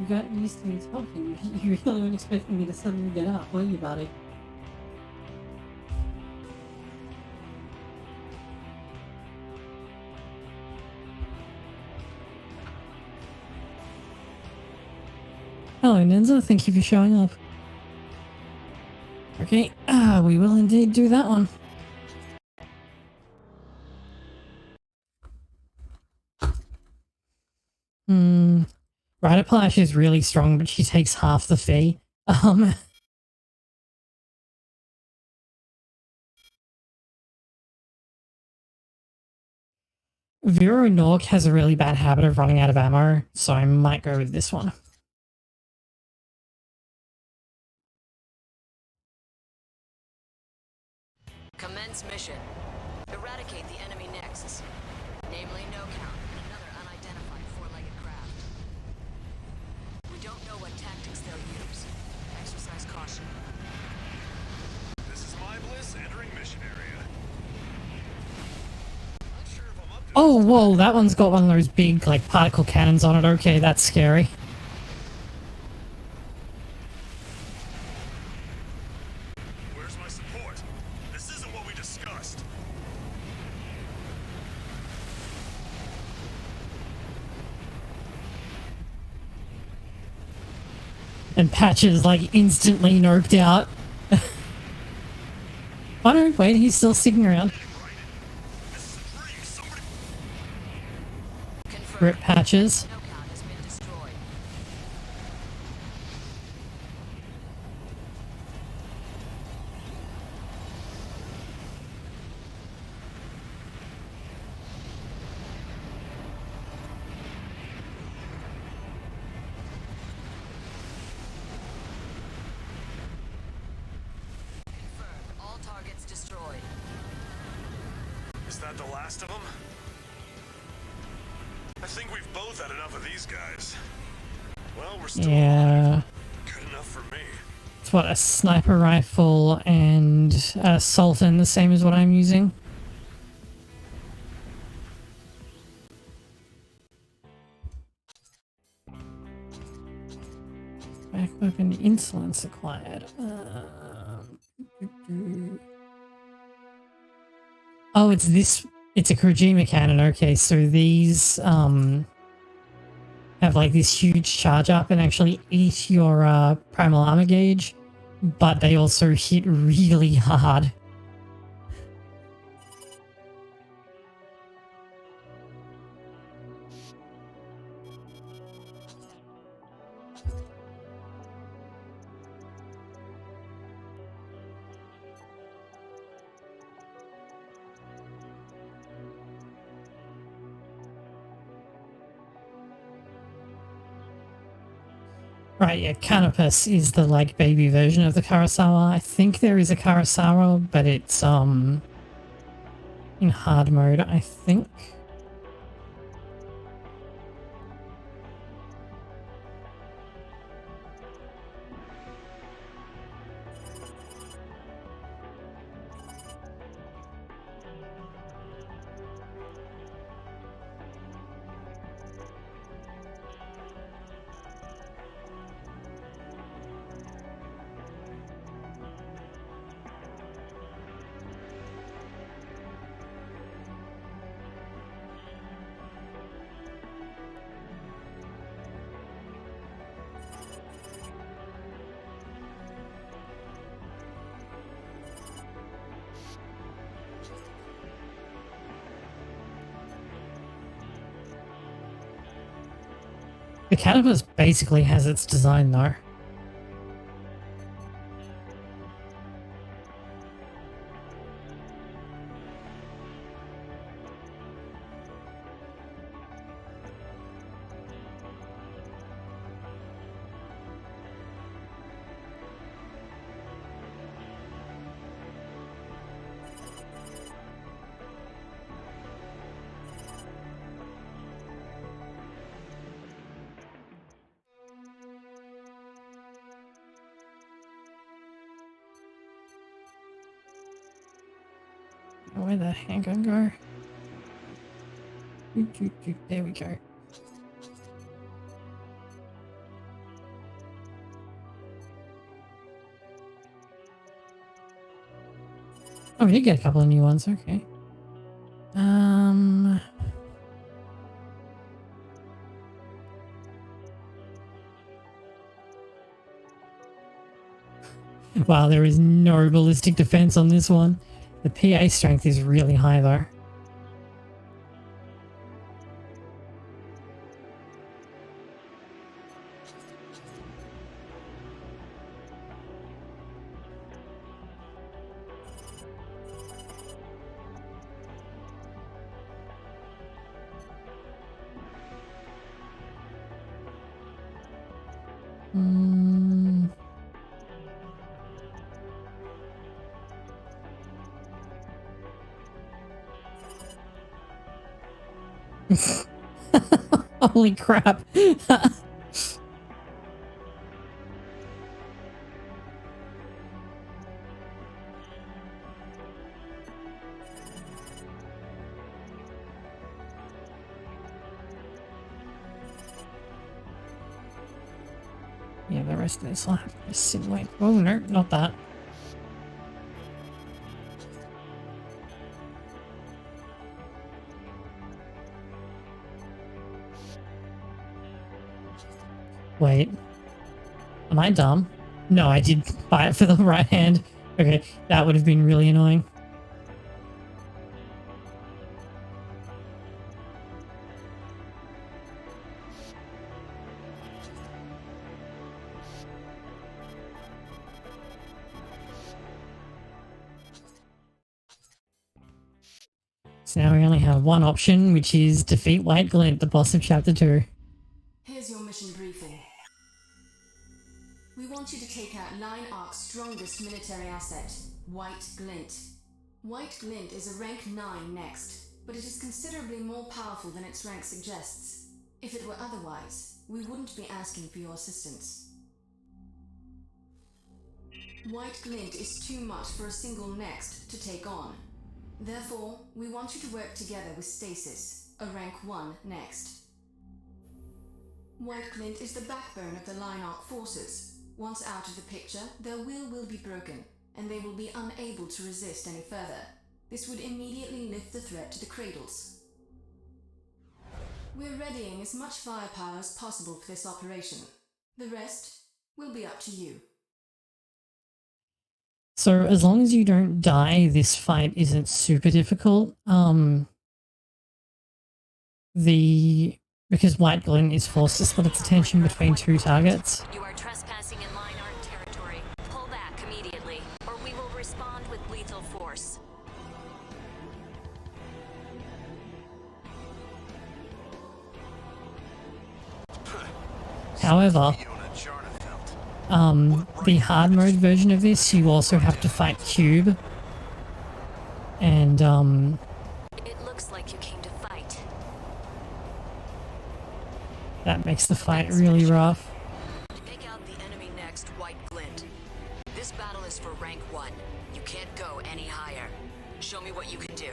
got used to me talking. You really weren't expecting me to suddenly get up, were you, buddy? Hello, Ninja. Thank you for showing up. Okay, we will indeed do that one. Rider Plash is really strong, but she takes half the fee. Vero Nork has a really bad habit of running out of ammo, so I might go with this one. Commence mission. Eradicate the enemy nexts. Namely No Count and another unidentified four-legged craft. We don't know what tactics they'll use. Exercise caution. This is my bliss entering mission area. Not sure if I'm up to Oh, whoa, that one's got one of those big, like, particle cannons on it. Okay, that's scary. Where's my support? This isn't what we discussed. And Patches, like, instantly noped out. Oh no, wait, he's still sticking around. This is a dream. Somebody... Confirmed. Rip Patches. No Count has been destroyed. Confirmed. All targets destroyed. Is that the last of them? I think we've both had enough of these guys. Well, we're still Yeah. good enough for me. It's what, a sniper rifle and a Sultan, the same as what I'm using. Back weapon insolence acquired. Oh, it's this. It's a Kojima cannon. Okay, so these have like this huge charge up and actually eat your primal armor gauge, but they also hit really hard. Right, yeah, Canopus is the like baby version of the Kurosawa. I think there is a Kurosawa, but it's in hard mode, I think. The Canopus basically has its design though. Where the handgun go? There we go. Oh, we did get a couple of new ones, okay. Wow, there is no ballistic defense on this one. The PA strength is really high though. Holy crap. Yeah, the rest of this will have to sit wait. Oh no, not that. Wait. Am I dumb? No, I did buy it for the right hand. Okay, that would have been really annoying. So now we only have one option, which is defeat White Glint, the boss of Chapter 2. Here's your mission briefing. We want you to take out Line Ark's strongest military asset, White Glint. White Glint is a rank 9 next, but it is considerably more powerful than its rank suggests. If it were otherwise, we wouldn't be asking for your assistance. White Glint is too much for a single next to take on. Therefore, we want you to work together with Stasis, a rank 1 next. White Glint is the backbone of the Line Arc forces. Once out of the picture, their will be broken, and they will be unable to resist any further. This would immediately lift the threat to the Cradles. We're readying as much firepower as possible for this operation. The rest will be up to you. So as long as you don't die, this fight isn't super difficult. Because White Glint is forced to split its attention between two targets. You are trespassing in Line Arc territory. Pull back immediately, or we will respond with lethal force. However, the hard mode version of this, you also have to fight Cube. And, It looks like you came to fight. that makes the fight really rough. Pick out the enemy next, White Glint. This battle is for rank 1. You can't go any higher. Show me what you can do.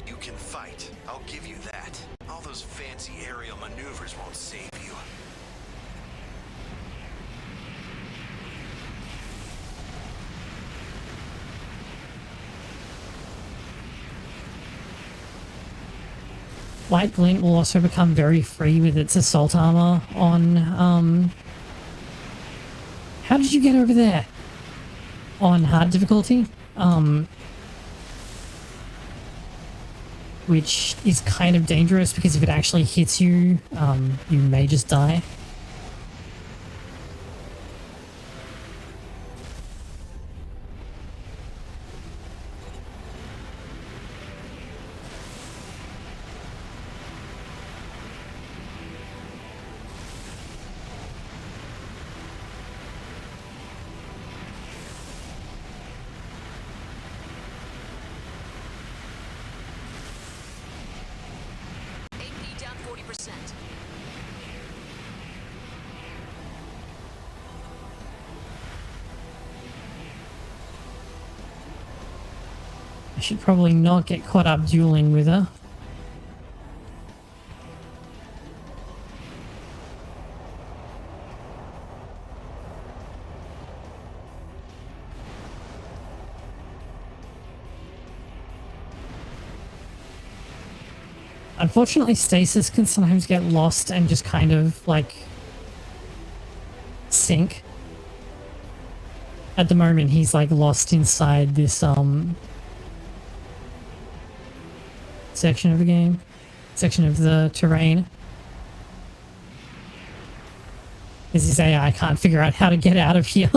You can fight. I'll give you that. All those fancy aerial maneuvers won't save you. White Glint will also become very free with its assault armor on, how did you get over there? On hard difficulty, which is kind of dangerous because if it actually hits you, you may just die. AP down 40%. I should probably not get caught up dueling with her. Unfortunately, Stasis can sometimes get lost and just kind of, like, sink. At the moment, he's, like, lost inside this, section of the game. Section of the terrain. Because his AI can't figure out how to get out of here.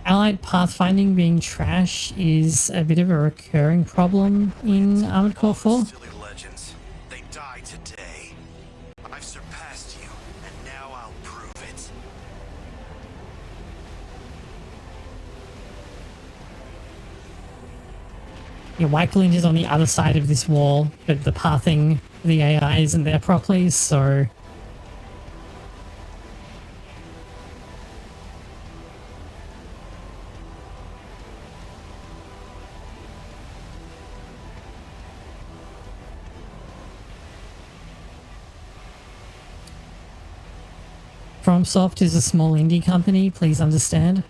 Allied pathfinding being trash is a bit of a recurring problem in Armored Core 4. Silly legends. They die today. I've surpassed you, and now I'll prove it. Yeah, White Glint is on the other side of this wall, but the pathing of the AI isn't there properly, so... FromSoft is a small indie company, please understand.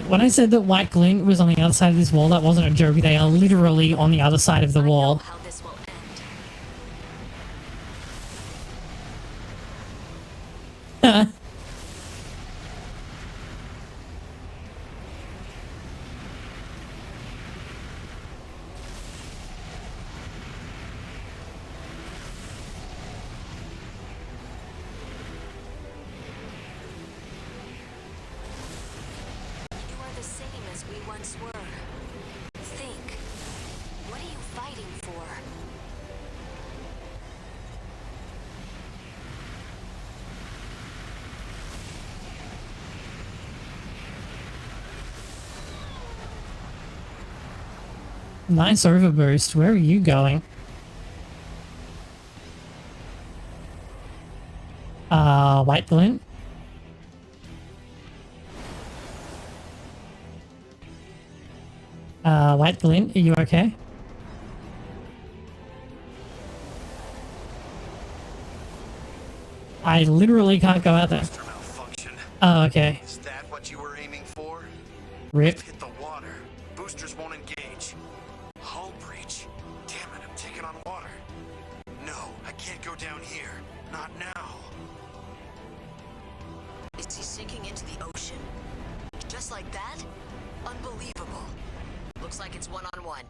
When I said that White Glint was on the other side of this wall, that wasn't a joke. They are literally on the other side of the wall. How this will end. You are the same as we once were. Think. What are you fighting for? Nice overboost. Where are you going? White Glint? White Glint, are you okay? I literally can't go out there. Booster malfunction. Oh, okay. Is that what you were aiming for? Rip. Hit the water. Boosters won't engage. Hull breach. Damn it, I'm taking on water. No, I can't go down here. Not now. Is he sinking into the ocean? Just like that? Unbelievable. Looks like it's one-on-one.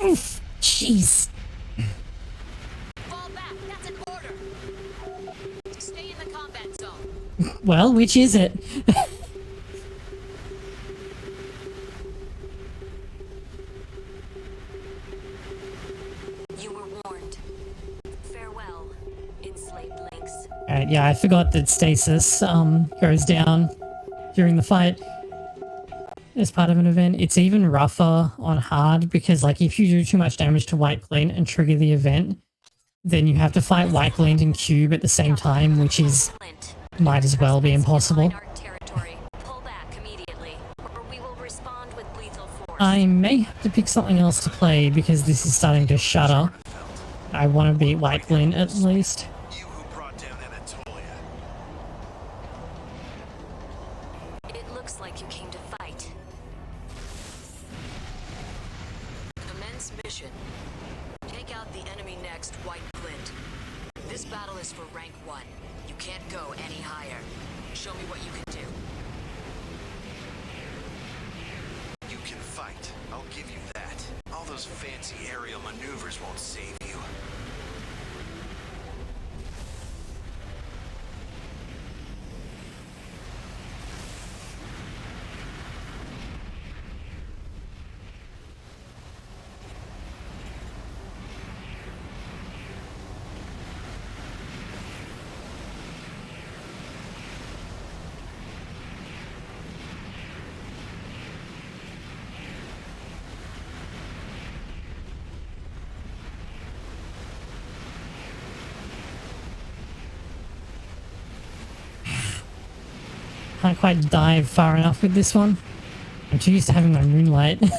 Oof, jeez. Fall back. That's an order. Stay in the combat zone. Well, which is it? You were warned. Farewell, enslaved links. Alright, yeah, I forgot that stasis goes down during the fight as part of an event. It's even rougher on hard because, like, if you do too much damage to White Glint and trigger the event, then you have to fight White Glint and Cube at the same time, which is might as well be impossible. I may have to pick something else to play because this is starting to shudder. I want to beat White Glint at least. You who brought down Anatolia. It looks like you came to fight. Commence mission. Take out the enemy next, White Glint. This battle is for rank 1. You can't go any higher. Show me what you can do. You can fight. I'll give you that. All those fancy aerial maneuvers won't save you. Can't quite dive far enough with this one. I'm too used to having my moonlight. Combat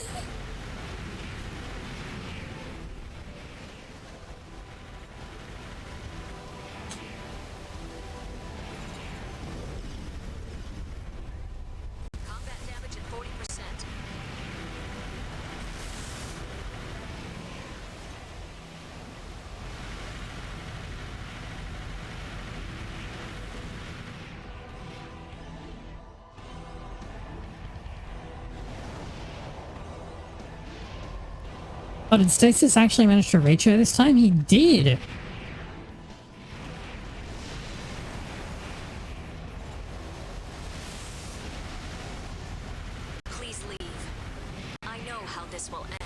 damage at 40%. Oh, did Stasis actually manage to reach her this time? He did! Please leave. I know how this will end.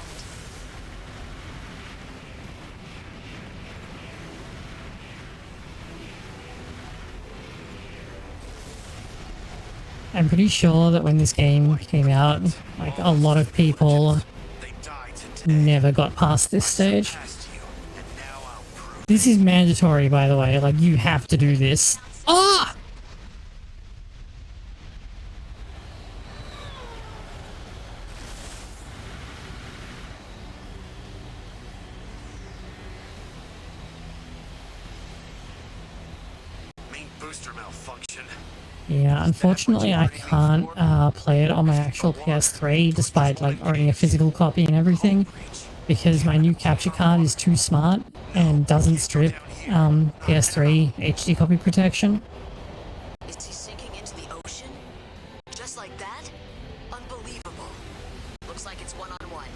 I'm pretty sure that when this game came out, like, a lot of people never got past this stage. This is mandatory, by the way. Like, you have to do this. Ah! Main booster malfunction. Yeah, unfortunately I can't play it on my actual PS3 despite like owning a physical copy and everything because my new capture card is too smart and doesn't strip PS3 HD copy protection. Is he sinking into the ocean? Just like that? Unbelievable. Looks like it's one-on-one.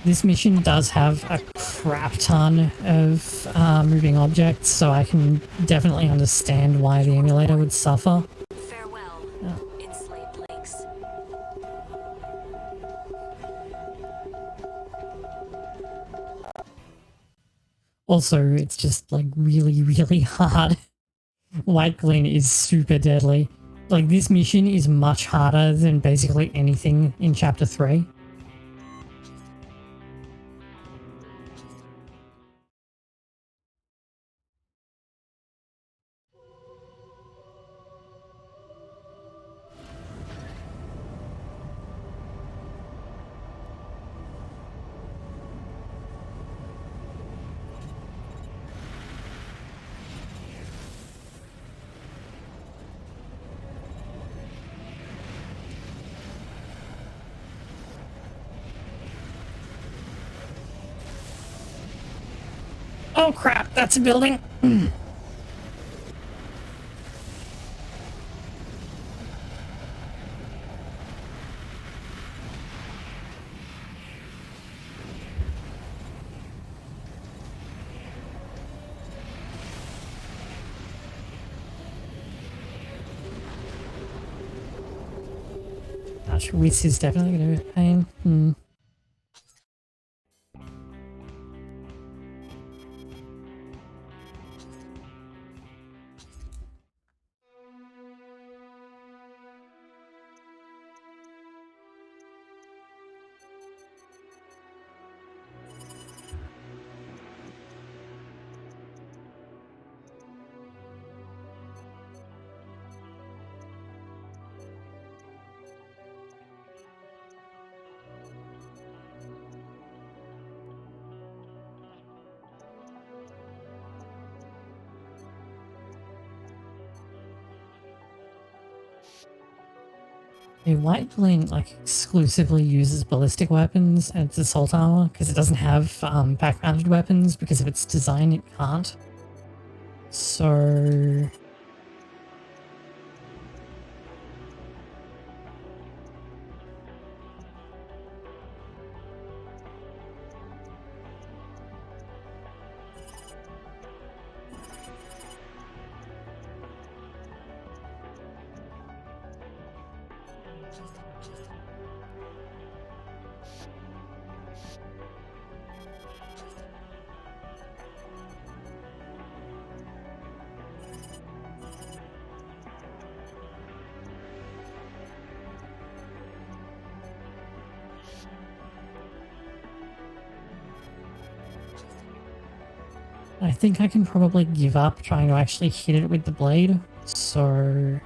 This mission does have a crap ton of moving objects, so I can definitely understand why the emulator would suffer. Farewell, enslaved links. Also, it's just like really, really hard. White Glint is super deadly. Like, this mission is much harder than basically anything in Chapter 3. Oh crap, that's a building. Gosh, Wits is definitely going to be a pain. The White Glint like exclusively uses ballistic weapons and its assault armor because it doesn't have back-mounted weapons because of its design. It can't. So I think I can probably give up trying to actually hit it with the blade. So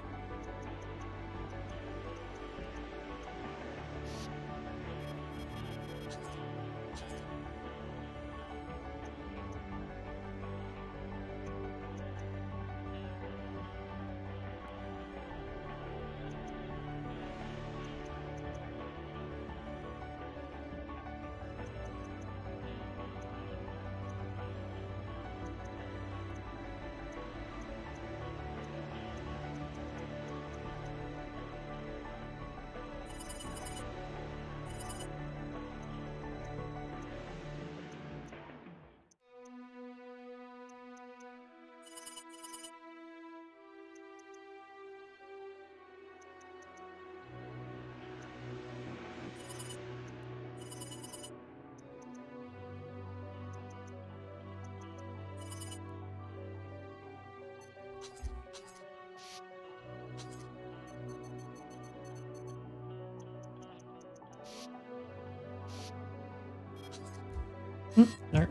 no.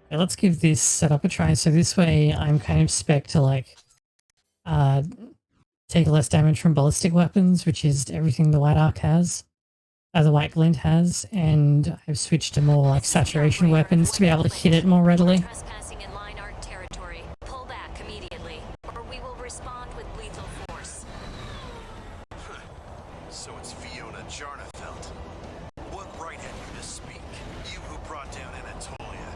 Okay, let's give this setup a try. So this way I'm kind of spec to like take less damage from ballistic weapons, which is everything the White Arc has. The White Glint has, and I've switched to more like saturation weapons to be able to hit it more readily. Trespassing in line art territory. Pull back immediately, or we will respond with lethal force. So it's Fiona Jarnefeld. What right have you to speak? You who brought down Anatolia.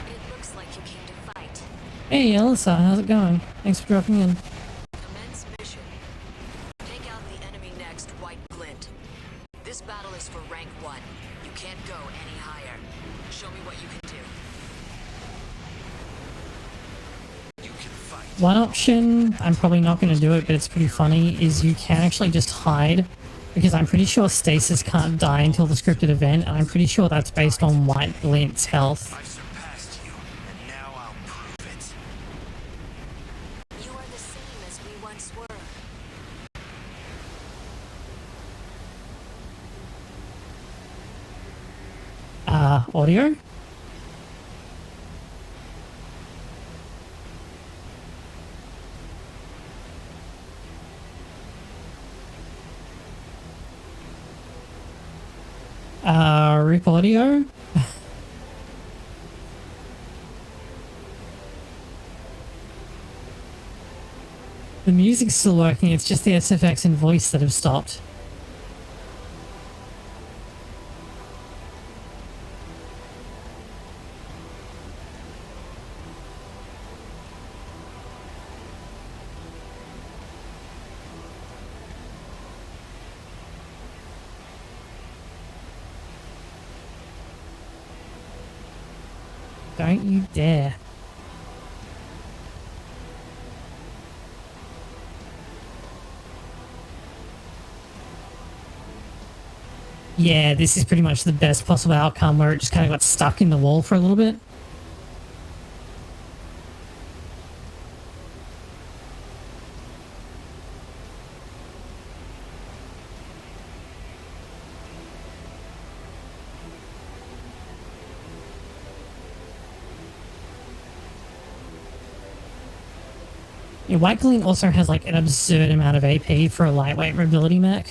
It looks like you came to fight. Hey Alyssa, how's it going? Thanks for dropping in. Commence mission. Take out the enemy next, White Glint. This battle is for rank 1. You can't go any higher. Show me what you can do. You can fight. One option, I'm probably not going to do it, but it's pretty funny, is you can actually just hide Because I'm pretty sure Stasis can't die until the scripted event, and I'm pretty sure that's based on White Glint's health. I've surpassed you, and now I'll prove it. You are the same as we once were. Audio? Rip audio? The music's still working, it's just the SFX and voice that have stopped. Don't you dare. Yeah, this is pretty much the best possible outcome where it just kind of got stuck in the wall for a little bit. Yeah, White Glint also has like an absurd amount of AP for a lightweight mobility mech.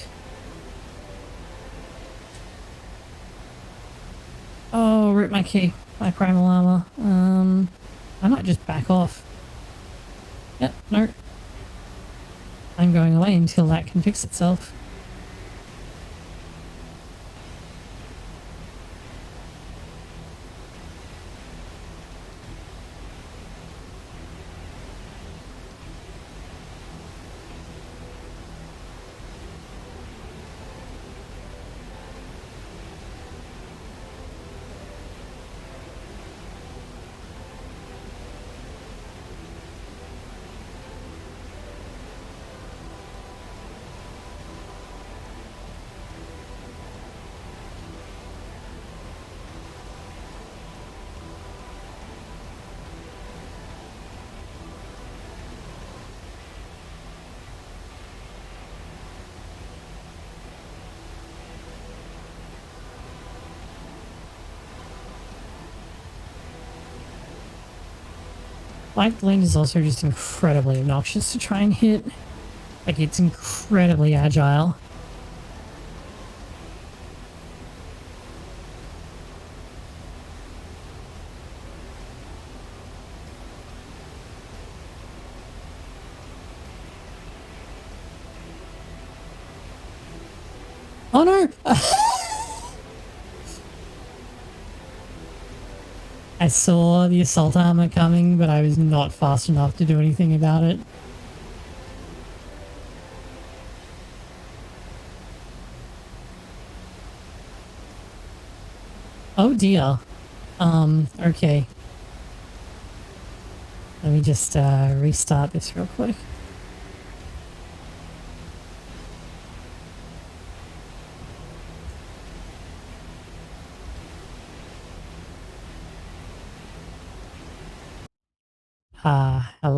Oh, rip my key. My primal armor. I might just back off. Yep, no. I'm going away until that can fix itself. White Glint is also just incredibly obnoxious to try and hit. Like, it's incredibly agile. Oh no! I saw the assault armor coming, but I was not fast enough to do anything about it. Oh dear. Okay. Let me just restart this real quick.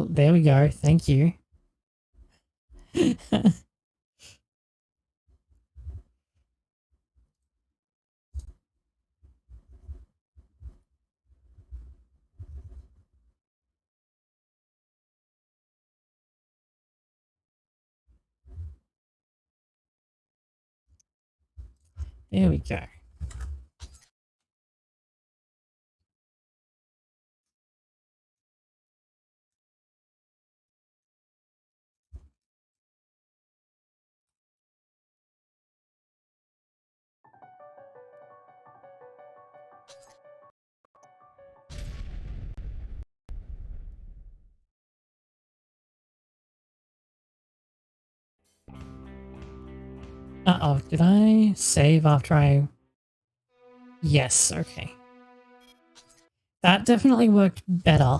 There we go. Thank you. There we go. Uh-oh, did I save after I... Yes, okay. That definitely worked better.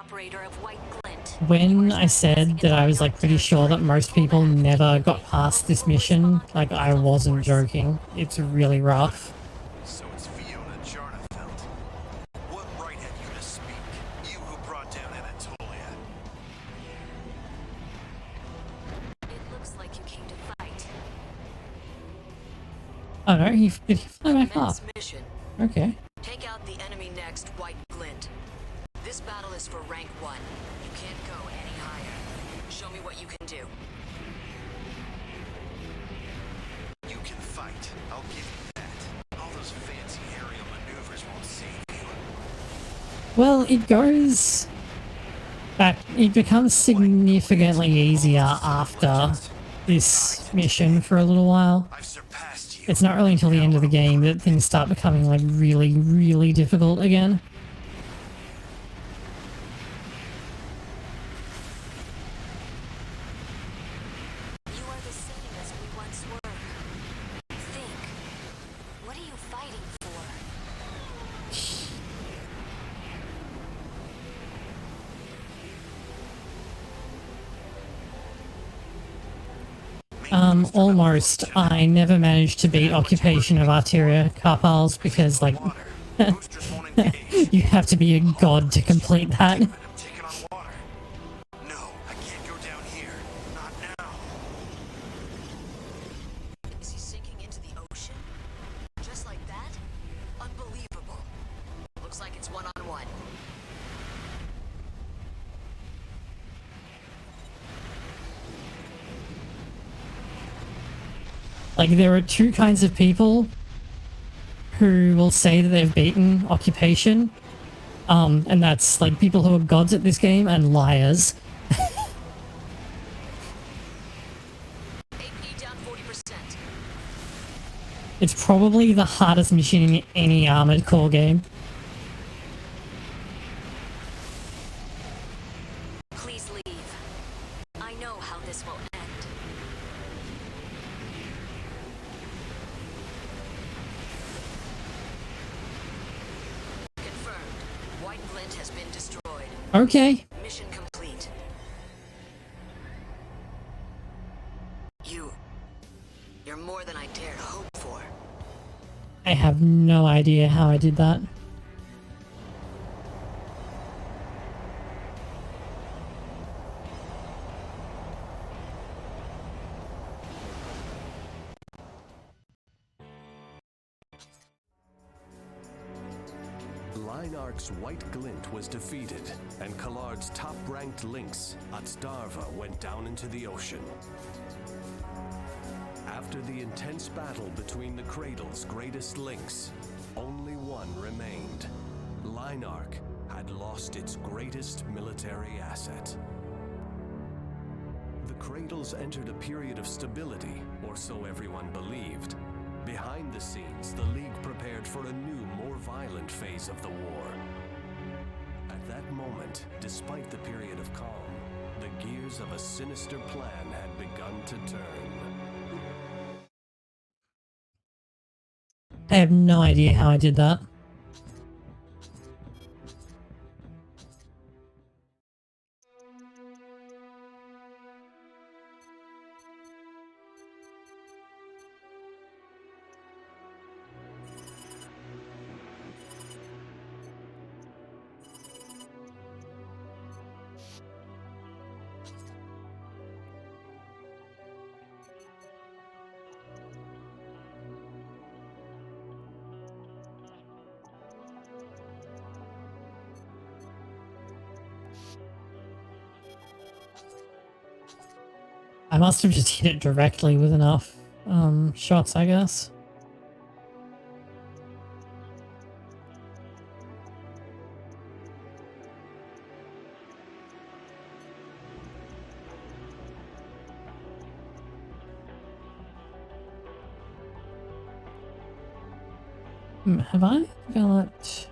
operator of White Glint. When I said that I was like pretty sure that most people never got past this mission, like I wasn't joking. It's really rough. So it's Fiona Jarnefeld. What right have you to speak? You who brought down Anatolia. It looks like you came to fight. Oh no, did he fly back up? Commence mission. Okay. Take out the enemy next, White Glint. This battle is for rank 1. You can't go any higher. Show me what you can do. You can fight. I'll give you that. All those fancy aerial maneuvers won't save you. Well, it goes back, it becomes significantly easier after this mission for a little while. I've surpassed you. It's not really until the end of the game that things start becoming like really, really difficult again. You are the same as we once were. Think. What are you fighting for? Almost. I never managed to beat Occupation of Arteria Carpals because, like, Boosters won't engage. you have to be a god to complete that. I'm taking on water. No, I can't go down here. Not now. Is he sinking into the ocean? Just like that? Unbelievable. Looks like it's one-on-one. Like, there are two kinds of people who will say that they've beaten Occupation, and that's, like, people who are gods at this game and liars. AP down 40%. It's probably the hardest mission in any Armored Core game. Please leave. I know how this will end. Confirmed. White Glint has been destroyed. Okay. Mission complete. You're more than I dared hope for. I have no idea how I did that. Linarch's White Glint was defeated, and Kalard's top-ranked lynx, Atsdarva, went down into the ocean. After the intense battle between the Cradle's greatest lynx, only one remained. Linarch had lost its greatest military asset. The Cradles entered a period of stability, or so everyone believed. Behind the scenes, the League prepared for a new, more violent phase of the war. At that moment, despite the period of calm, the gears of a sinister plan had begun to turn. I have no idea how I did that. I must have just hit it directly with enough shots, I guess. Have I got...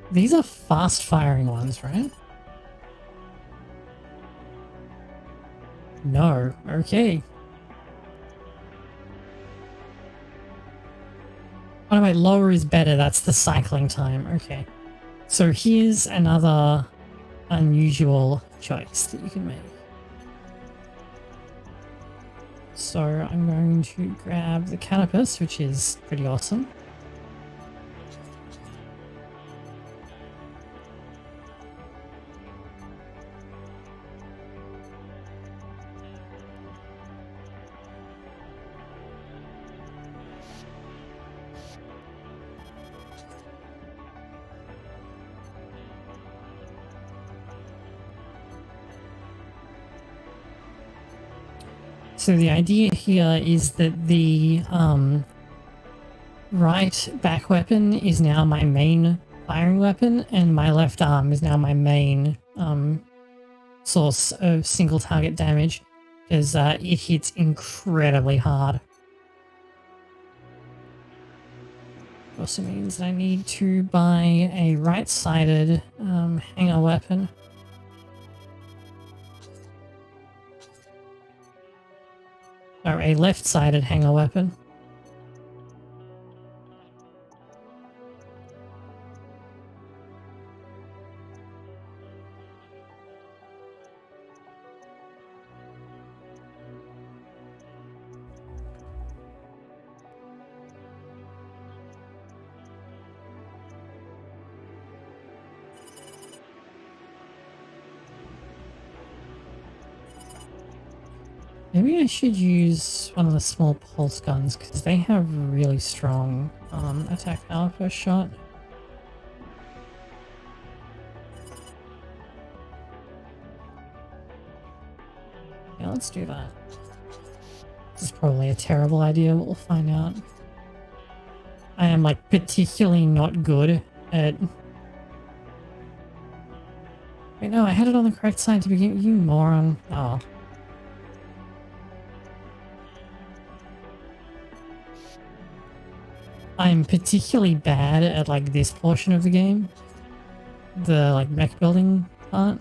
These are fast-firing ones, right? No. Okay. Oh, wait, lower is better. That's the cycling time. Okay. So here's another unusual choice that you can make. So I'm going to grab the Canopus, which is pretty awesome. So the idea here is that the right back weapon is now my main firing weapon, and my left arm is now my main source of single target damage, because it hits incredibly hard. Also means that I need to buy a right-sided hanger weapon. Or a left-sided hanger weapon. Maybe I should use one of the small pulse guns, because they have really strong attack power per shot. Yeah, let's do that. This is probably a terrible idea, but we'll find out. I am, like, particularly not good at... Wait, no, I had it on the correct side to begin with, you moron. Oh. I'm particularly bad at, like, this portion of the game. The, like, mech building part.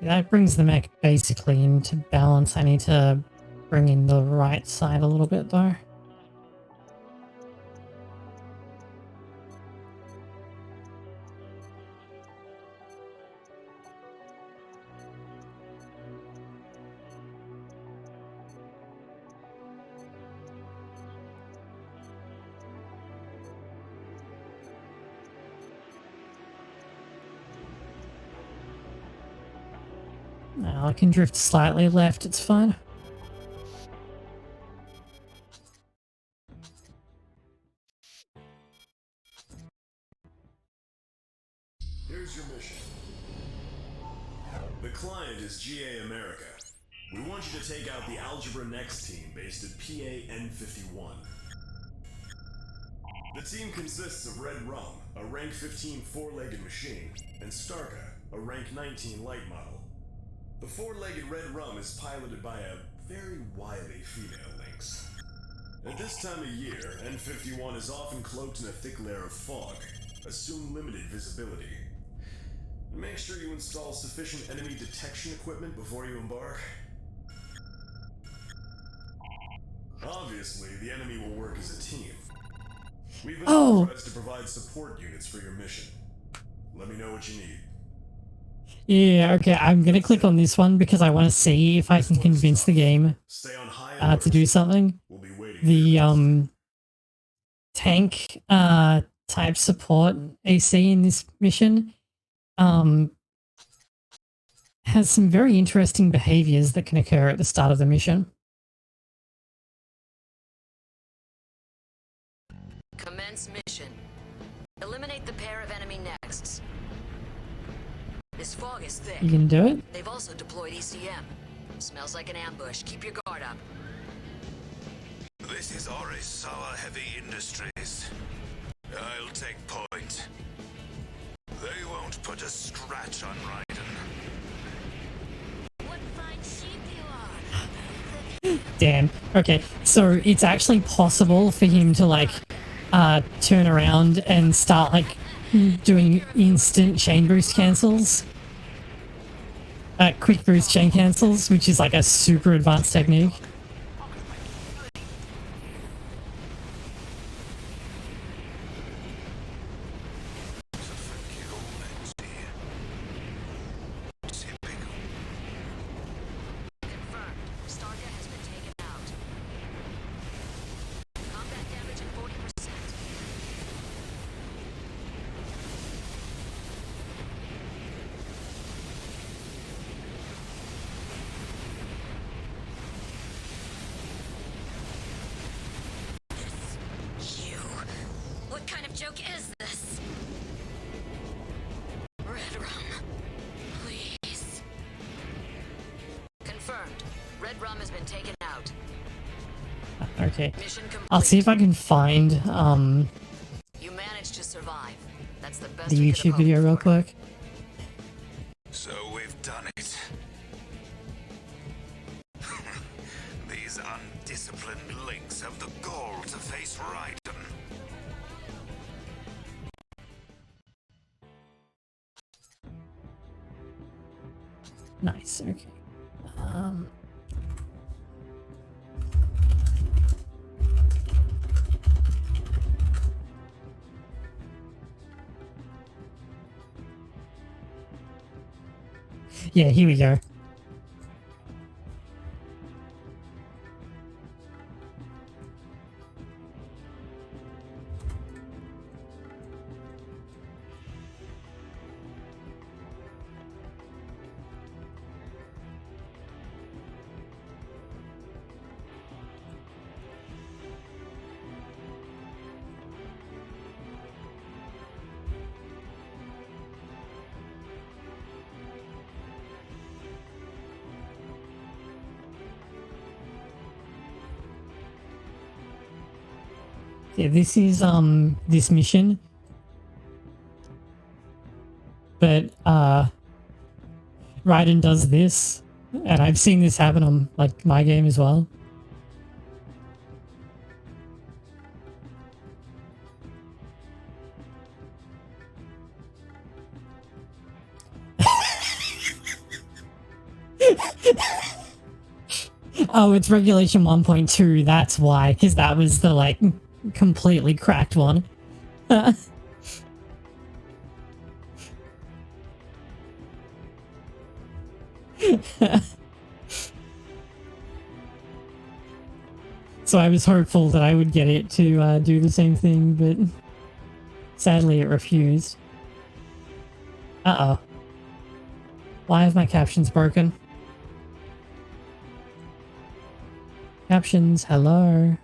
That brings the mech basically into balance. I need to bring in the right side a little bit though. Now I can drift slightly left, it's fine. Here's your mission. The client is GA America. We want you to take out the Algebra Next team based at PA N51. The team consists of Red Rum, a rank 15 four-legged machine, and Starka, a rank 19 light model. The four-legged Red Rum is piloted by a very wily female lynx. At this time of year, N51 is often cloaked in a thick layer of fog. Assume limited visibility. Make sure you install sufficient enemy detection equipment before you embark. Obviously, the enemy will work as a team. We've been authorized to provide support units for your mission. Let me know what you need. Yeah, okay, I'm gonna click on this one because I want to see if I can convince the game to do something. We'll be waiting the tank type support AC in this mission has some very interesting behaviors that can occur at the start of the mission. Commence mission. Eliminate the pair of enemy nexts. This fog is thick. You can do it? They've also deployed ECM. Smells like an ambush. Keep your guard up. This is Orisawa Heavy Industries. I'll take point. They won't put a scratch on Raiden. What fine sheep you are. Damn. Okay, so it's actually possible for him to like turn around and start like doing instant chain boost cancels. Quick boost chain cancels, which is like a super advanced technique. Confirmed. Stargate has been taken out. Combat damage at 40%. You. What kind of joke is this? Red rum. Please. Confirmed. Red rum has been taken out. Okay. Mission complete. I'll see if I can find You managed to survive. That's the best the we could YouTube have video hoped real for. quick. So we've done it. These undisciplined links have the gall to face Raiden. Nice, okay. Yeah, here we go. Yeah, this is this mission. But Raiden does this, and I've seen this happen on like my game as well. Oh, it's regulation 1.2, that's why, because that was the like completely cracked one. So I was hopeful that I would get it to do the same thing, but sadly it refused. Uh-oh. Why have my captions broken? Captions, hello.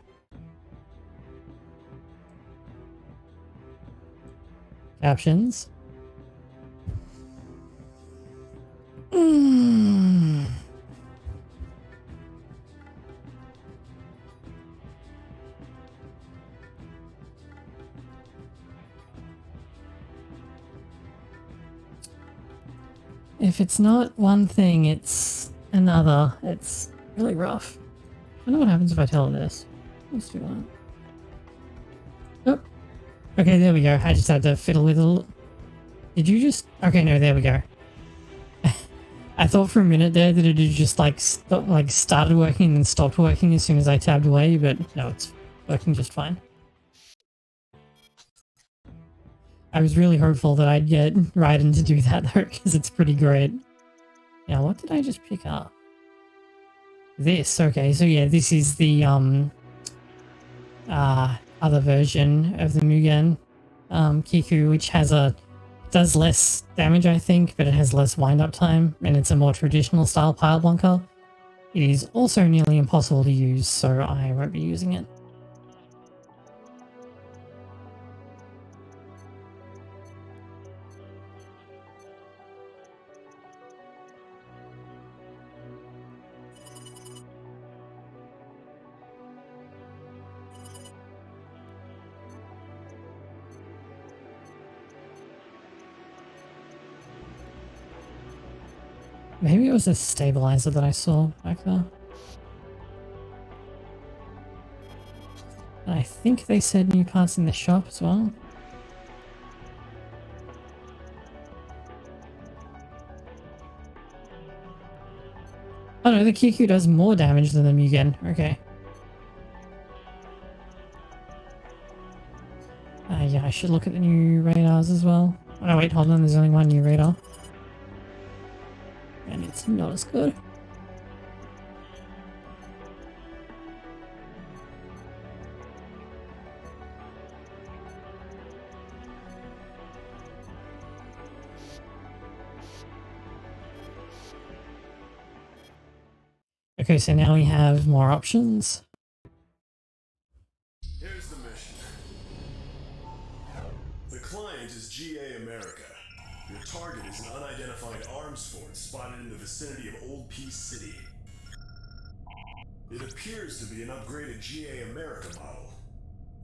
Captions. If it's not one thing, it's another. It's really rough. I wonder what happens if I tell it this. Let's do that. Oh. Okay, there we go. I just had to fiddle with it. Did you just... Okay, no, there we go. I thought for a minute there that it had just like started working and then stopped working as soon as I tabbed away, but no, it's working just fine. I was really hopeful that I'd get Raiden to do that though, because it's pretty great. Now, what did I just pick up? This, okay, so yeah, this is the other version of the Mugen Kiku, which does less damage, I think, but it has less wind-up time, and it's a more traditional style pile bunker. It is also nearly impossible to use, so I won't be using it. Maybe it was a stabilizer that I saw back there. And I think they said new parts in the shop as well. Oh no, the Kiku does more damage than the Mugen. Okay. Yeah, I should look at the new radars as well. Oh no, wait, hold on, there's only one new radar. And it's not as good. Okay, so now we have more options. Here's the mission. The client is GA America. Your target is an unidentified arms fort spotted in the vicinity of Old Peace City. It appears to be an upgraded GA America model.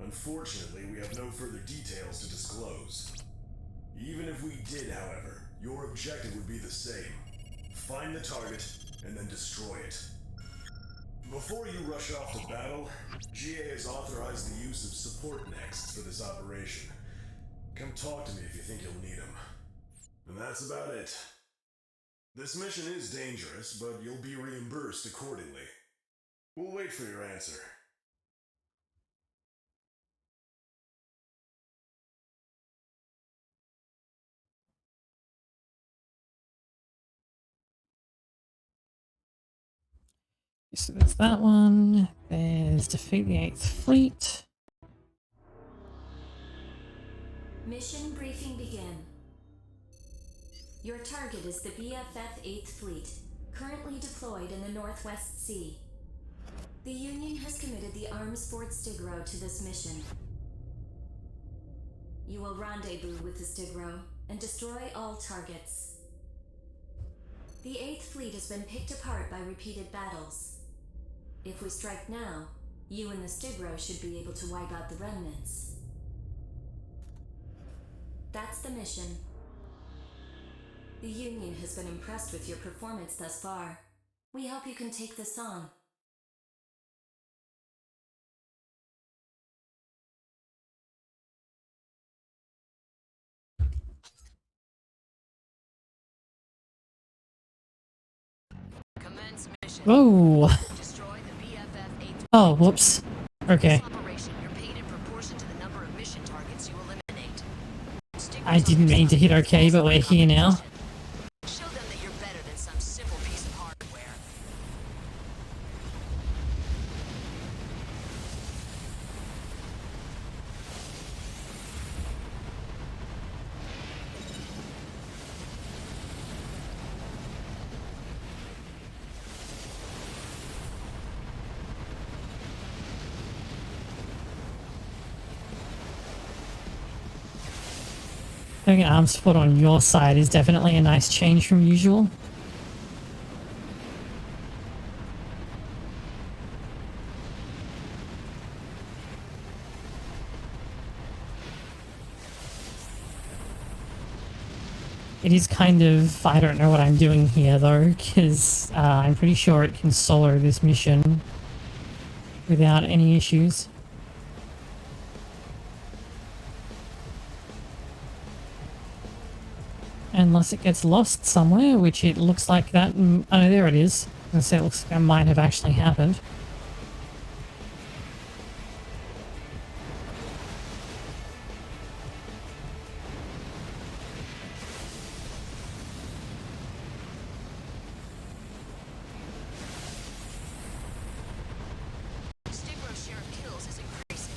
Unfortunately, we have no further details to disclose. Even if we did, however, your objective would be the same. Find the target, and then destroy it. Before you rush off to battle, GA has authorized the use of support nexts for this operation. Come talk to me if you think you'll need them. And that's about it. This mission is dangerous, but you'll be reimbursed accordingly. We'll wait for your answer. So there's that one. There's defeat the 8th Fleet. Mission briefing begin. Your target is the BFF 8th Fleet, currently deployed in the Northwest Sea. The Union has committed the arms fort Stigro to this mission. You will rendezvous with the Stigro and destroy all targets. The 8th Fleet has been picked apart by repeated battles. If we strike now, you and the Stigro should be able to wipe out the remnants. That's the mission. The Union has been impressed with your performance thus far. We hope you can take this on. Commence mission. Whoa! Destroy the BFF 8th Oh, whoops. Okay. This operation, you're paid in proportion to the number of mission targets you eliminate. I didn't mean to hit okay, but we're here now. Show them that you're better than some simple piece of hardware. Having an arm support on your side is definitely a nice change from usual. It is kind of, I don't know what I'm doing here though, because I'm pretty sure it can solo this mission without any issues. Unless it gets lost somewhere, which it looks like that. Oh, no, there it is. I was gonna say it looks like that might have actually happened. Stigro's share of kills is increasing.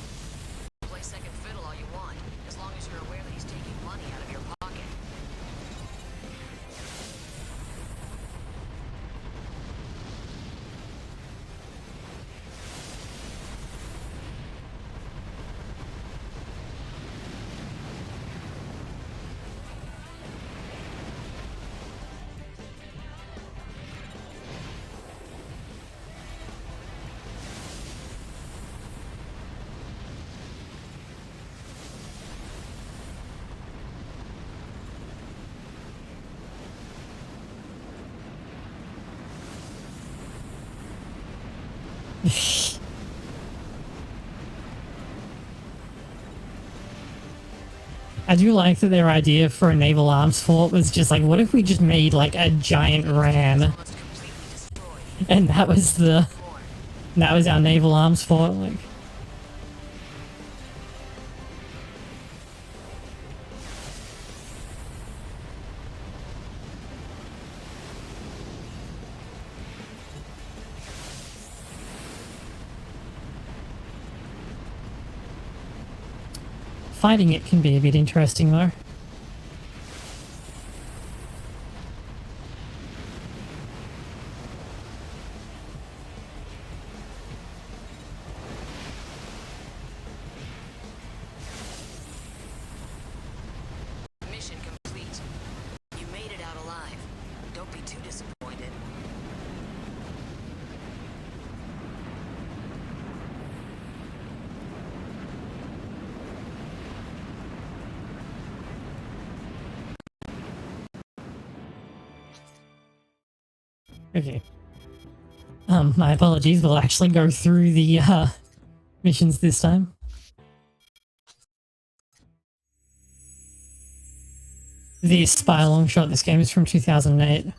I do like that their idea for a naval arms fort was just like, what if we just made like a giant ram, and that was our naval arms fort, like. Fighting it can be a bit interesting though. Mission complete. You made it out alive. Don't be too disappointed. Okay. My apologies, we'll actually go through the missions this time. The spy long shot, this game is from 2008.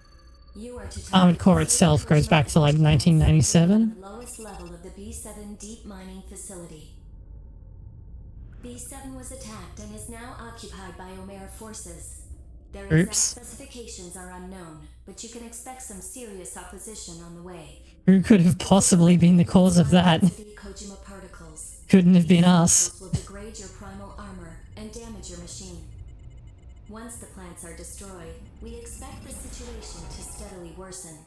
Armored Core itself goes back to like 1997. The lowest level of the B7 deep mining facility. B7 was attacked and is now occupied by Omer forces. Their exact specifications are unknown, but you can expect some serious opposition on the way. Who could have possibly been the cause of that? Kojima particles. Couldn't have been us. Will degrade your primal armor and damage your machine. Once the plants are destroyed, we expect the situation to steadily worsen.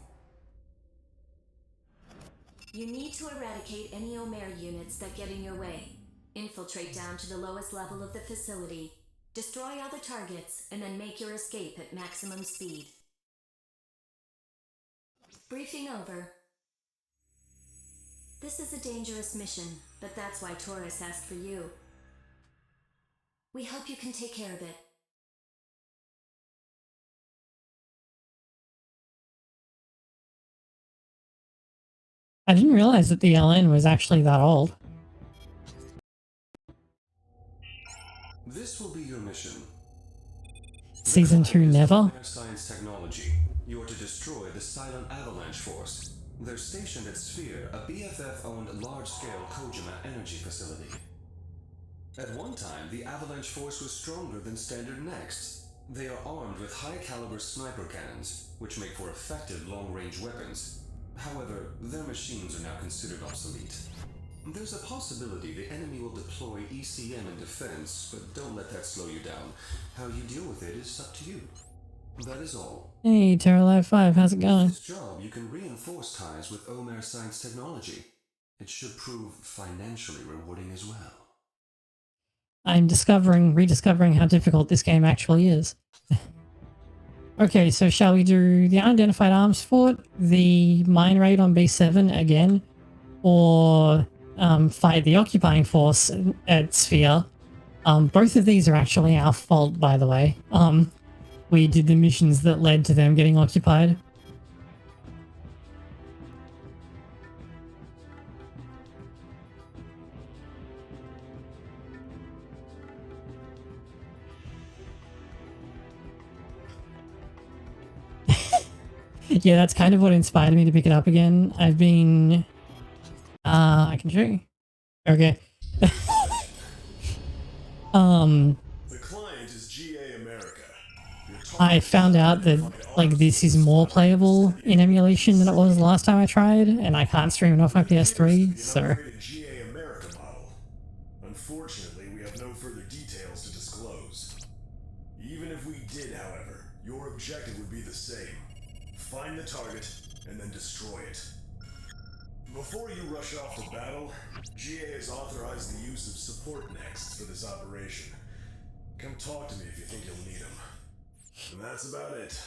You need to eradicate any Omer units that get in your way. Infiltrate down to the lowest level of the facility. Destroy other targets, and then make your escape at maximum speed. Briefing over. This is a dangerous mission, but that's why Taurus asked for you. We hope you can take care of it. I didn't realize that the LN was actually that old. This will be your mission. Season 2 never? Science technology. You are to destroy the Silent Avalanche Force. They're stationed at Sphere, a BFF-owned large-scale Kojima energy facility. At one time, the Avalanche Force was stronger than Standard Next. They are armed with high-caliber sniper cannons, which make for effective long-range weapons. However, their machines are now considered obsolete. There's a possibility the enemy will deploy ECM in defense, but don't let that slow you down. How you deal with it is up to you. That is all. Hey, Terralive 5, how's it going? With this job, you can reinforce ties with Omer Science Technology. It should prove financially rewarding as well. I'm rediscovering how difficult this game actually is. Okay, so shall we do the unidentified arms fort, the mine raid on B7 again, or fight the occupying force at Sphere? Both of these are actually our fault, by the way. We did the missions that led to them getting occupied. Yeah, that's kind of what inspired me to pick it up again. I've been... I can show you. Okay. The client is GA America. I found out that, like, this is more playable in emulation than it was the last time I tried, and I can't stream it off my PS3, so... GA America model. Unfortunately, we have no further details to disclose. Even if we did, however, your objective would be the same. Find the target, and then destroy it. Before you rush off to battle, GA has authorized the use of support next for this operation. Come talk to me if you think you'll need them. And that's about it.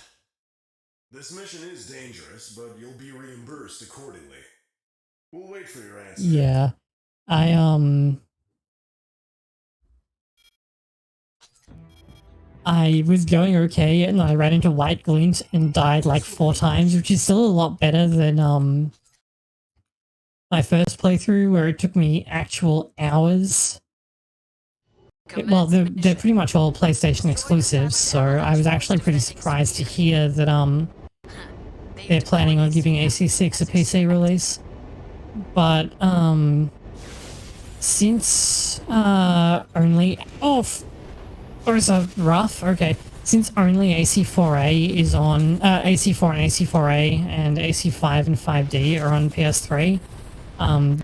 This mission is dangerous, but you'll be reimbursed accordingly. We'll wait for your answer. Yeah. I was going okay, and I ran into White Glint and died like 4 times, which is still a lot better than my first playthrough where it took me actual hours. Well, they're pretty much all PlayStation exclusives, so I was actually pretty surprised to hear that they're planning on giving AC6 a PC release. But since only or is that rough? Okay. Since only AC4A is on AC4 and AC4A and AC5 and 5D are on PS3,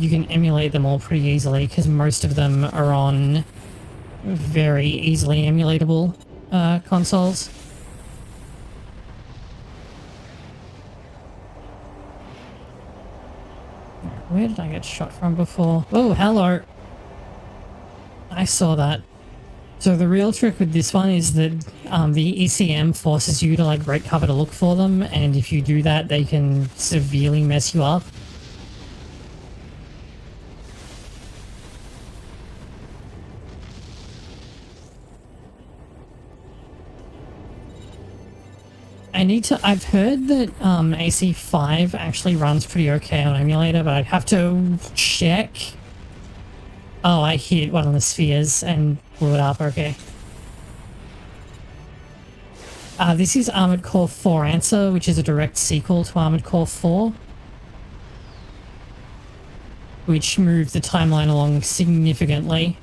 you can emulate them all pretty easily because most of them are on very easily emulatable consoles. Where did I get shot from before? Oh, hello! I saw that. So the real trick with this one is that the ECM forces you to like break cover to look for them, and if you do that, they can severely mess you up. I've heard that AC5 actually runs pretty okay on emulator, but I'd have to check. Oh, I hit one of the spheres and blew it up, okay. This is Armored Core 4 Answer, which is a direct sequel to Armored Core 4. Which moved the timeline along significantly.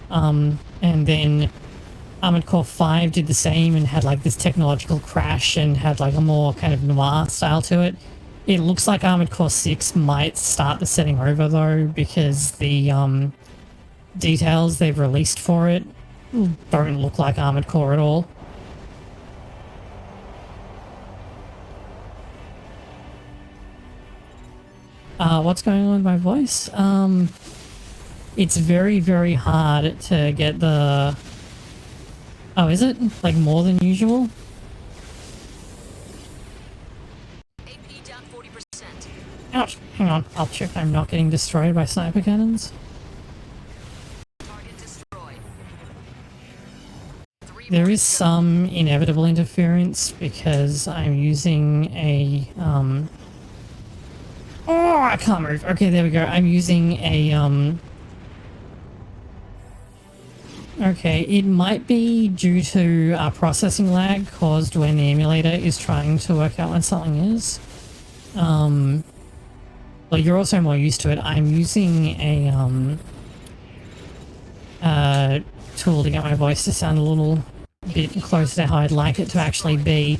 And then Armored Core 5 did the same and had like this technological crash and had like a more kind of noir style to it. It looks like Armored Core 6 might start the setting over though, because the details they've released for it don't look like Armored Core at all. What's going on with my voice? It's very, very hard to get the... Oh, is it? Like more than usual? AP down 40%. Ouch! Hang on, I'll check I'm not getting destroyed by sniper cannons. Target destroyed. There is some inevitable interference because I'm using a, Oh, I can't move. Okay, there we go. I'm using a, Okay, it might be due to processing lag caused when the emulator is trying to work out when something is. But you're also more used to it. I'm using a tool to get my voice to sound a little bit closer to how I'd like it to actually be.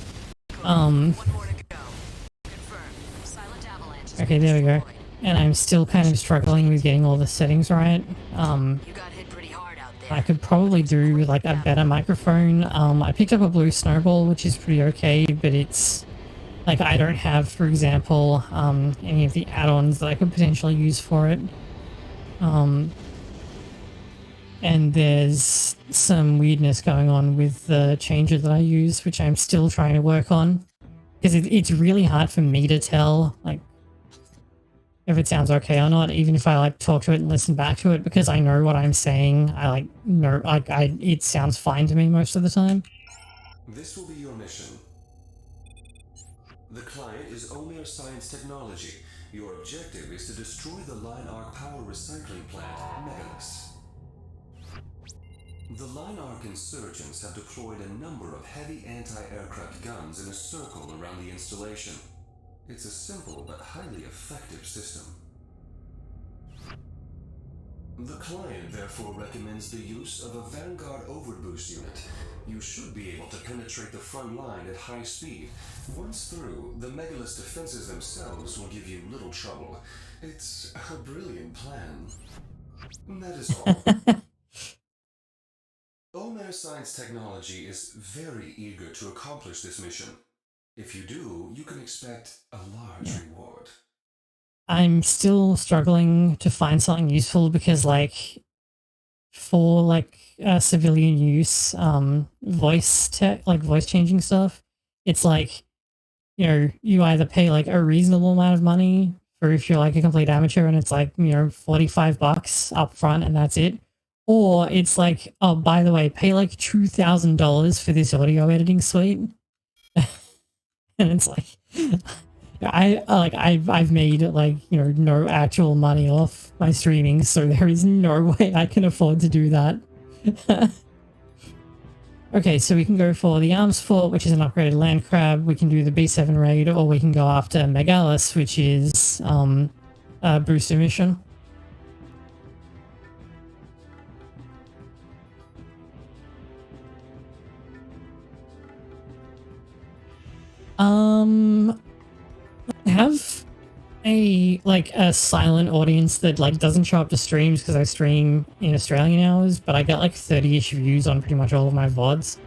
One more to go. Confirmed. Silent avalanche. Okay, there we go. And I'm still kind of struggling with getting all the settings right. You got hit pretty hard out there. I could probably do like a better microphone. I picked up a blue snowball, which is pretty okay, but it's like I don't have, for example, any of the add-ons that I could potentially use for it. And there's some weirdness going on with the changer that I use, which I'm still trying to work on. Because it's really hard for me to tell, like, if it sounds okay or not, even if I, like, talk to it and listen back to it, because I know what I'm saying. I, like, know, like, it sounds fine to me most of the time. This will be your mission. The client is Omer Science Technology. Your objective is to destroy the Line Arc power recycling plant, Megalus. The Line Arc insurgents have deployed a number of heavy anti-aircraft guns in a circle around the installation. It's a simple but highly effective system. The client therefore recommends the use of a Vanguard overboost unit. You should be able to penetrate the front line at high speed. Once through, the Megalus defenses themselves will give you little trouble. It's a brilliant plan. That is all. Omer Science Technology is very eager to accomplish this mission. If you do, you can expect a large reward. I'm still struggling to find something useful because, like, for, like, civilian use, voice changing stuff, it's like, you know, you either pay, like, a reasonable amount of money for if you're, like, a complete amateur and it's, like, you know, $45 up front and that's it. Or it's like, oh, by the way, pay, like, $2,000 for this audio editing suite. And it's like, I've made like, you know, no actual money off my streaming, so there is no way I can afford to do that. Okay, so we can go for the Arms Fort, which is an upgraded land crab. We can do the B7 raid, or we can go after Megalis, which is a booster mission. Have a silent audience that like doesn't show up to streams because I stream in Australian hours, but I get like 30-ish views on pretty much all of my VODs.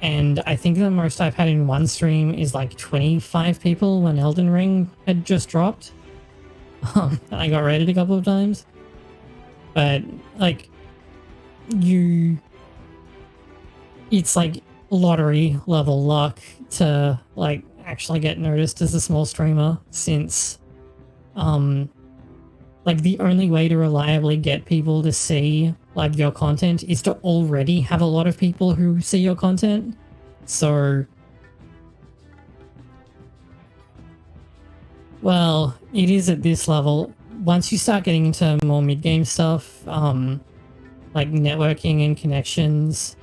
And I think the most I've had in one stream is like 25 people when Elden Ring had just dropped. And I got raided a couple of times. But like it's like lottery level luck to like actually get noticed as a small streamer, since like the only way to reliably get people to see like your content is to already have a lot of people who see your content. So well, it is at this level. Once you start getting into more mid-game stuff, like networking and connections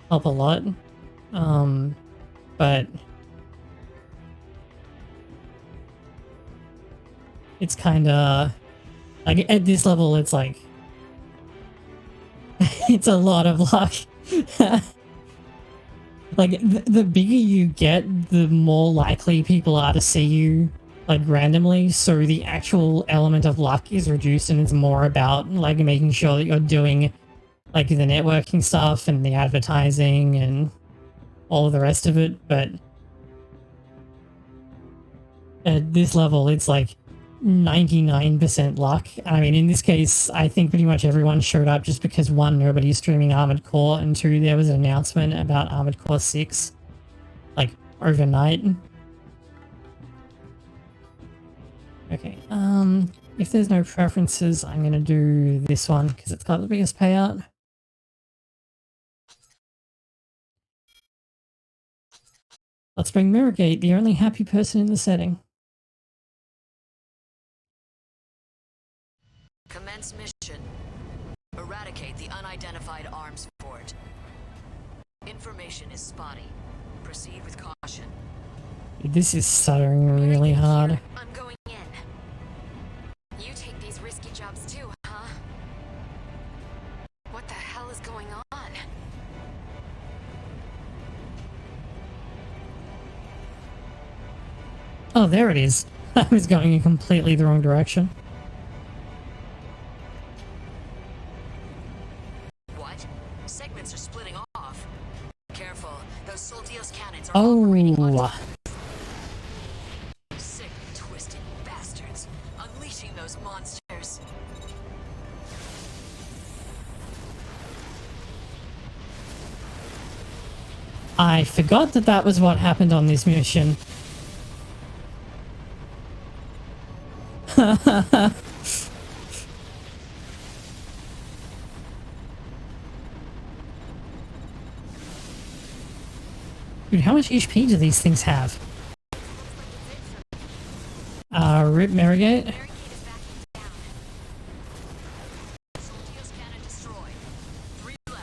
help a lot. But it's kind of like at this level, it's like it's a lot of luck. Like the bigger you get, the more likely people are to see you like randomly. So the actual element of luck is reduced, and it's more about like making sure that you're doing like the networking stuff and the advertising and all of the rest of it. But at this level, it's like 99% luck. I mean, in this case, I think pretty much everyone showed up just because one, nobody's streaming Armored Core, and two, there was an announcement about Armored Core 6 like overnight. Okay, if there's no preferences, I'm gonna do this one because it's got the biggest payout. Let's bring Mirrorgate, the only happy person in the setting. Commence mission. Eradicate the unidentified arms fort. Information is spotty. Proceed with caution. This is stuttering really hard. I'm going in. You take these risky jobs too, huh? What the hell is going on? Oh, there it is. I was going in completely the wrong direction. What? Segments are splitting off. Careful, those Soldios cannons are Oh. sick, twisted bastards. Unleashing those monsters. I forgot that that was what happened on this mission. Dude, how much HP do these things have? Rip Merrigate. Soldios cannon destroyed. 3 left.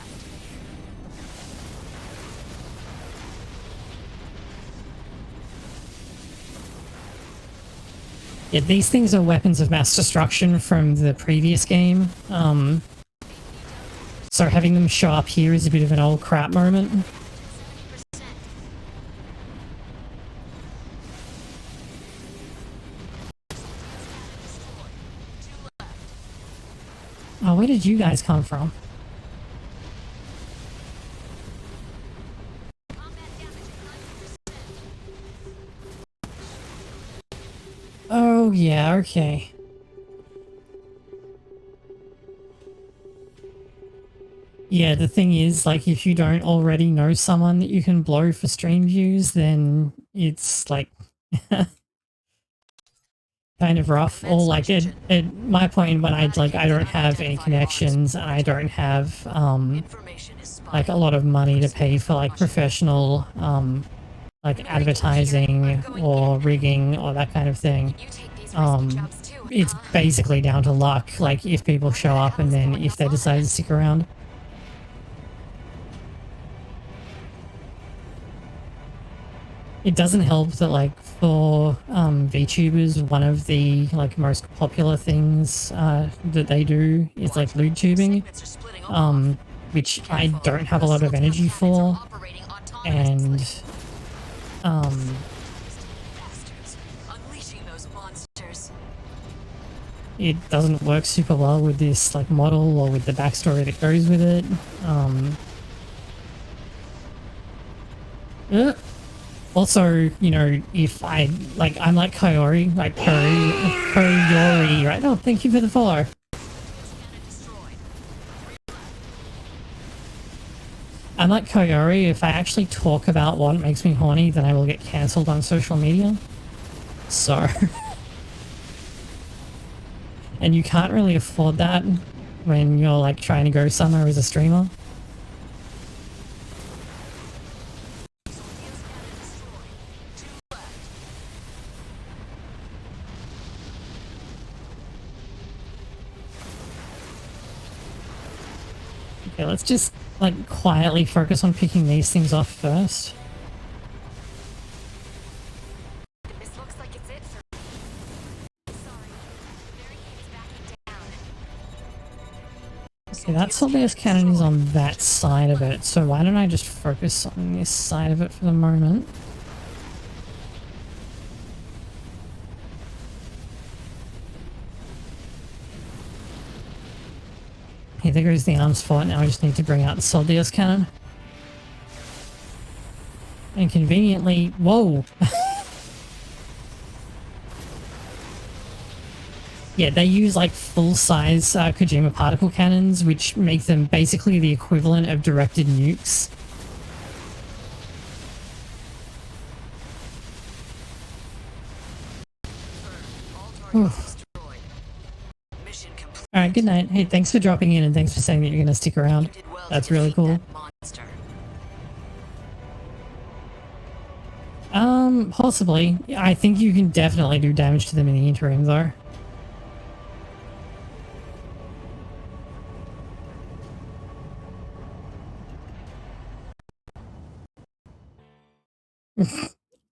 Yeah, these things are weapons of mass destruction from the previous game. So having them show up here is a bit of an old crap moment. Oh, where did you guys come from? Oh, yeah, okay. Yeah, the thing is, like, if you don't already know someone that you can blow for stream views, then it's, like, kind of rough. Or, like, at my point when I don't have any connections, and I don't have, like, a lot of money to pay for, like, professional, like advertising or rigging or that kind of thing. It's basically down to luck, like if people show up and then if they decide to stick around. It doesn't help that, like, for VTubers, one of the like most popular things that they do is like loot tubing, which I don't have a lot of energy for, and it doesn't work super well with this like model or with the backstory that goes with it. Also, you know, if I'm like Koyori, like Koyori, right? Oh, thank you for the follow. I'm like Koyori, if I actually talk about what makes me horny, then I will get cancelled on social media. So... and you can't really afford that when you're like trying to go somewhere as a streamer. Okay, let's just like quietly focus on picking these things off first. This looks like it's it for me. Sorry. Barricade is backing down. Okay, that Soldiers cannon is on that side of it, so why don't I just focus on this side of it for the moment? Okay, there goes the arms fort. Now I just need to bring out the Soldiers cannon. And conveniently, whoa! Yeah, they use like full-size Kojima particle cannons, which make them basically the equivalent of directed nukes. Alright, good night. Hey, thanks for dropping in and thanks for saying that you're going to stick around. That's really cool. Possibly. I think you can definitely do damage to them in the interim, though.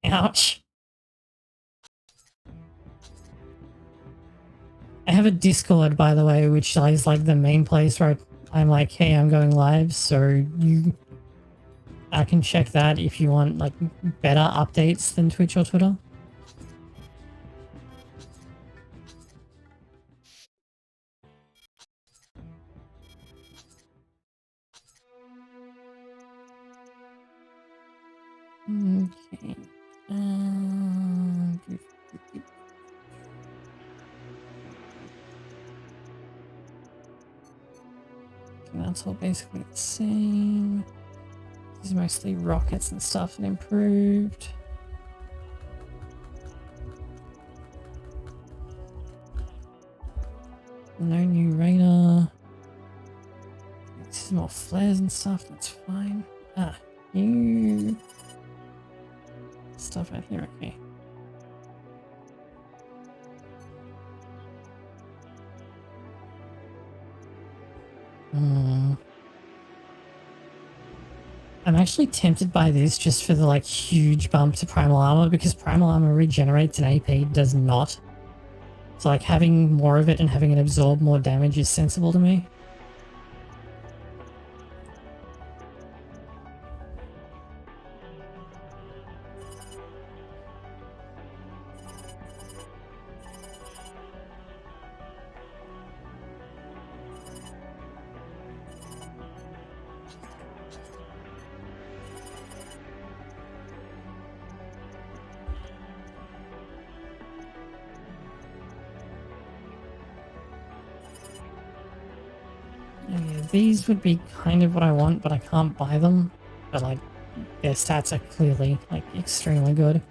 Ouch. I have a Discord, by the way, which is like the main place where I'm like, hey, I'm going live, so I can check that if you want like better updates than Twitch or Twitter. Okay. That's all basically the same. These are mostly rockets and stuff and improved. No new radar. This is more flares and stuff, that's fine. Ah, new stuff out here, okay. I'm actually tempted by this just for the like huge bump to primal armor, because primal armor regenerates and AP does not. So like having more of it and having it absorb more damage is sensible to me. Yeah, these would be kind of what I want, but I can't buy them. But like, their stats are clearly like extremely good.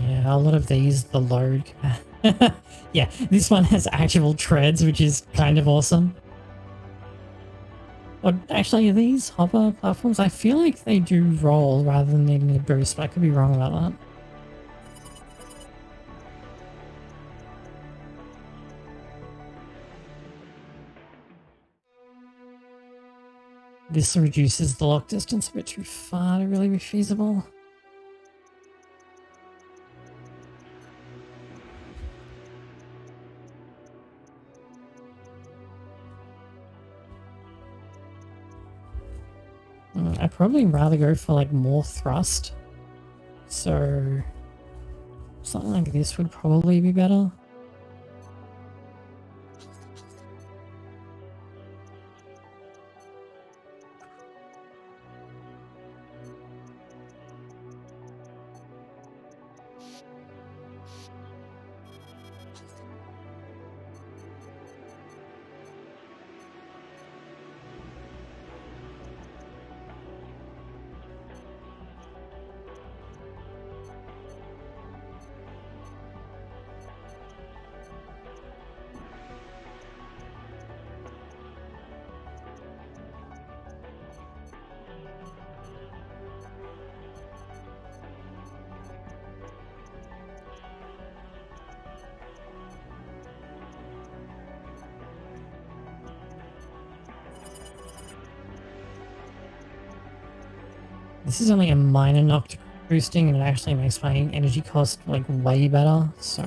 Yeah. Yeah, a lot of these, the load. Yeah, this one has actual treads, which is kind of awesome. But actually, these hopper platforms, I feel like they do roll rather than needing a boost, but I could be wrong about that. This reduces the lock distance a bit too far to really be feasible. I'd probably rather go for like more thrust. So something like this would probably be better. This is only a minor knock to boosting, and it actually makes my energy cost like way better, so...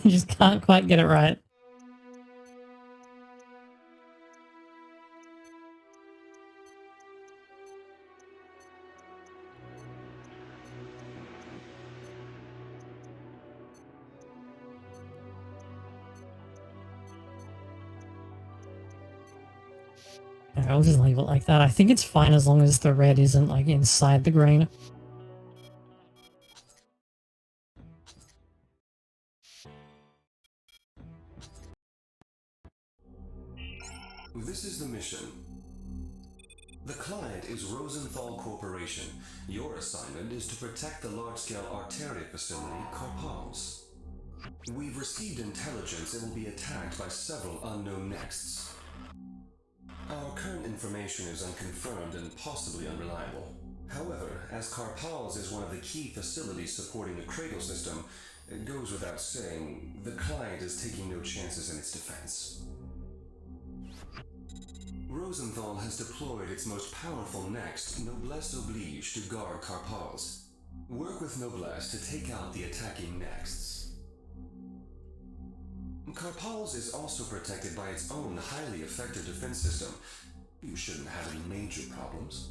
Just can't quite get it right. I'll just leave it like that. I think it's fine as long as the red isn't like inside the green. This is the mission. The client is Rosenthal Corporation. Your assignment is to protect the large-scale Arteria facility, Karpals. We've received intelligence it will be attacked by several unknown nexts. Our current information is unconfirmed and possibly unreliable. However, as Karpals is one of the key facilities supporting the Cradle system, it goes without saying, the client is taking no chances in its defense. Rosenthal has deployed its most powerful next, Noblesse Oblige, to guard Karpals. Work with Noblesse to take out the attacking nexts. Karpals is also protected by its own highly effective defense system. You shouldn't have any major problems.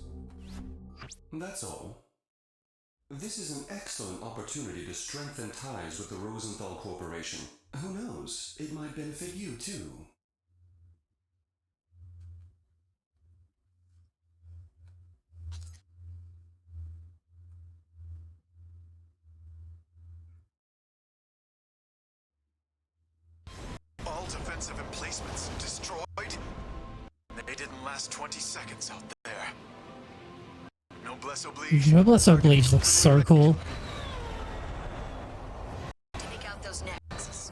That's all. This is an excellent opportunity to strengthen ties with the Rosenthal Corporation. Who knows, it might benefit you too. All defensive emplacements destroyed? They didn't last 20 seconds out there. Noblesse Oblige. Noblesse Oblige looks so cool. Take out those nexus.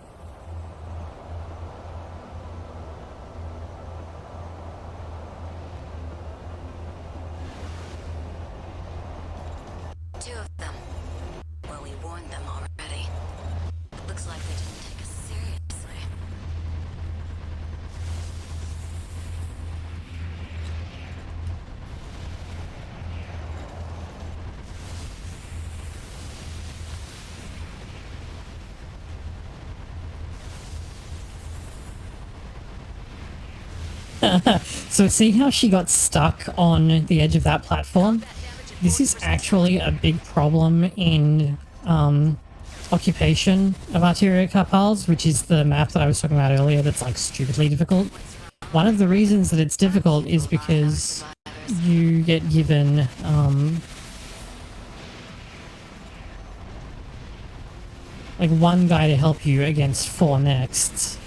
Two of them. Well, we warned them already. Looks like they didn't take us seriously. So see how she got stuck on the edge of that platform? This is actually a big problem in Occupation of Arteria Carpals, which is the map that I was talking about earlier that's like stupidly difficult. One of the reasons that it's difficult is because you get given like one guy to help you against 4 nexts.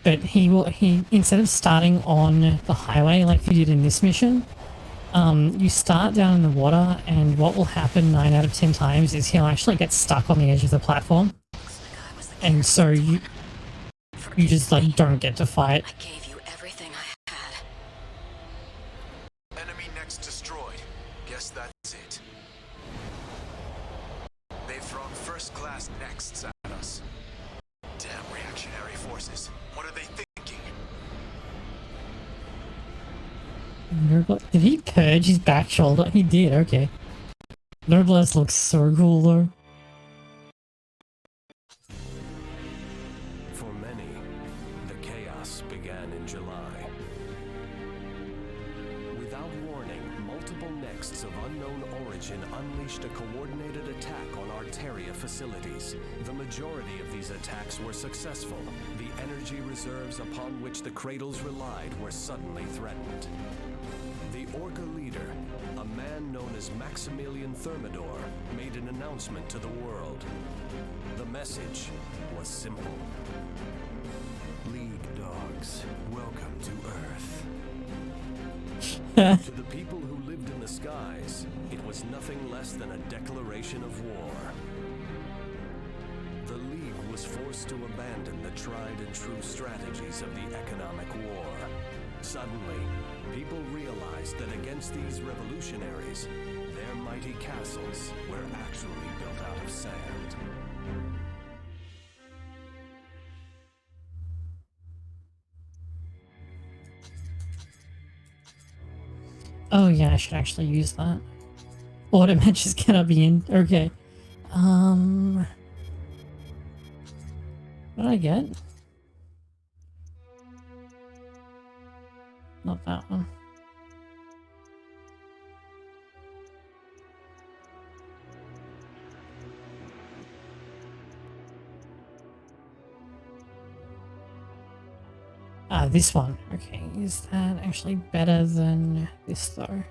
But he instead of starting on the highway like you did in this mission, you start down in the water, and what will happen 9 out of 10 times is he'll actually get stuck on the edge of the platform, and so you just like don't get to fight. I gave you everything I had. Enemy next destroyed. Guess that's it. They've thrown first-class nexts at us. Damn reactionary forces. What are they thinking? Did he purge his back shoulder? He did, okay. Noblesse looks so cool though. For many, the chaos began in July. Without warning, multiple nexts of unknown origin unleashed a coordinated attack on Arteria facilities. The majority of these attacks were successful. The energy reserves upon which the Cradles relied were suddenly threatened. The Orca leader, a man known as Maximilian Thermidor, made an announcement to the world. The message was simple. League dogs, welcome to Earth. To the people who lived in the skies, it was nothing less than a declaration of war. The League was forced to abandon the tried and true strategies of the economic war. Suddenly, people realized that against these revolutionaries, their mighty castles were actually built out of sand. Oh yeah, I should actually use that. Auto matches cannot be in. Okay. What did I get? Not that one. Ah, this one. Okay, is that actually better than this though?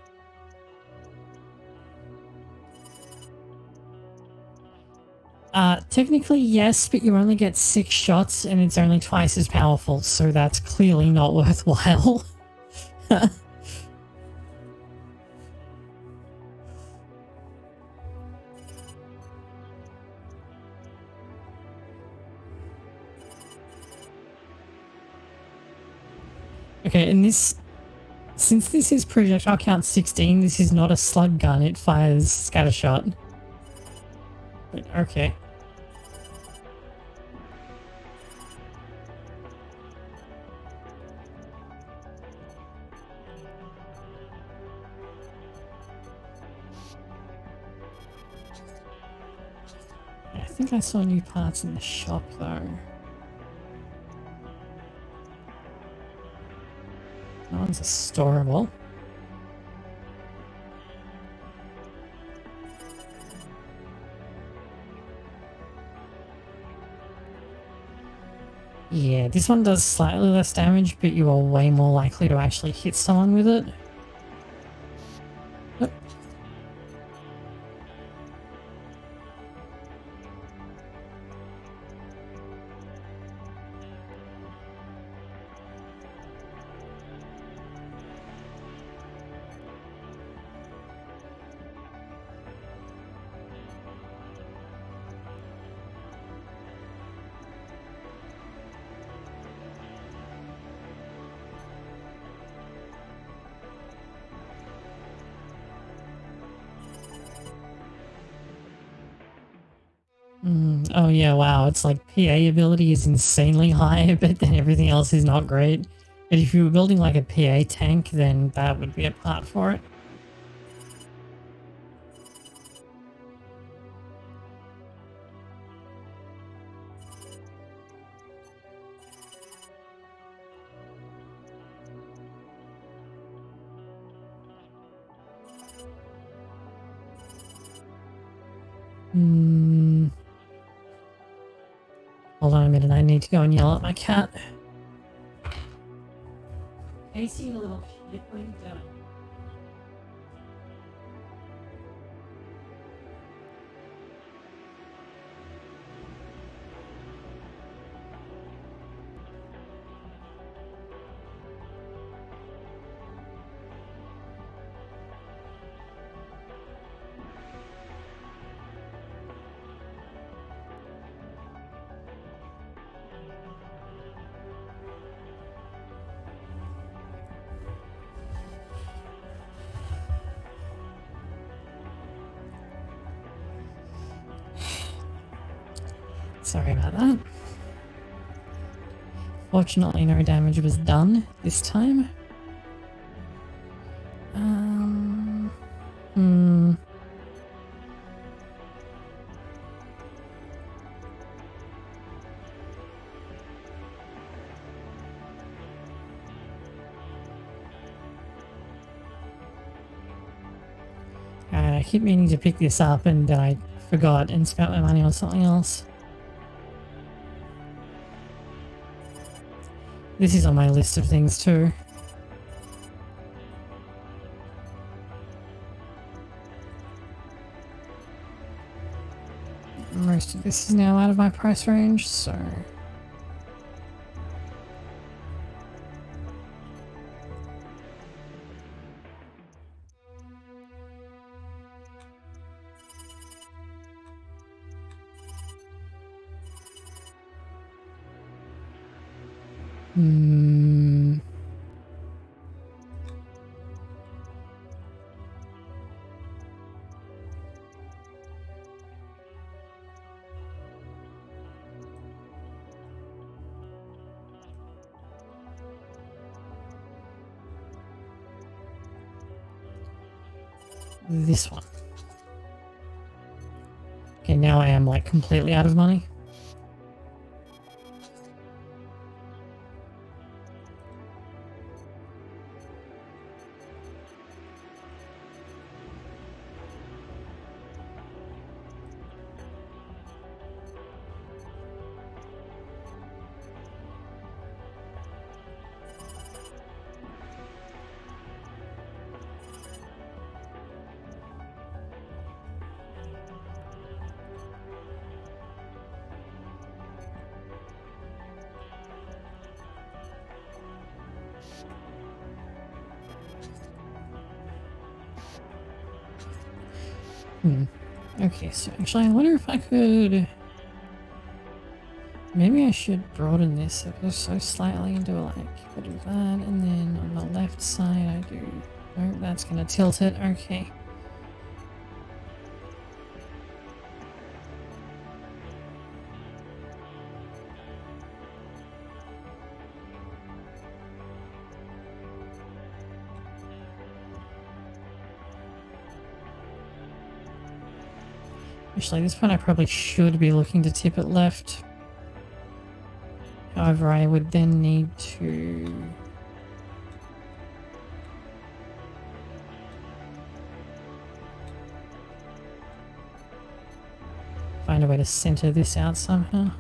Technically yes, but you only get 6 shots and it's only twice as powerful, so that's clearly not worthwhile. Okay, and since this is projectile count 16, this is not a slug gun, it fires scattershot. But okay. I think I saw new parts in the shop though. That one's storable. Yeah, this one does slightly less damage, but you are way more likely to actually hit someone with it. Yep. oh yeah, wow, it's like PA ability is insanely high, but then everything else is not great. But if you were building like a PA tank, then that would be a part for it. Hold on a minute, I need to go and yell at my cat. Casey, you little shit, what are you doing? Sorry about that. Fortunately, no damage was done this time. I keep meaning to pick this up and then I forgot and spent my money on something else. This is on my list of things too. Most of this is now out of my price range, so... This one. Okay, now I am like completely out of money. Okay, so actually I wonder if I could... Maybe I should broaden this ever so slightly and do like a bit of that, and then on the left side I do... Oh, that's gonna tilt it, okay. Actually, at this point I probably should be looking to tip it left. However, I would then need to... find a way to center this out somehow.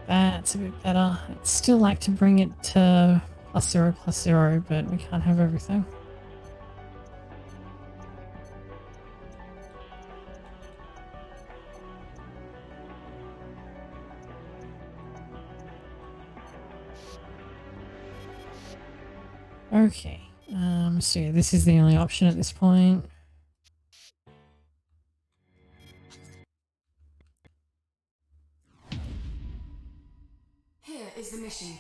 That's a bit better. I'd still like to bring it to +0, but we can't have everything. Okay, so yeah, this is the only option at this point. Here is the mission.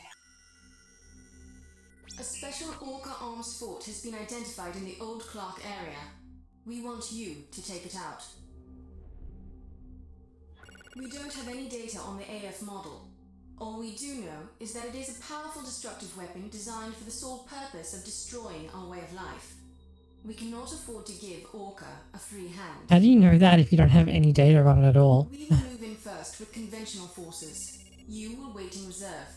A special Orca arms fort has been identified in the Old Clark area. We want you to take it out. We don't have any data on the AF model. All we do know is that it is a powerful destructive weapon designed for the sole purpose of destroying our way of life. We cannot afford to give Orca a free hand. How do you know that if you don't have any data on it at all? We will move in first with conventional forces. You will wait in reserve.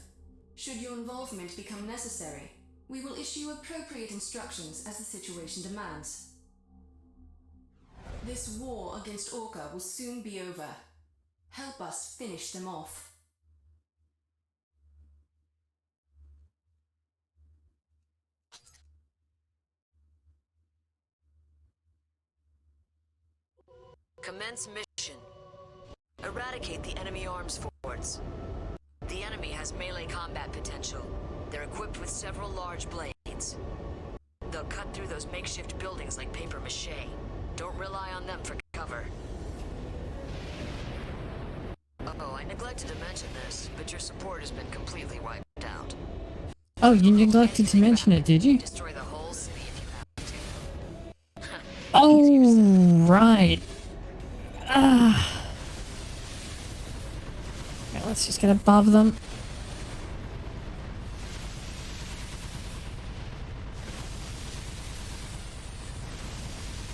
Should your involvement become necessary, we will issue appropriate instructions as the situation demands. This war against Orca will soon be over. Help us finish them off. Commence mission. Eradicate the enemy arms forts. The enemy has melee combat potential. They're equipped with several large blades. They'll cut through those makeshift buildings like paper mache. Don't rely on them for cover. Oh, I neglected to mention this, but your support has been completely wiped out. Oh, you neglected to mention it, did you? Destroy the whole city if you have to. Oh, right. Ah. Okay, let's just get above them.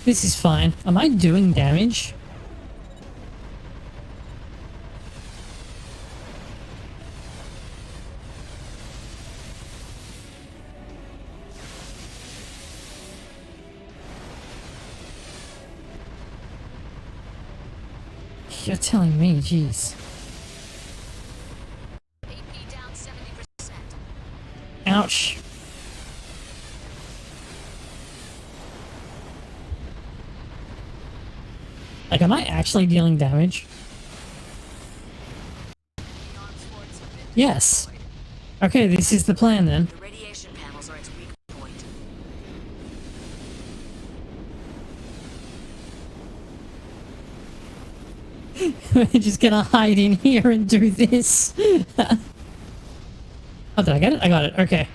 This is fine. Am I doing damage? You're telling me, jeez. AP down 70%. Ouch. Like, am I actually dealing damage? Yes. Okay, this is the plan then. The radiation panels are its weak point. We're just gonna hide in here and do this. Oh, did I get it? I got it. Okay.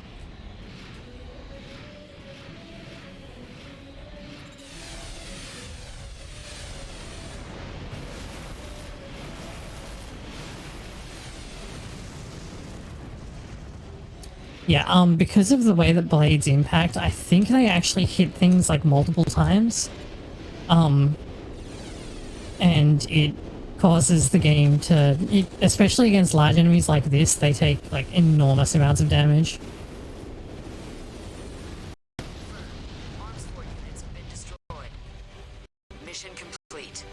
Yeah, because of the way that blades impact, I think they actually hit things like multiple times. And it causes the game to, especially against large enemies like this, they take like enormous amounts of damage. Arms fort units have been destroyed. Mission complete.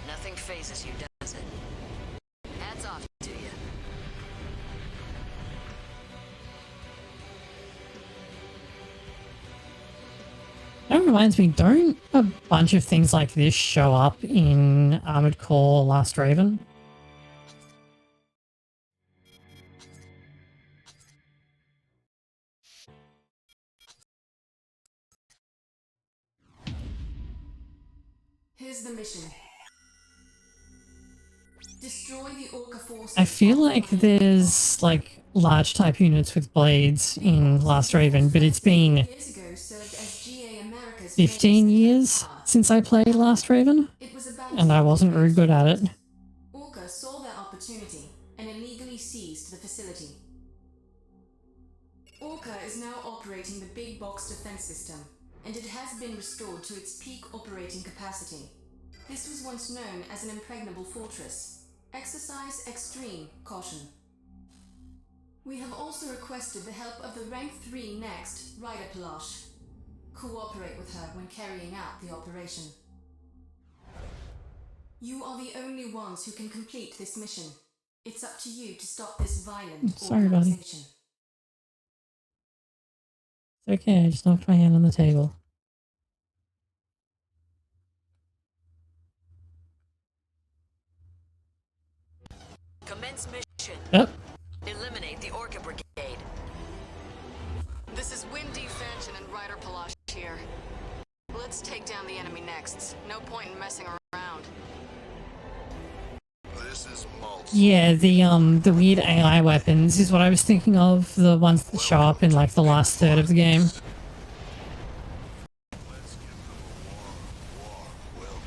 Nothing phases you, does it? Hats off to you. That reminds me, don't a bunch of things like this show up in Armored Core Last Raven? Here's the mission. Destroy the Orca forces. I feel like there's like large type units with blades in Last Raven, but it's been Years ago served as GA America's 15 years since I played Last Raven, It was abandoned and I wasn't very good at it. Orca saw their opportunity and illegally seized the facility. Orca is now operating the big box defense system, and it has been restored to its peak operating capacity. This was once known as an impregnable fortress. Exercise extreme caution. We have also requested the help of the Rank 3 Next, Ryder Palash. Cooperate with her when carrying out the operation. You are the only ones who can complete this mission. It's up to you to stop this violent Sorry, buddy. organization. It's okay, I just knocked my hand on the table. Commence mission. Yep. Eliminate the Orca Brigade. This is Windy Fanchon and Ryder Palash here. Let's take down the enemy next. No point in messing around. This is Maltz. Yeah, the weird AI weapons is what I was thinking of, the ones that show up in like the last third of the game. Let's give them a warm welcome.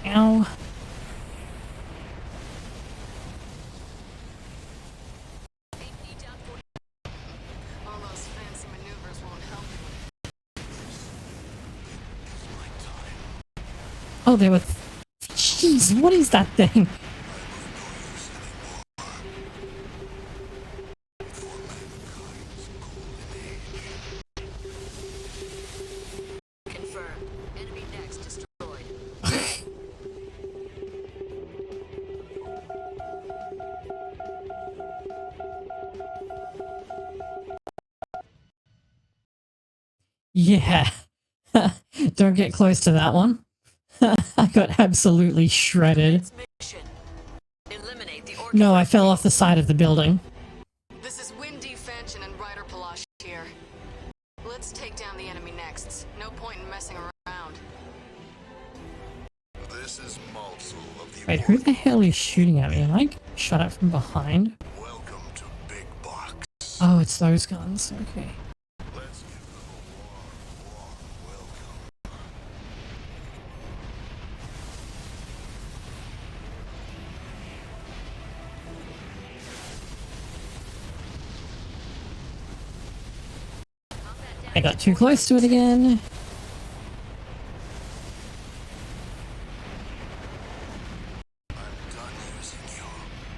Ow. All those fancy maneuvers won't help you. Oh, there were... Jeez, what is that thing? Confirmed. Enemy next destroyed. Yeah. Don't get close to that one. I got absolutely shredded. Commence mission. Eliminate the Orca No, I fell off the side of the building. This is Windy Fanchon and Ryder Palash here. Let's take down the enemy next. No point in messing around. This is Maltz of the Wait, who the hell is shooting at me? Am I shot at from behind? Welcome to Big Box. Oh, it's those guns. Okay. Let's give them a warm welcome. I got too close to it again. I'm done using you,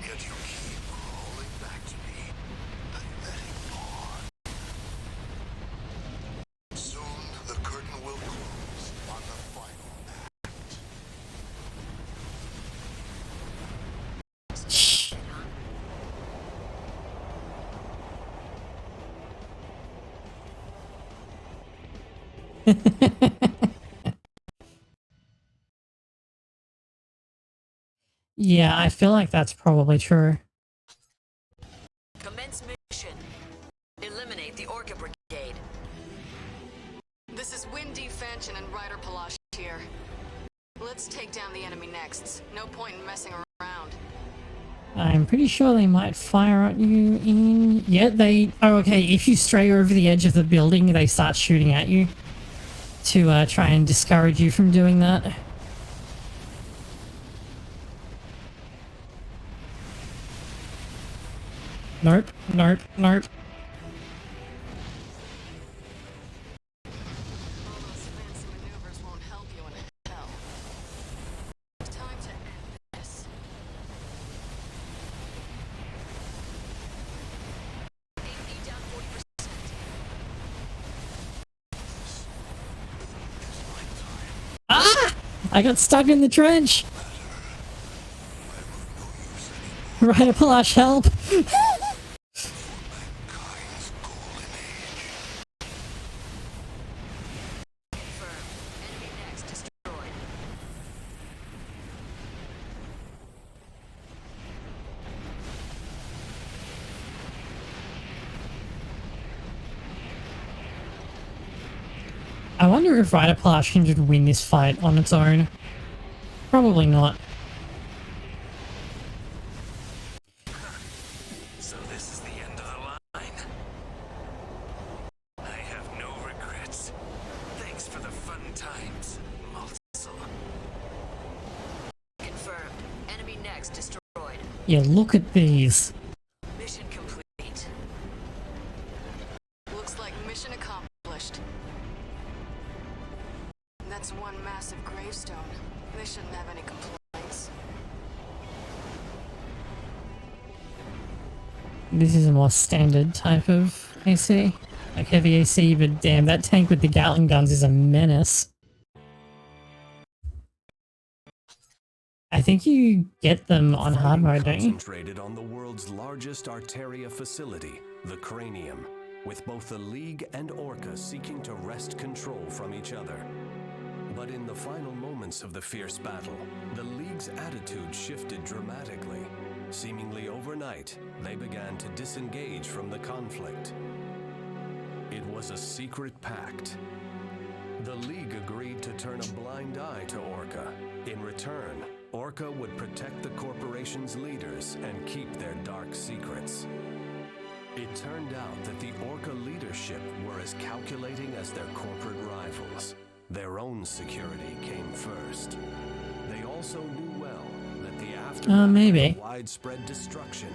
yet you keep rolling back to me. Pathetic pawn. Soon the curtain will close on the final act. Shh. Yeah, I feel like that's probably true. Commence mission. Eliminate the Orca Brigade. This is Windy Fanchon and Ryder Palash here. Let's take down the enemy next. No point in messing around. I'm pretty sure they might fire at you in... Yeah, they... Oh, okay, if you stray over the edge of the building, they start shooting at you to try and discourage you from doing that. Nope, nope, nope. All those fancy maneuvers won't help you in hell. Time to end this. AP down 40%. Ah! I got stuck in the trench! Ryder Palash, help! Confirmed. Enemy next destroyed. I wonder if Ryder Palash can just win this fight on its own. Probably not. So this is the end of the line. I have no regrets. Thanks for the fun times, Maltz. Confirmed. Enemy next destroyed. Yeah, look at these. Mission complete. Looks like mission accomplished. That's one massive gravestone. They shouldn't have any complaints. This is a more standard type of AC. Like heavy AC, but damn, that tank with the Gatling guns is a menace. think you get them on hard Fighting mode, don't you? concentrated on the world's largest Arteria facility, the Cranium, with both the League and Orca seeking to wrest control from each other. But in the final moments of the fierce battle, the League's attitude shifted dramatically. Seemingly overnight, they began to disengage from the conflict. It was a secret pact. The League agreed to turn a blind eye to Orca. In return, Orca would protect the corporation's leaders and keep their dark secrets. It turned out that the Orca leadership were as calculating as their corporate rivals. Their own security came first. They also knew well that the aftermath maybe. of widespread destruction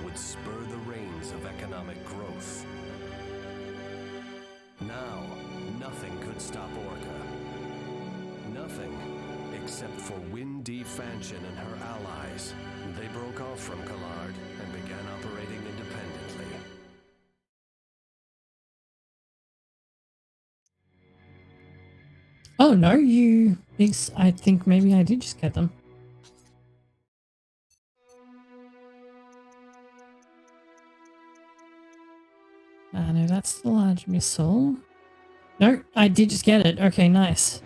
would spur the reins of economic growth. Now, nothing could stop Orca. Nothing, except for Windy Fanshin and her allies. They broke off from Collard and began operating independently. Oh no, I think maybe I did just get them. No, that's the large missile. No, I did just get it. Okay, nice.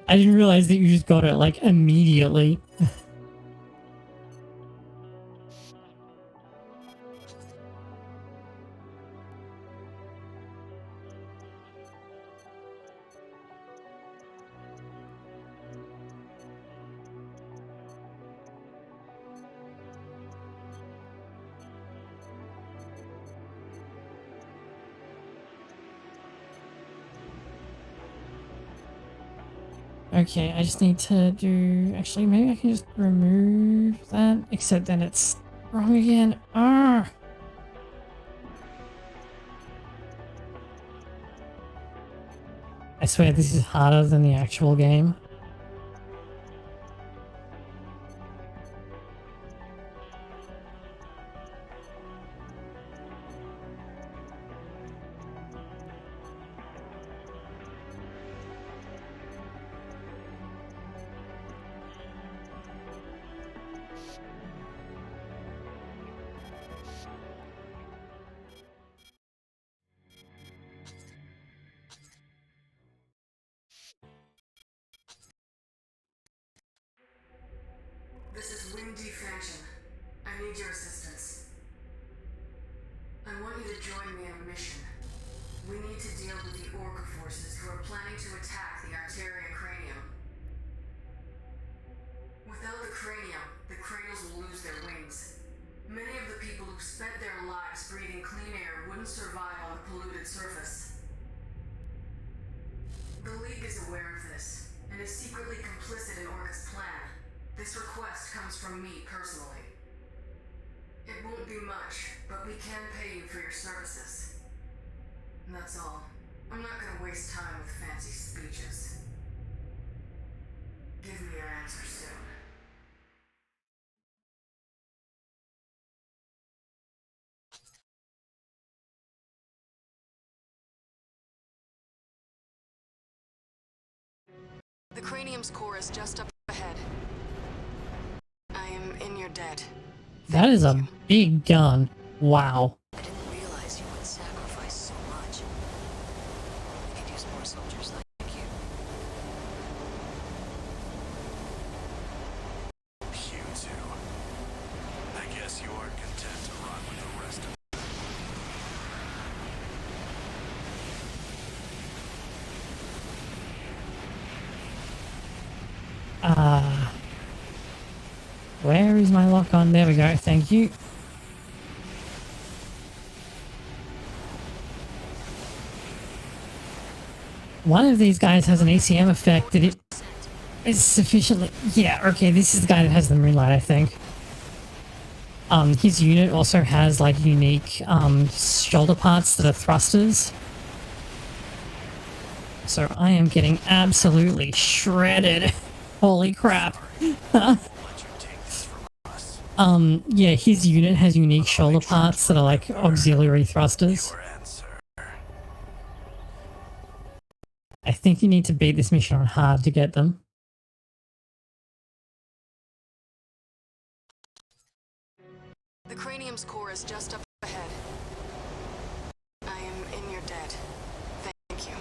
I didn't realize that you just got it, like, immediately. Okay, I just need to do... Actually, maybe I can just remove that, except then it's wrong again. Ah! I swear this is harder than the actual game. This is Windy Fanshin. I need your assistance. I want you to join me in a mission. We need to deal with the Orca forces who are planning to attack the Arteria Cranium. Without the Cranium, the Cradles will lose their wings. Many of the people who spent their lives breathing clean air wouldn't survive on the polluted surface. The League is aware of this, and is secretly complicit in Orca's plan. This request comes from me personally. It won't be much, but we can pay you for your services. And that's all. I'm not gonna waste time with fancy speeches. Give me your answer soon. The Cranium's core is just up ahead. I am in your debt. That is a big gun. Wow. I didn't realize you would sacrifice so much. We could use more soldiers like you. You two. I guess you aren't content to run with the rest of Where is my lock on? There we go, thank you. One of these guys has an ECM effect that it is sufficiently... Yeah, okay, this is the guy that has the moonlight, I think. His unit also has, like, unique, shoulder parts that are thrusters. So I am getting absolutely shredded. Holy crap. Yeah, his unit has unique shoulder parts that are like auxiliary thrusters. your answer. I think you need to beat this mission on hard to get them. The cranium's core is just up ahead. I am in your debt. Thank you.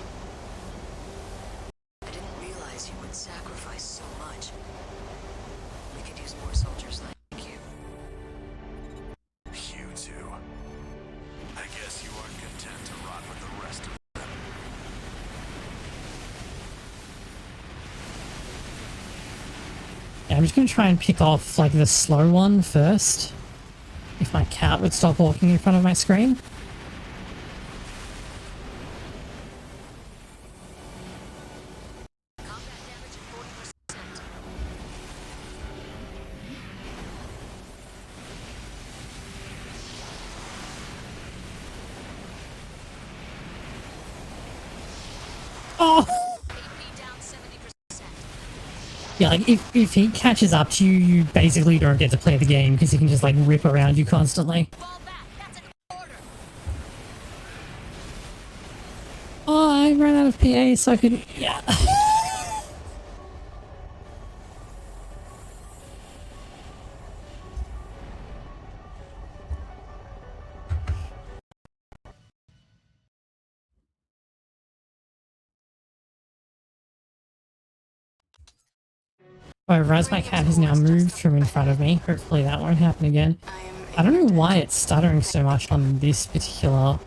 I didn't realize you would sacrifice so much. We could use more soldiers like you. You two. I guess you aren't content to rot with the rest of them. Yeah, I'm just gonna try and pick off like the slow one first. If my cat would stop walking in front of my screen. Combat damage at 40%. Oh! AP down 70%. Yeah, like if he catches up to you, you basically don't get to play the game because he can just like rip around you constantly. Fall back. That's an order. Oh, I ran out of PA, so I could. Yeah. However, as my cat has now moved from in front of me, hopefully that won't happen again. I don't know why it's stuttering so much on this particular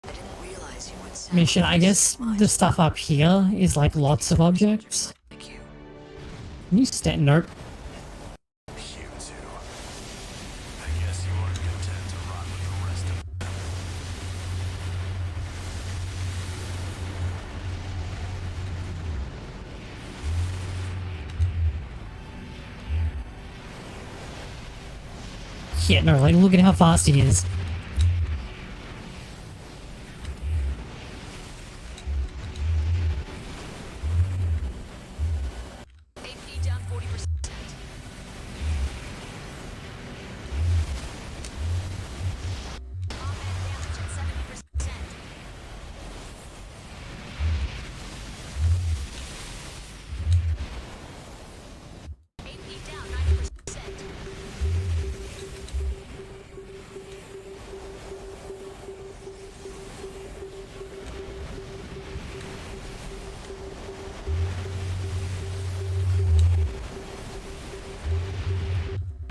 I didn't realize you would mission. I guess sacrifice so much. the stuff up here is like lots of objects. Like you. Can you stand? Nope. You two. I guess you aren't content to rot with the rest of them. Yeah, no, like look at how fast he is. AP down 40%. Combat damage at 70%. AP down 90%.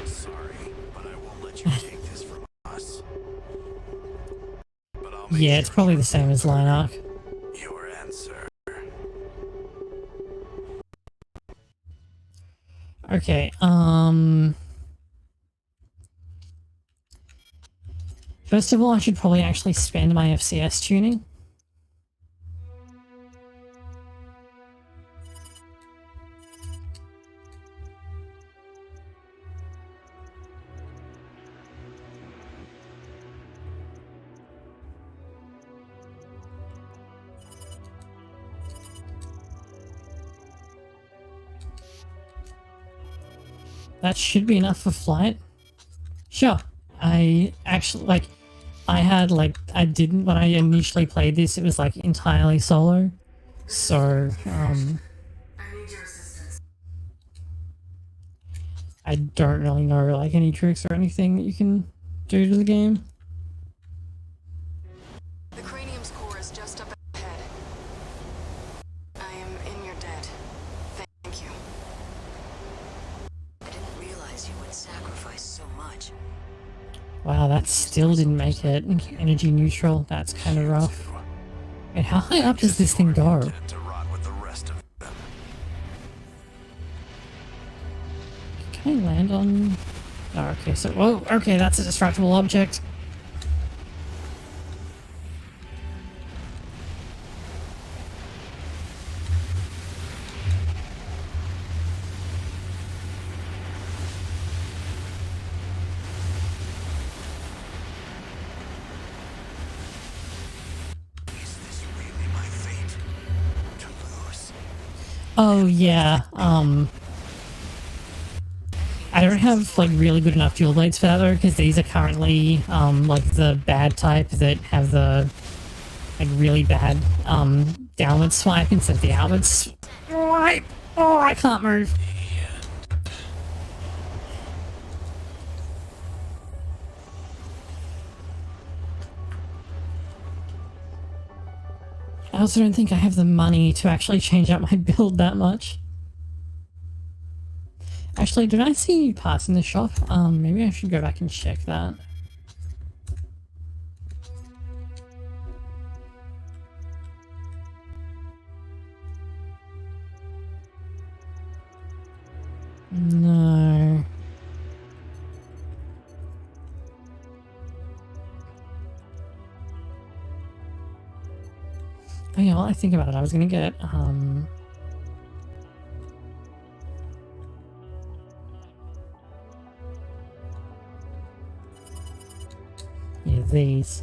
Sorry, but I won't let you take this from us. But I'll make Yeah, it's sure probably you the same as Line Arc. your answer. Okay, first of all, I should probably actually spend my FCS tuning. That should be enough for flight. Sure. I actually, like, I didn't, when I initially played this, it was, like, entirely solo. So, I need your assistance. I don't really know, like, any tricks or anything that you can do to the game. The cranium's core is just up ahead. I am in your debt. Thank you. I didn't realize you would sacrifice so much. Wow, that still didn't make it energy neutral. That's kind of rough. And how high up does this thing go? Content to rot with the rest of them. Can I land on... Oh, okay, so... Whoa, okay, that's a destructible object. Is this really my fate? To lose? Oh, yeah, I don't have, like, really good enough dual blades for that, though, because these are currently, like, the bad type that have the, like, really bad, downward swipe instead of the outward swipe. Oh, I can't move. I also don't think I have the money to actually change up my build that much. Actually, did I see parts in the shop? Maybe I should go back and check that. No. Oh yeah, while I think about it, I was gonna get, yeah, these.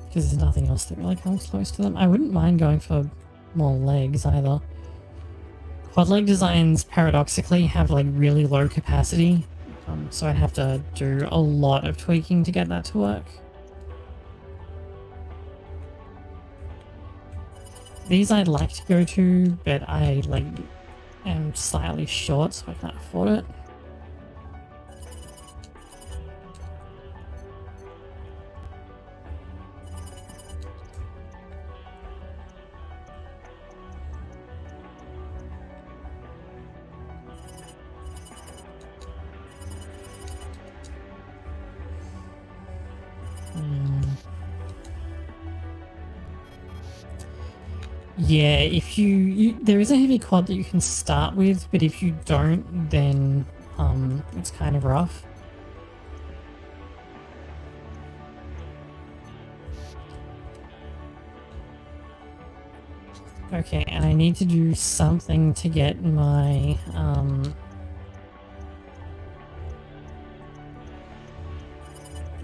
Because there's nothing else that really comes close to them. I wouldn't mind going for more legs either. Quad leg designs paradoxically have like really low capacity. So I'd have to do a lot of tweaking to get that to work. These I'd like to go to, but I like am slightly short, so I can't afford it. Yeah, if there is a heavy quad that you can start with, but if you don't, then it's kind of rough. Okay, and I need to do something to get my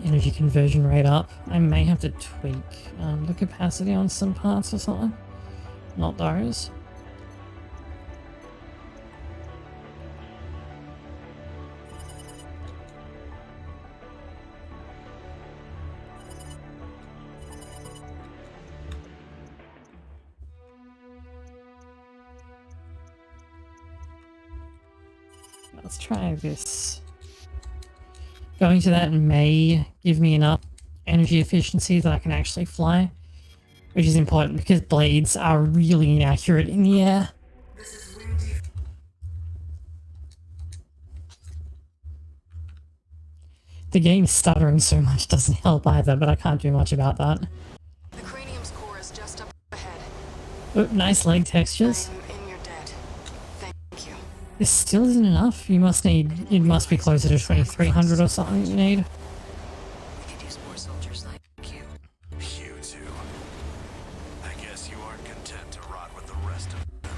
energy conversion rate up. I may have to tweak the capacity on some parts or something. Not those. Let's try this. Going to that may give me enough energy efficiency that I can actually fly. Which is important because blades are really inaccurate in the air. The game's stuttering so much doesn't help either, but I can't do much about that. The cranium's core is just up ahead. Oh, nice leg textures. I'm in your debt. Thank you. This still isn't enough. You must need. It must be closer to 2300 or something you need. We could use more soldiers like you. You too. I guess you aren't content to rot with the rest of them.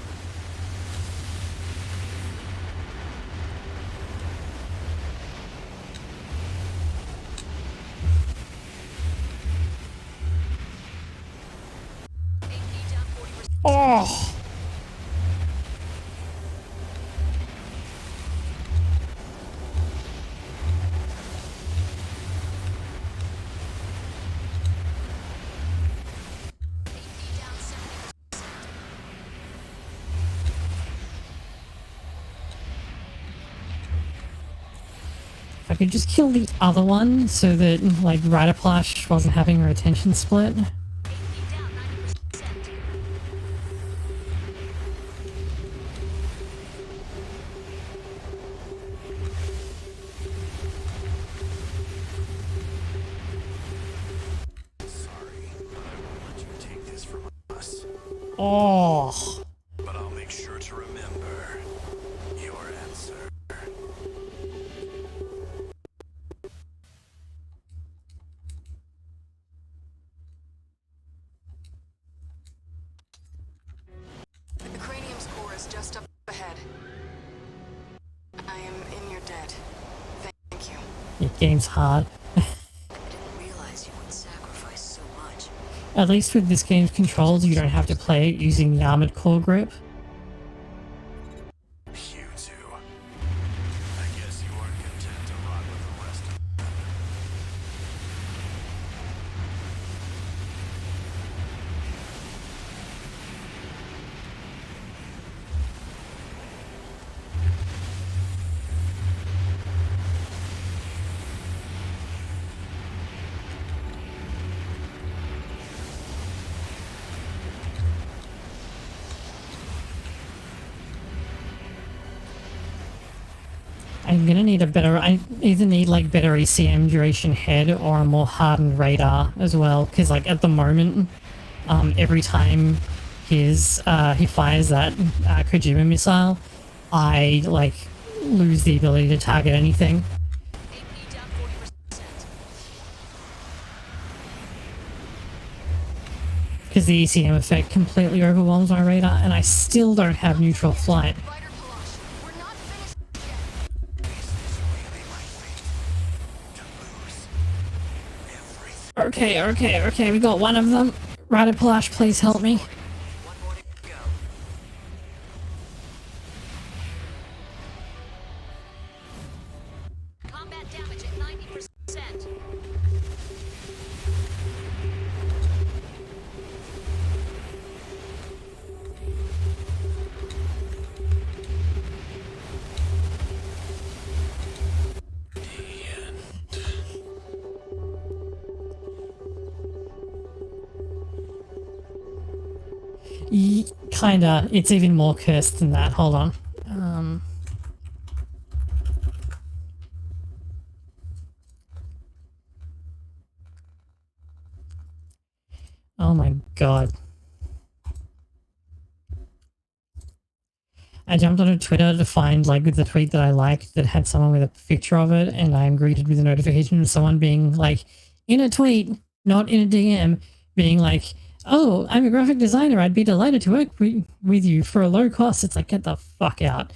AP down 40%. Oh! AP down 70%. If I could just kill the other one so that, like, Rider Plush wasn't having her attention split. AP down 90%. Sorry, but I won't let you take this from us. Oh! But I'll make sure to remember your answer. The cranium's core is just up ahead. I am in your debt. Thank you. Your game's hard. I didn't realize you would sacrifice so much. At least with this game's controls, you don't have to play it using the armored core grip. You too. I guess you aren't content to rot with the rest of them. I'm gonna need a better. I either need like better ECM duration head or a more hardened radar as well. Because like at the moment, every time he fires that Kojima missile, I like lose the ability to target anything. AP down 40%. Because the ECM effect completely overwhelms my radar, and I still don't have neutral flight. Fighter Palash, we're not finished yet. Is this really my fate? To lose everything? Okay, we got one of them. Ryder Palash, please help me. One more to go. Combat damage at 90%. Kinda. It's even more cursed than that. Hold on. Oh my god. I jumped onto Twitter to find like the tweet that I liked that had someone with a picture of it, and I'm greeted with a notification of someone being like, in a tweet, not in a DM, being like, oh, I'm a graphic designer. I'd be delighted to work with you for a low cost. It's like, get the fuck out.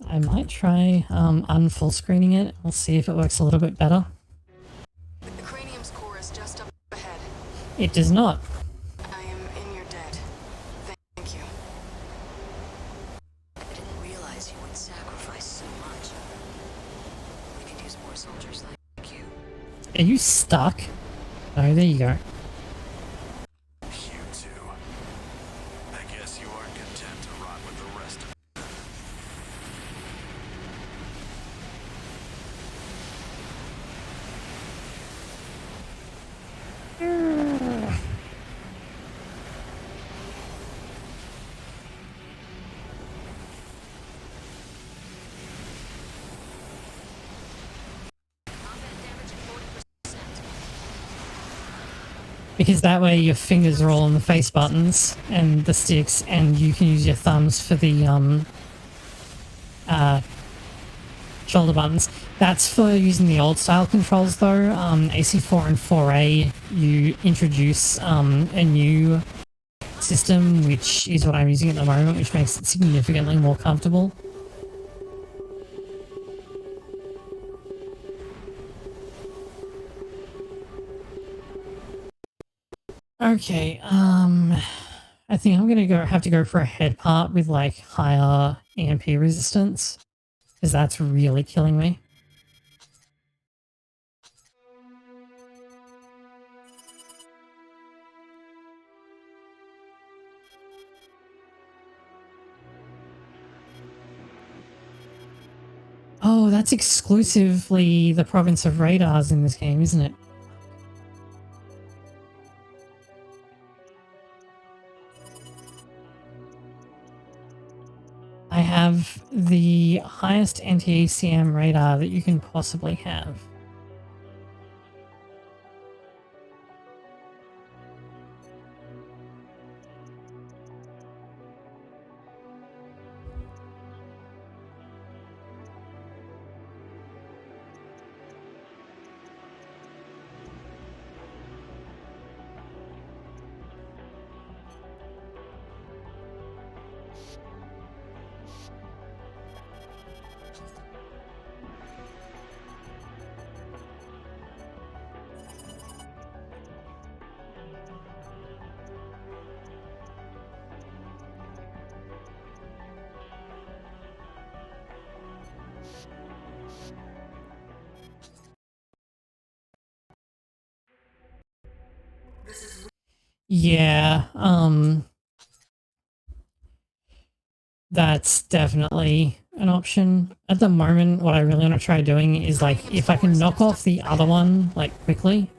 I might try unfull screening it. We'll see if it works a little bit better. The cranium's core is just up ahead. It does not. I am in your debt. Thank you. I didn't realize you would sacrifice so much. We could use more soldiers like you. Are you stuck? Oh, there you go. You two. I guess you aren't content to rot with the rest of Because that way your fingers are all on the face buttons and the sticks, and you can use your thumbs for the shoulder buttons. That's for using the old style controls though. AC4 and 4A, you introduce a new system, which is what I'm using at the moment, which makes it significantly more comfortable. Okay, I think I'm gonna have to go for a head part with like higher EMP resistance, because that's really killing me. Oh, that's exclusively the province of radars in this game, isn't it? I have the highest anti-ACM radar that you can possibly have. Yeah, that's definitely an option. At the moment, what I really want to try doing is like, if I can knock off the other one, like, quickly.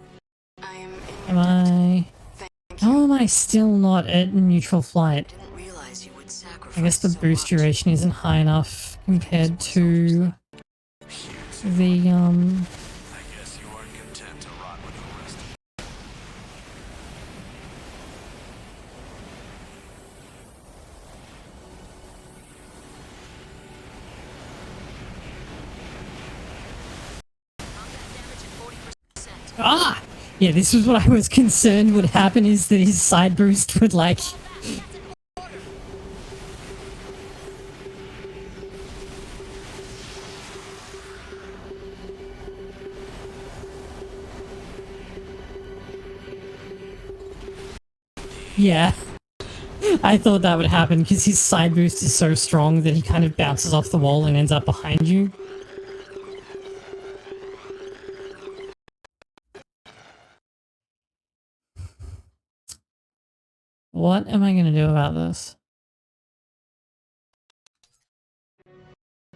Am I... How am I still not at neutral flight? I guess the boost duration isn't high enough compared to the, I guess you aren't content to rot with the rest. Ah! Yeah, this was what I was concerned would happen, is that his side boost would, like... Yeah. I thought that would happen, because his side boost is so strong that he kind of bounces off the wall and ends up behind you. What am I going to do about this?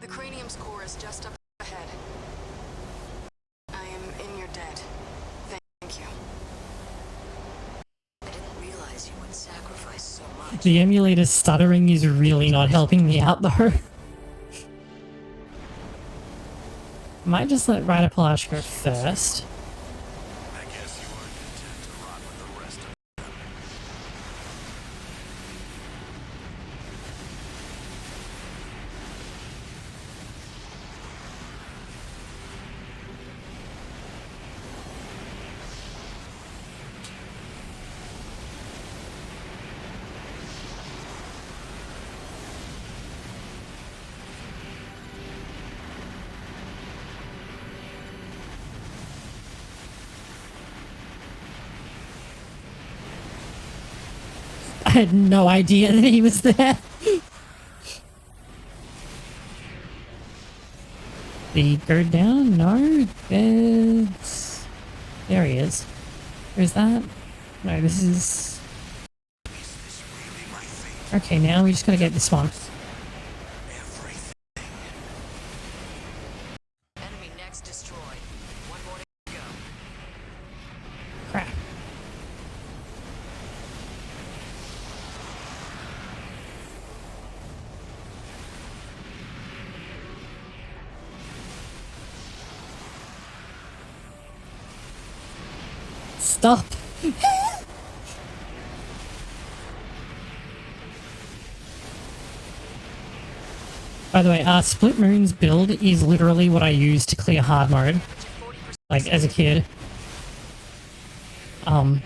The cranium's core is just up ahead. I am in your debt. Thank you. I didn't realize you would sacrifice so much. The emulator stuttering is really not helping me out, though. Might just let Ryder Palash go first. I guess you aren't content to rot with the rest of I had no idea that he was there. Did he go down? No, there's... There he is. Where's that? No, this is... Okay, now we just gotta get this one. Enemy next destroyed. One more to go. Crap. Stop. By the way, Split Moon's build is literally what I use to clear hard mode, like, as a kid. And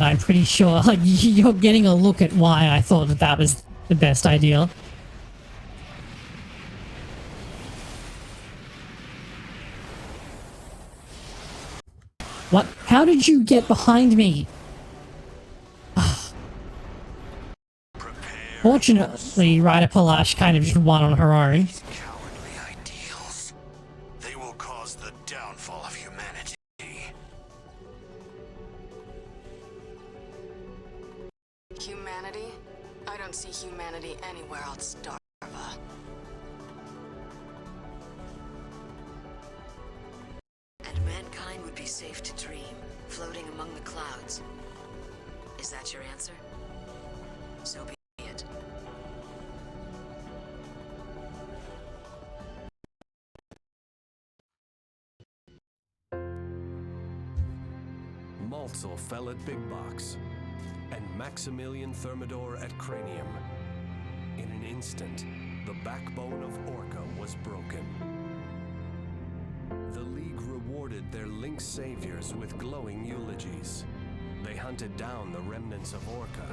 I'm pretty sure, like, you're getting a look at why I thought that that was the best idea. What? How did you get behind me? Fortunately, Ryder Palash kind of just won on her own. these cowardly ideals. They will cause the downfall of humanity. Humanity? I don't see humanity anywhere else, Darva. And mankind would be safe to dream, floating among the clouds. Is that your answer? So be it. Maltzel fell at Big Box, and Maximilian Thermidor at Cranium. In an instant, the backbone of Orca was broken. The League rewarded their Link saviors with glowing eulogies. They hunted down the remnants of Orca,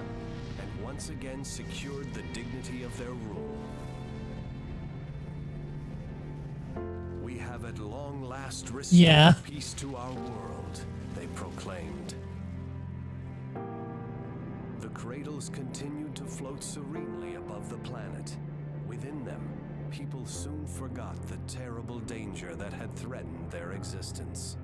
and once again secured the dignity of their rule. We have at long last restored peace to our world, they proclaimed. The cradles continued to float serenely above the planet. Within them, people soon forgot the terrible danger that had threatened their existence.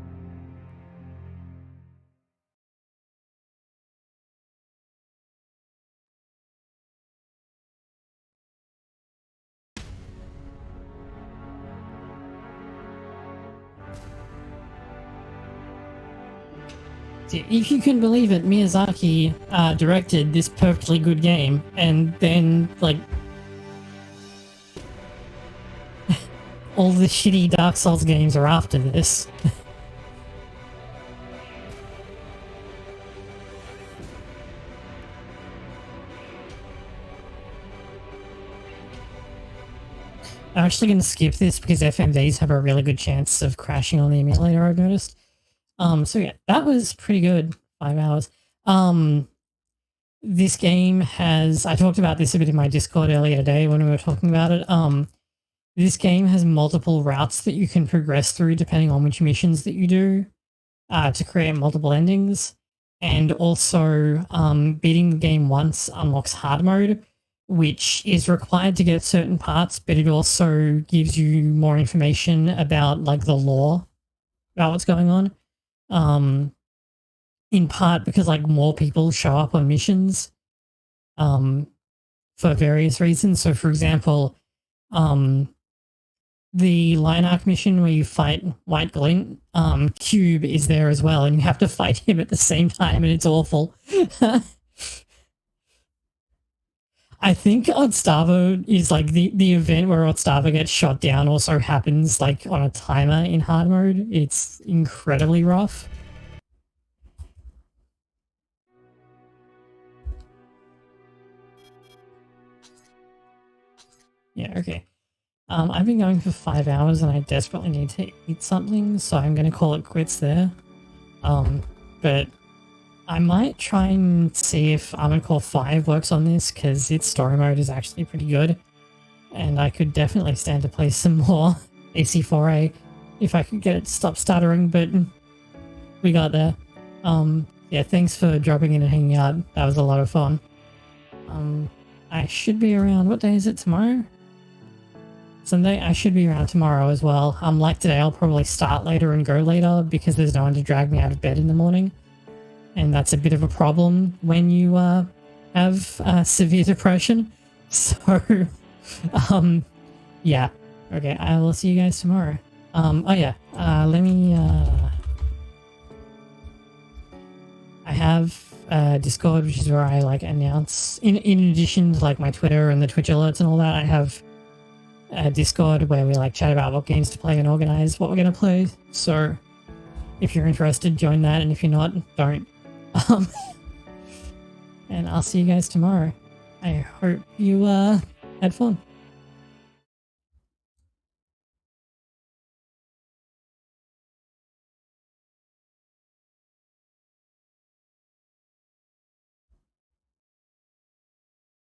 If you can believe it, Miyazaki directed this perfectly good game, and then, like, all the shitty Dark Souls games are after this. I'm actually going to skip this because FMVs have a really good chance of crashing on the emulator, I've noticed. So yeah, that was pretty good. 5 hours. This game has, I talked about this a bit in my Discord earlier today when we were talking about it. This game has multiple routes that you can progress through depending on which missions that you do to create multiple endings. And also, beating the game once unlocks hard mode, which is required to get certain parts, but it also gives you more information about, like, the lore about what's going on. In part because, like, more people show up on missions for various reasons. So, for example, the Line Arc mission where you fight White Glint, Cube is there as well, and you have to fight him at the same time, and it's awful. I think Odstavo is, like, the event where Odstavo gets shot down also happens, like, on a timer in hard mode. It's incredibly rough. Yeah, okay. I've been going for 5 hours and I desperately need to eat something, so I'm going to call it quits there. But I might try and see if Armored Core 5 works on this, because its story mode is actually pretty good. And I could definitely stand to play some more AC4A if I could get it to stop stuttering, but we got there. Yeah, thanks for dropping in and hanging out. That was a lot of fun. I should be around, what day is it, tomorrow? Sunday? I should be around tomorrow as well. Like today, I'll probably start later and go later because there's no one to drag me out of bed in the morning. And that's a bit of a problem when you have severe depression. So, yeah. Okay, I will see you guys tomorrow. Oh yeah, let me, I have Discord, which is where I, like, announce, in addition to, like, my Twitter and the Twitch alerts and all that, I have Discord where we, like, chat about what games to play and organize what we're going to play. So if you're interested, join that, and if you're not, don't. And I'll see you guys tomorrow. I hope you had fun.